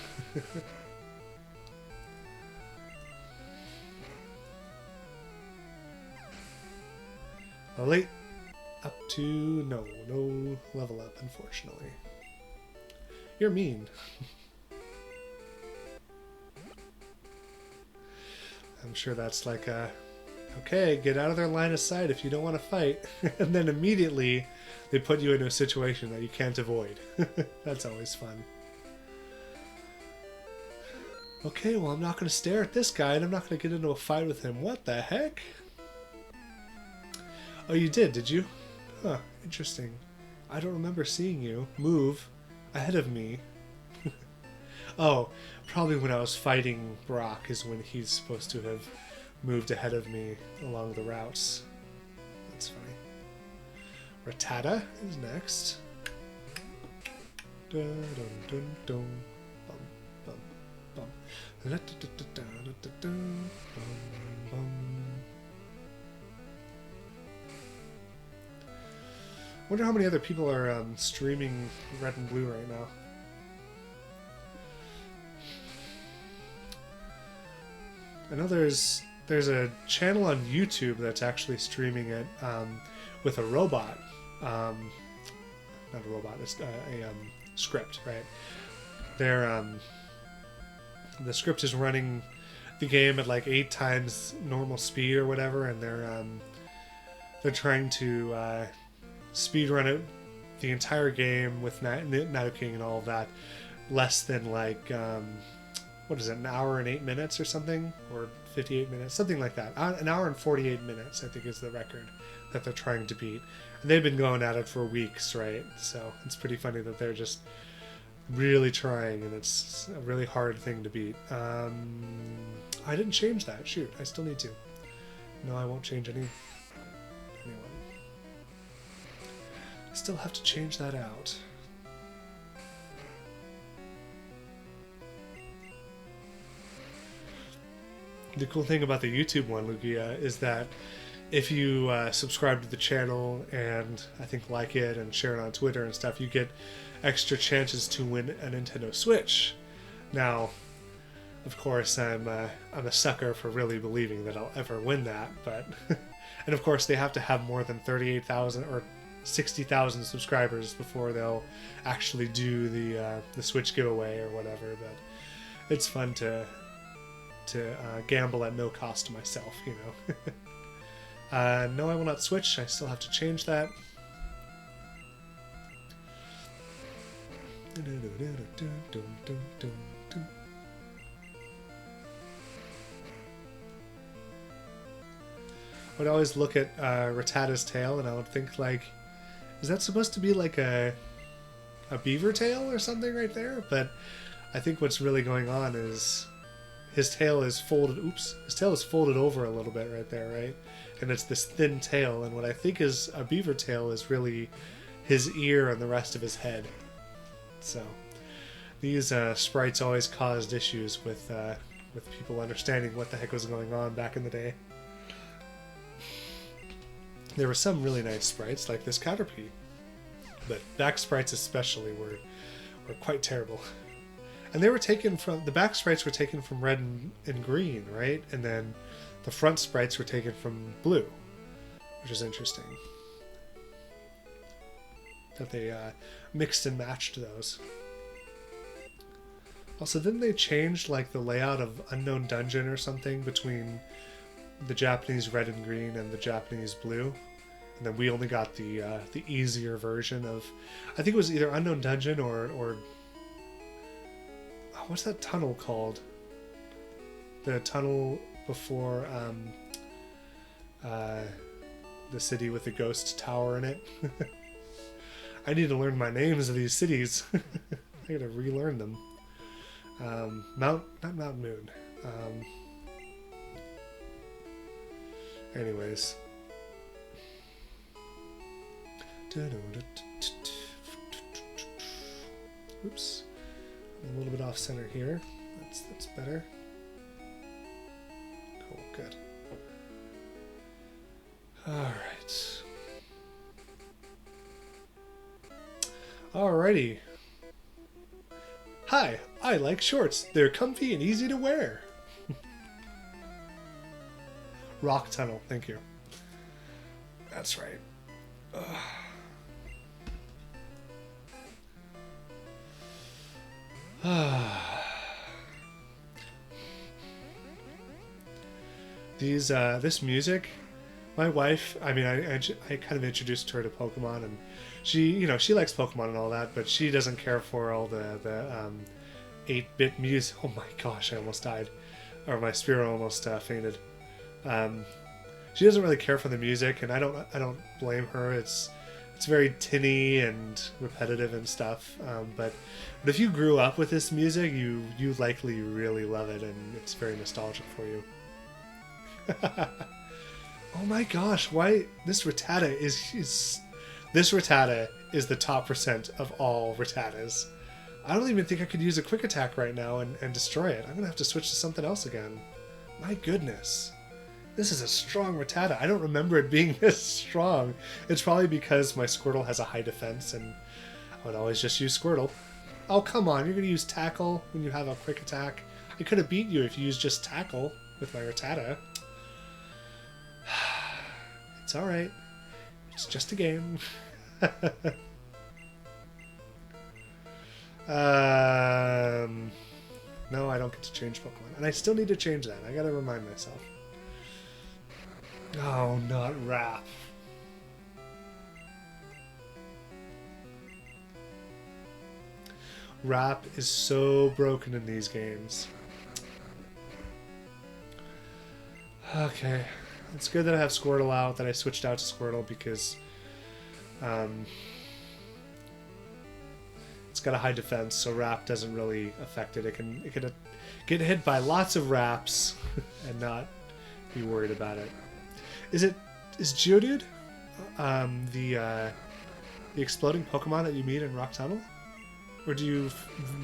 Late up to no level up, unfortunately. You're mean. I'm sure that's like a, okay, get out of their line of sight if you don't want to fight. And then immediately they put you into a situation that you can't avoid. That's always fun. Okay, well, I'm not going to stare at this guy and I'm not going to get into a fight with him. What the heck? Oh, you did you? Huh, interesting. I don't remember seeing you move ahead of me. Oh, probably when I was fighting Brock is when he's supposed to have moved ahead of me along the routes. That's funny. Rattata is next. Dun, dun, dun, dun. Bum, bum, bum. La, da, da, da, da, da, da, da. Bum, bum. Wonder how many other people are streaming Red and Blue right now. I know there's a channel on YouTube that's actually streaming it with a robot. Not a robot, it's a script, right? The script is running the game at like 8 times normal speed or whatever, and they're trying to speed run it the entire game with Nidoking and all of that less than like what is it, an hour and 8 minutes or something, or 58 minutes, something like that. An hour and 48 minutes I think is the record that they're trying to beat, and they've been going at it for weeks, right? So it's pretty funny that they're just really trying, and it's a really hard thing to beat. I didn't change that. Shoot, I still need to. No, I won't change anyone. I still have to change that out. The cool thing about the YouTube one, Lugia, is that if you subscribe to the channel and I think like it and share it on Twitter and stuff, you get extra chances to win a Nintendo Switch. Now, of course, I'm a sucker for really believing that I'll ever win that, but and of course they have to have more than 38,000 or 60,000 subscribers before they'll actually do the Switch giveaway or whatever. But it's fun to gamble at no cost to myself, you know. No, I will not switch. I still have to change that. I would always look at Rattata's tail and I would think, like, is that supposed to be like a beaver tail or something right there? But I think what's really going on is his tail is folded. Oops, his tail is folded over a little bit right there, right? And it's this thin tail. And what I think is a beaver tail is really his ear and the rest of his head. So these sprites always caused issues with people understanding what the heck was going on back in the day. There were some really nice sprites, like this Caterpie, but back sprites especially were quite terrible. And they were taken from, the back sprites were taken from Red and Green, right? And then the front sprites were taken from Blue, which is interesting. That they mixed and matched those. Also, didn't they change like the layout of Unknown Dungeon or something between the Japanese Red and Green and the Japanese Blue? And then we only got the easier version of, I think it was either Unknown Dungeon or what's that tunnel called? The tunnel before the city with the ghost tower in it. I need to learn my names of these cities. I gotta relearn them. Not Mount Moon. Anyways. Oops. I'm a little bit off center here. That's better. Cool, good. Alright. Alrighty. Hi, I like shorts. They're comfy and easy to wear. Rock tunnel, thank you. That's right. This music, my wife, I mean, I kind of introduced her to Pokemon, and she likes Pokemon and all that, but she doesn't care for all the 8-bit music. Oh my gosh, I almost died. Or my Spearow almost fainted. She doesn't really care for the music, and I don't blame her. It's very tinny and repetitive and stuff. But if you grew up with this music, you likely really love it, and it's very nostalgic for you. Oh my gosh! Why this Rattata is the top percent of all Rattatas. I don't even think I could use a quick attack right now and destroy it. I'm gonna have to switch to something else again. My goodness. This is a strong Rattata. I don't remember it being this strong. It's probably because my Squirtle has a high defense, and I would always just use Squirtle. Oh, come on. You're going to use Tackle when you have a quick attack. I could have beat you if you used just Tackle with my Rattata. It's alright. It's just a game. No, I don't get to change Pokemon. And I still need to change that. I gotta remind myself. Oh, not Rap. Rap is so broken in these games. Okay. It's good that I have Squirtle out, that I switched out to Squirtle because it's got a high defense, so Rap doesn't really affect it. It can get hit by lots of Raps and not be worried about it. Is Geodude the exploding Pokemon that you meet in Rock Tunnel? Or do you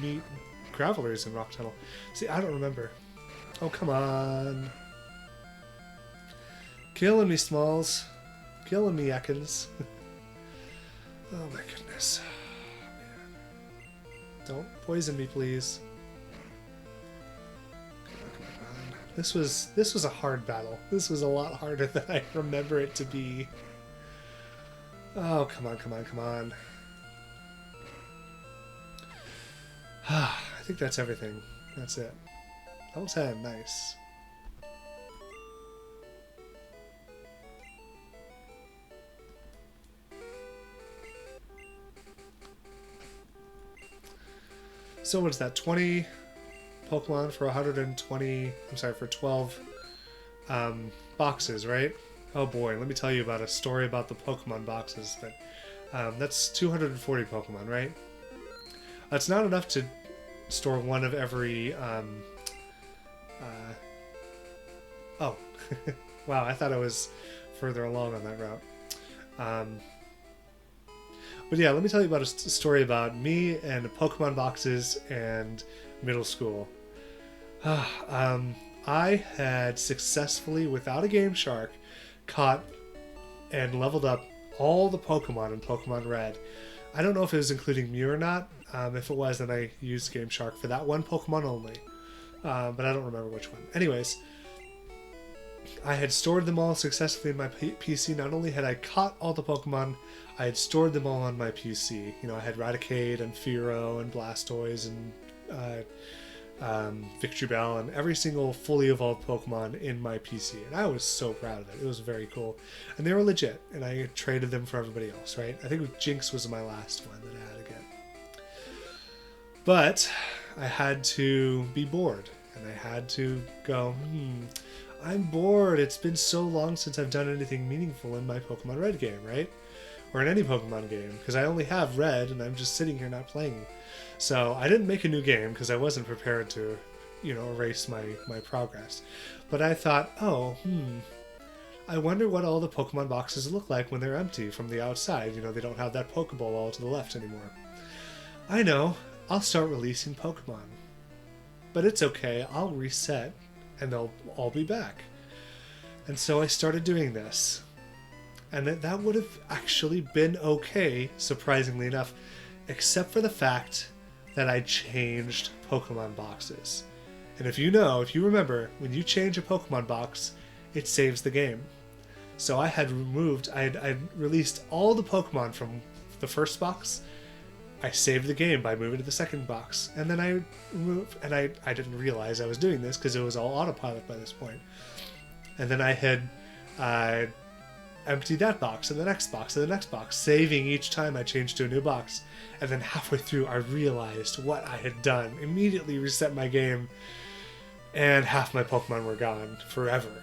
meet Gravelers in Rock Tunnel? See, I don't remember. Oh, come on. Killing me, Smalls. Killing me, Ekans. Oh my goodness. Man. Don't poison me, please. This was a hard battle. This was a lot harder than I remember it to be. Oh, come on, come on, come on. I think that's everything. That's it. Level 10, nice. So what is that? 20 Pokemon for 120, I'm sorry, for 12 boxes, right? Oh boy, let me tell you about a story about the Pokemon boxes. That's 240 Pokemon, right? That's not enough to store one of every... oh, wow, I thought I was further along on that route. But yeah, let me tell you about a story about me and Pokemon boxes and middle school. I had successfully, without a Game Shark, caught and leveled up all the Pokemon in Pokemon Red. I don't know if it was including Mew or not. If it was, then I used Game Shark for that one Pokemon only. But I don't remember which one. Anyways, I had stored them all successfully in my PC. Not only had I caught all the Pokemon, I had stored them all on my PC. You know, I had Raticate and Fearow and Blastoise and Victreebel and every single fully evolved Pokemon in my PC. And I was so proud of it. It was very cool. And they were legit. And I traded them for everybody else, right? I think Jinx was my last one that I had again. But I had to be bored. And I had to go, I'm bored. It's been so long since I've done anything meaningful in my Pokemon Red game, right? Or in any Pokemon game, because I only have Red and I'm just sitting here not playing. So I didn't make a new game because I wasn't prepared to, erase my progress. But I thought, I wonder what all the Pokemon boxes look like when they're empty from the outside. They don't have that Pokeball all to the left anymore. I know. I'll start releasing Pokemon. But it's okay, I'll reset and they'll all be back. And so I started doing this. And that would have actually been okay, surprisingly enough, except for the fact that I changed Pokemon boxes. And if you remember, when you change a Pokemon box, it saves the game. So I had released all the Pokemon from the first box. I saved the game by moving to the second box. And then I moved, and I didn't realize I was doing this because it was all autopilot by this point. And then I had emptied that box and the next box and the next box, saving each time I changed to a new box. And then halfway through, I realized what I had done. Immediately reset my game, and half my Pokemon were gone forever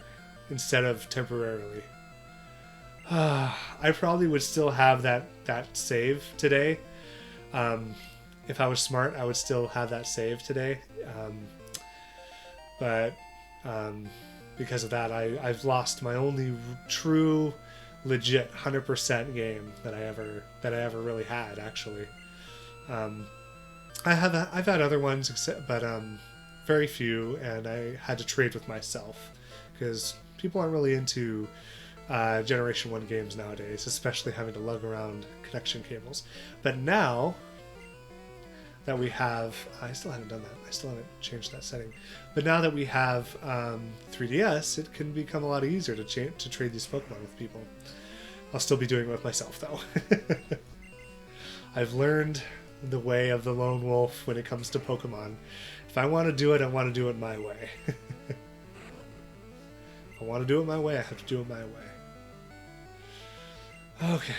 instead of temporarily. I probably would still have that save today. If I was smart, I would still have that save today. But because of that, I've lost my only true, legit 100% game that I ever really had. Actually, I've had other ones, but very few, and I had to trade with myself because people aren't really into Generation 1 games nowadays, especially having to lug around connection cables. But now that we have, I still haven't done that. I still haven't changed that setting. But now that we have 3DS, it can become a lot easier to trade these Pokemon with people. I'll still be doing it with myself, though. I've learned the way of the lone wolf when it comes to Pokemon. If I want to do it, I want to do it my way. If I want to do it my way, I have to do it my way. Okay.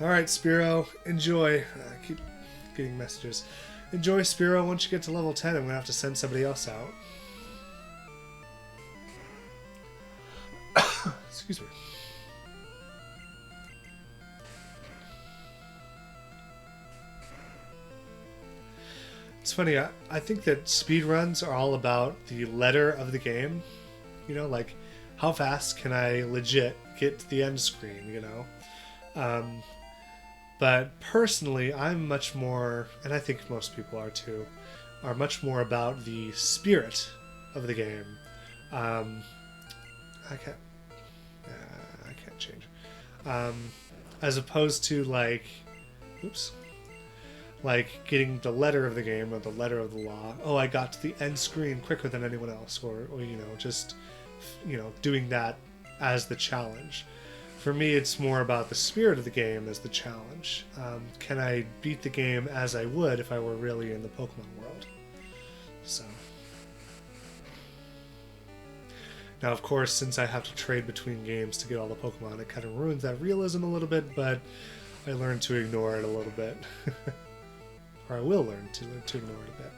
Alright, Spearow, enjoy. I keep getting messages. Enjoy, Spearow. Once you get to level 10, I'm going to have to send somebody else out. Excuse me. It's funny, I think that speedruns are all about the letter of the game. You know, like, how fast can I legit get to the end screen, you know? But personally, I'm much more, and I think most people are too, are much more about the spirit of the game. I can't change. As opposed to like getting the letter of the game or the letter of the law. Oh, I got to the end screen quicker than anyone else, or you know, just doing that as the challenge. For me, it's more about the spirit of the game as the challenge. Can I beat the game as I would if I were really in the Pokemon world? So now, of course, since I have to trade between games to get all the Pokemon, it kind of ruins that realism a little bit, but I learned to ignore it a little bit. Or I will learn to ignore it a bit.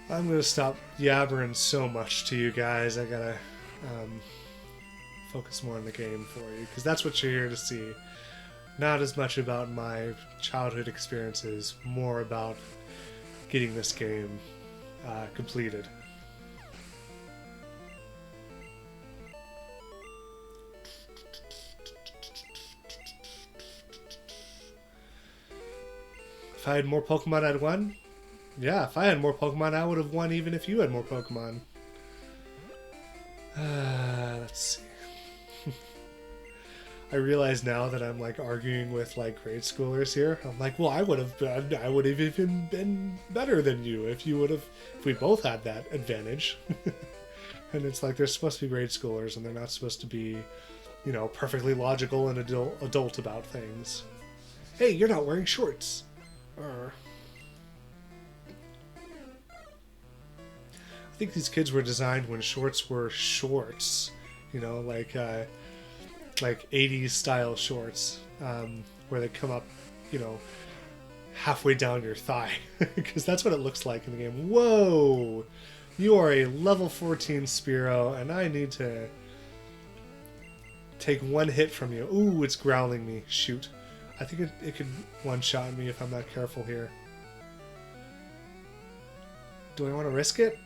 I'm going to stop yabbering so much to you guys. I gotta focus more on the game for you, because that's what you're here to see. Not as much about my childhood experiences, more about getting this game completed. If I had more Pokemon, I'd won. Yeah, if I had more Pokemon, I would have won even if you had more Pokemon. Let's see. I realize now that I'm like arguing with like grade schoolers here. I'm like, well, I would have even been better than you if we both had that advantage. And it's like they're supposed to be grade schoolers and they're not supposed to be, perfectly logical and adult about things. Hey, you're not wearing shorts. I think these kids were designed when shorts were shorts, like 80s style shorts, where they come up, halfway down your thigh, because that's what it looks like in the game. Whoa! You are a level 14 Spearow, and I need to take one hit from you. Ooh, it's growling me. Shoot. I think it could one-shot me if I'm not careful here. Do I want to risk it?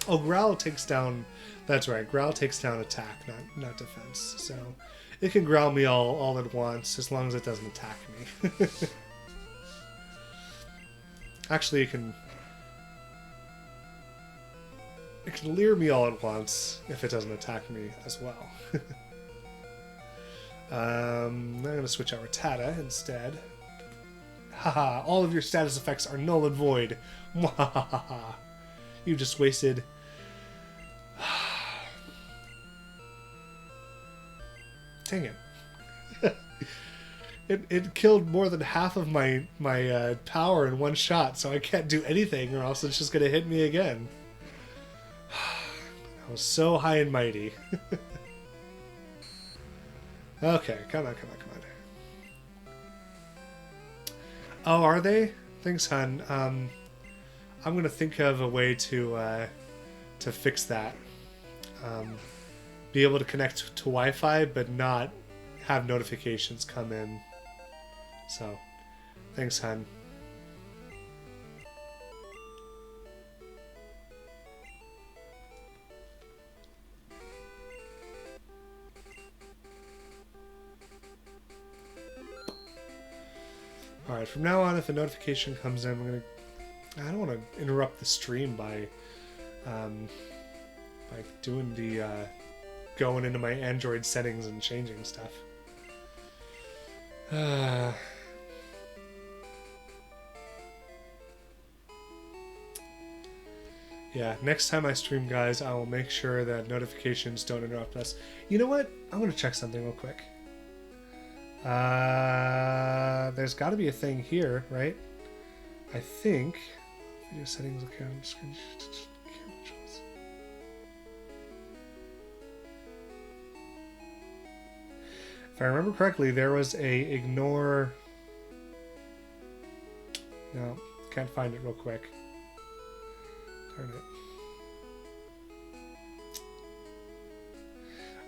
Oh, Growl takes down... That's right, Growl takes down attack, not defense. So it can growl me all at once, as long as it doesn't attack me. Actually, it can leer me all at once if it doesn't attack me as well. I'm going to switch out Rattata instead. Haha, all of your status effects are null and void. Mwahaha. You just wasted... Dang it. It killed more than half of my power in one shot, so I can't do anything or else it's just going to hit me again. I was so high and mighty. Okay, come on. Oh, are they? Thanks, hun. I'm going to think of a way to fix that. Be able to connect to Wi-Fi, but not have notifications come in. So, thanks, hun. Alright, from now on, if a notification comes in, I don't want to interrupt the stream by doing the, going into my Android settings and changing stuff. Yeah, next time I stream, guys, I will make sure that notifications don't interrupt us. You know what? I'm going to check something real quick. There's got to be a thing here, right? I think. Video settings, account, screen. If I remember correctly, there was a ignore. No, can't find it real quick. Darn it.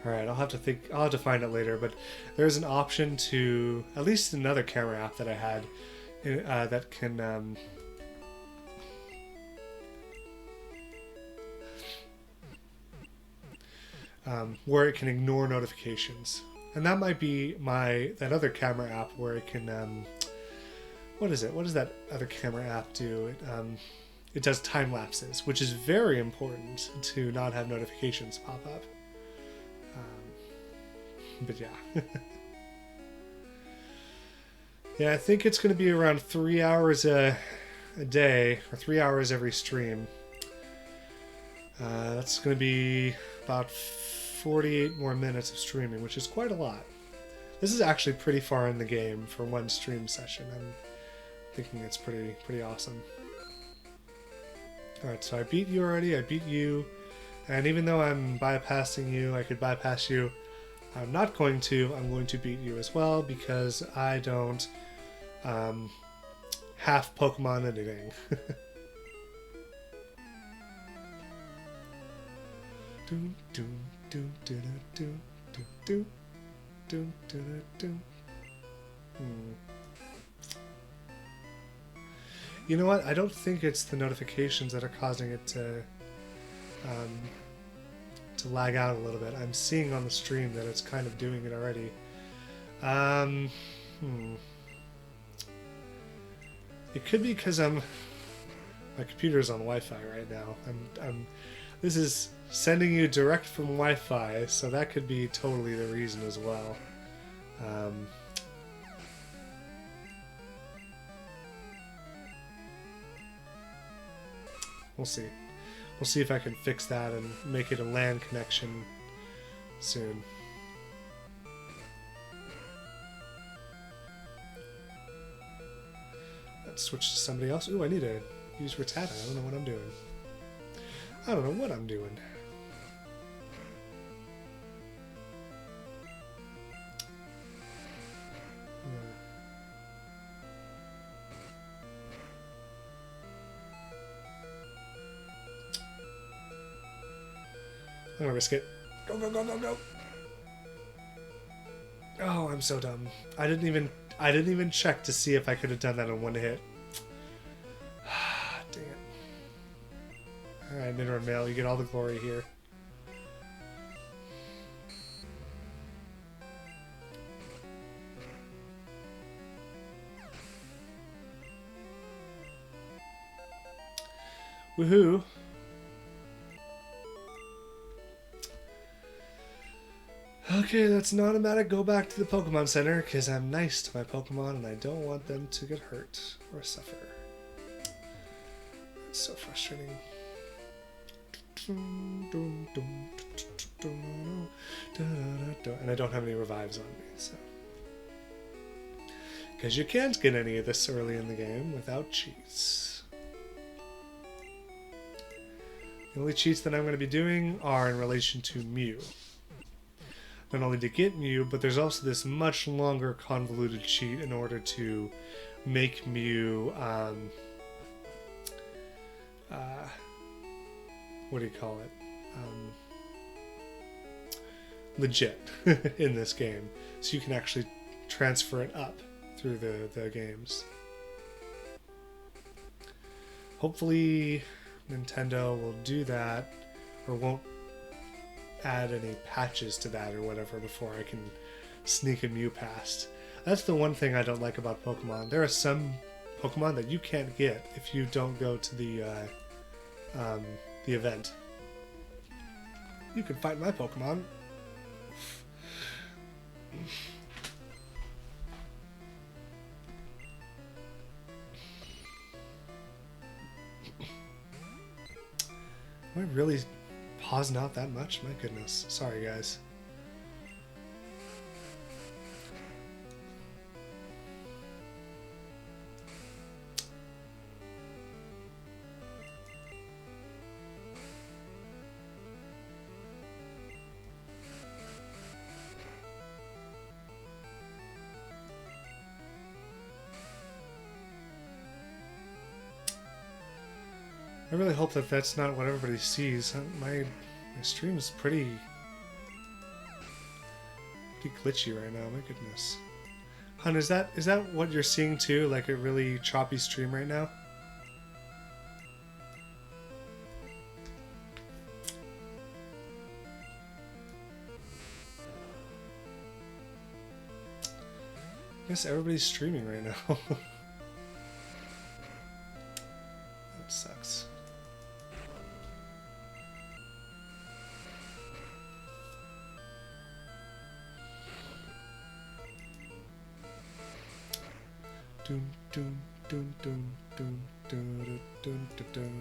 Alright, I'll have to find it later, but there's an option to, at least another camera app that I had, that can, where it can ignore notifications. And that might be that other camera app where it can, what is it? What does that other camera app do? It does time lapses, which is very important to not have notifications pop up. But yeah. Yeah, I think it's going to be around 3 hours a day, or 3 hours every stream. That's going to be about 48 more minutes of streaming, which is quite a lot. This is actually pretty far in the game for one stream session. I'm thinking it's pretty awesome. Alright, so I beat you already, I beat you, and even though I'm bypassing you, I could bypass you. I'm not going to. I'm going to beat you as well because I don't half Pokemon anything. You know what? I don't think it's the notifications that are causing it to lag out a little bit. I'm seeing on the stream that it's kind of doing it already. It could be because my computer's on Wi-Fi right now. This is sending you direct from Wi-Fi, so that could be totally the reason as well. We'll see. We'll see if I can fix that and make it a LAN connection soon. Let's switch to somebody else. Ooh, I need to use Rattata. I don't know what I'm doing. I don't know what I'm doing. I'm gonna risk it. Go, go, go, go, go! Oh, I'm so dumb. I didn't even check to see if I could have done that in one hit. Dang it. Alright, Nidoran male, you get all the glory here. Woohoo! Okay, that's an automatic go back to the Pokemon Center because I'm nice to my Pokemon and I don't want them to get hurt or suffer. It's so frustrating. And I don't have any revives on me, so. Because you can't get any of this early in the game without cheats. The only cheats that I'm going to be doing are in relation to Mew. Not only to get Mew, but there's also this much longer convoluted cheat in order to make Mew, what do you call it? Legit in this game. So you can actually transfer it up through the games. Hopefully Nintendo will do that, or won't add any patches to that or whatever before I can sneak a Mew past. That's the one thing I don't like about Pokemon. There are some Pokemon that you can't get if you don't go to the event. You can fight my Pokemon. Am I really pausing out that much? My goodness. Sorry, guys. I really hope that that's not what everybody sees. My stream is pretty glitchy right now. My goodness. Hun, is that what you're seeing too? Like a really choppy stream right now? I guess everybody's streaming right now. That sucks. Dun, dun, dun, dun, dun, dun, dun, dun, dun.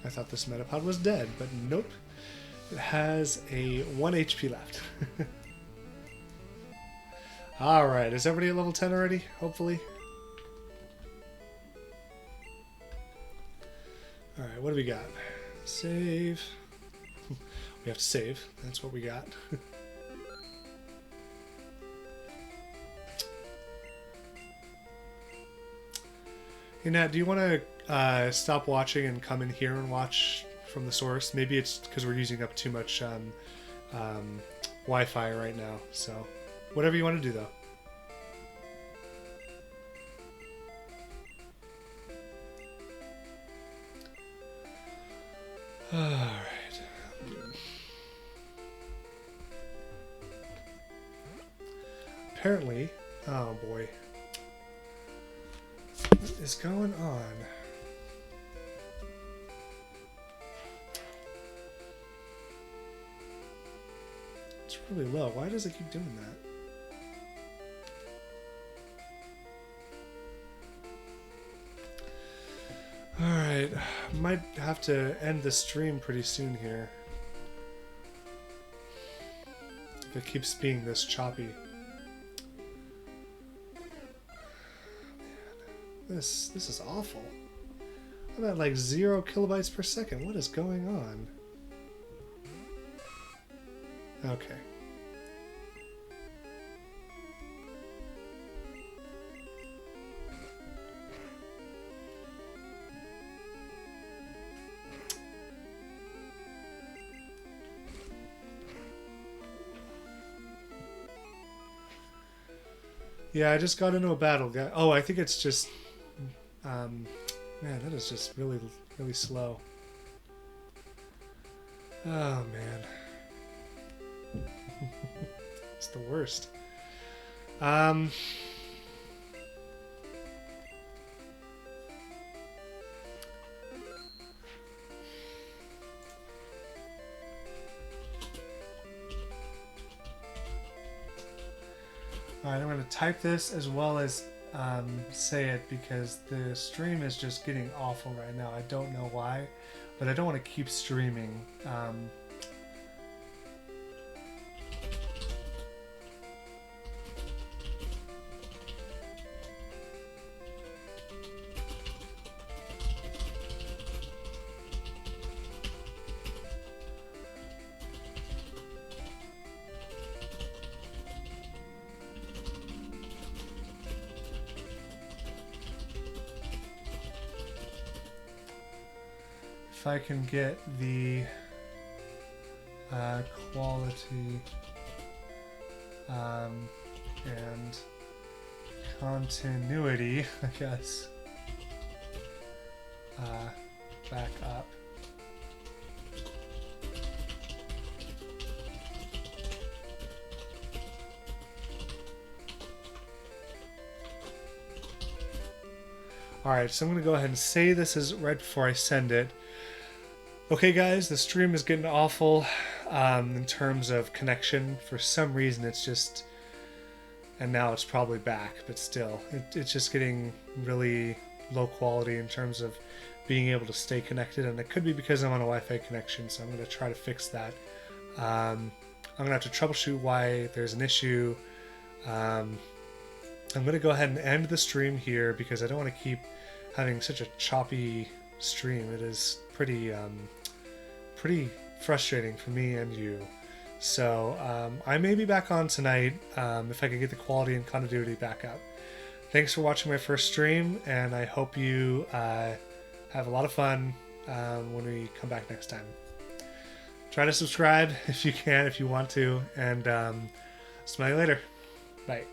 I thought this Metapod was dead, but nope. It has a 1 HP left. Alright, is everybody at level 10 already? Hopefully. Alright, what do we got? Save. We have to save. That's what we got. Hey Nat, do you want to stop watching and come in here and watch from the source? Maybe it's because we're using up too much Wi-Fi right now, so whatever you want to do though. Alright. Apparently, oh boy. What is going on? It's really low. Why does it keep doing that? Alright, might have to end the stream pretty soon here. If it keeps being this choppy. Man, this is awful. I'm at like 0 kilobytes per second. What is going on? Okay. Yeah, I just got into a battle. Oh, I think it's just... man, that is just really, really slow. Oh, man. It's the worst. Alright, I'm going to type this as well as say it because the stream is just getting awful right now. I don't know why, but I don't want to keep streaming. If I can get the quality and continuity, I guess, back up. Alright, so I'm going to go ahead and say this is right before I send it. Okay guys, the stream is getting awful in terms of connection. For some reason it's just... And now it's probably back, but still. It's just getting really low quality in terms of being able to stay connected. And it could be because I'm on a Wi-Fi connection, so I'm going to try to fix that. I'm going to have to troubleshoot why there's an issue. I'm going to go ahead and end the stream here because I don't want to keep having such a choppy stream. It is pretty frustrating for me and you. So I may be back on tonight if I can get the quality and continuity back up. Thanks for watching my first stream, and I hope you have a lot of fun when we come back next time. Try to subscribe if you can, if you want to, and smell you later. Bye.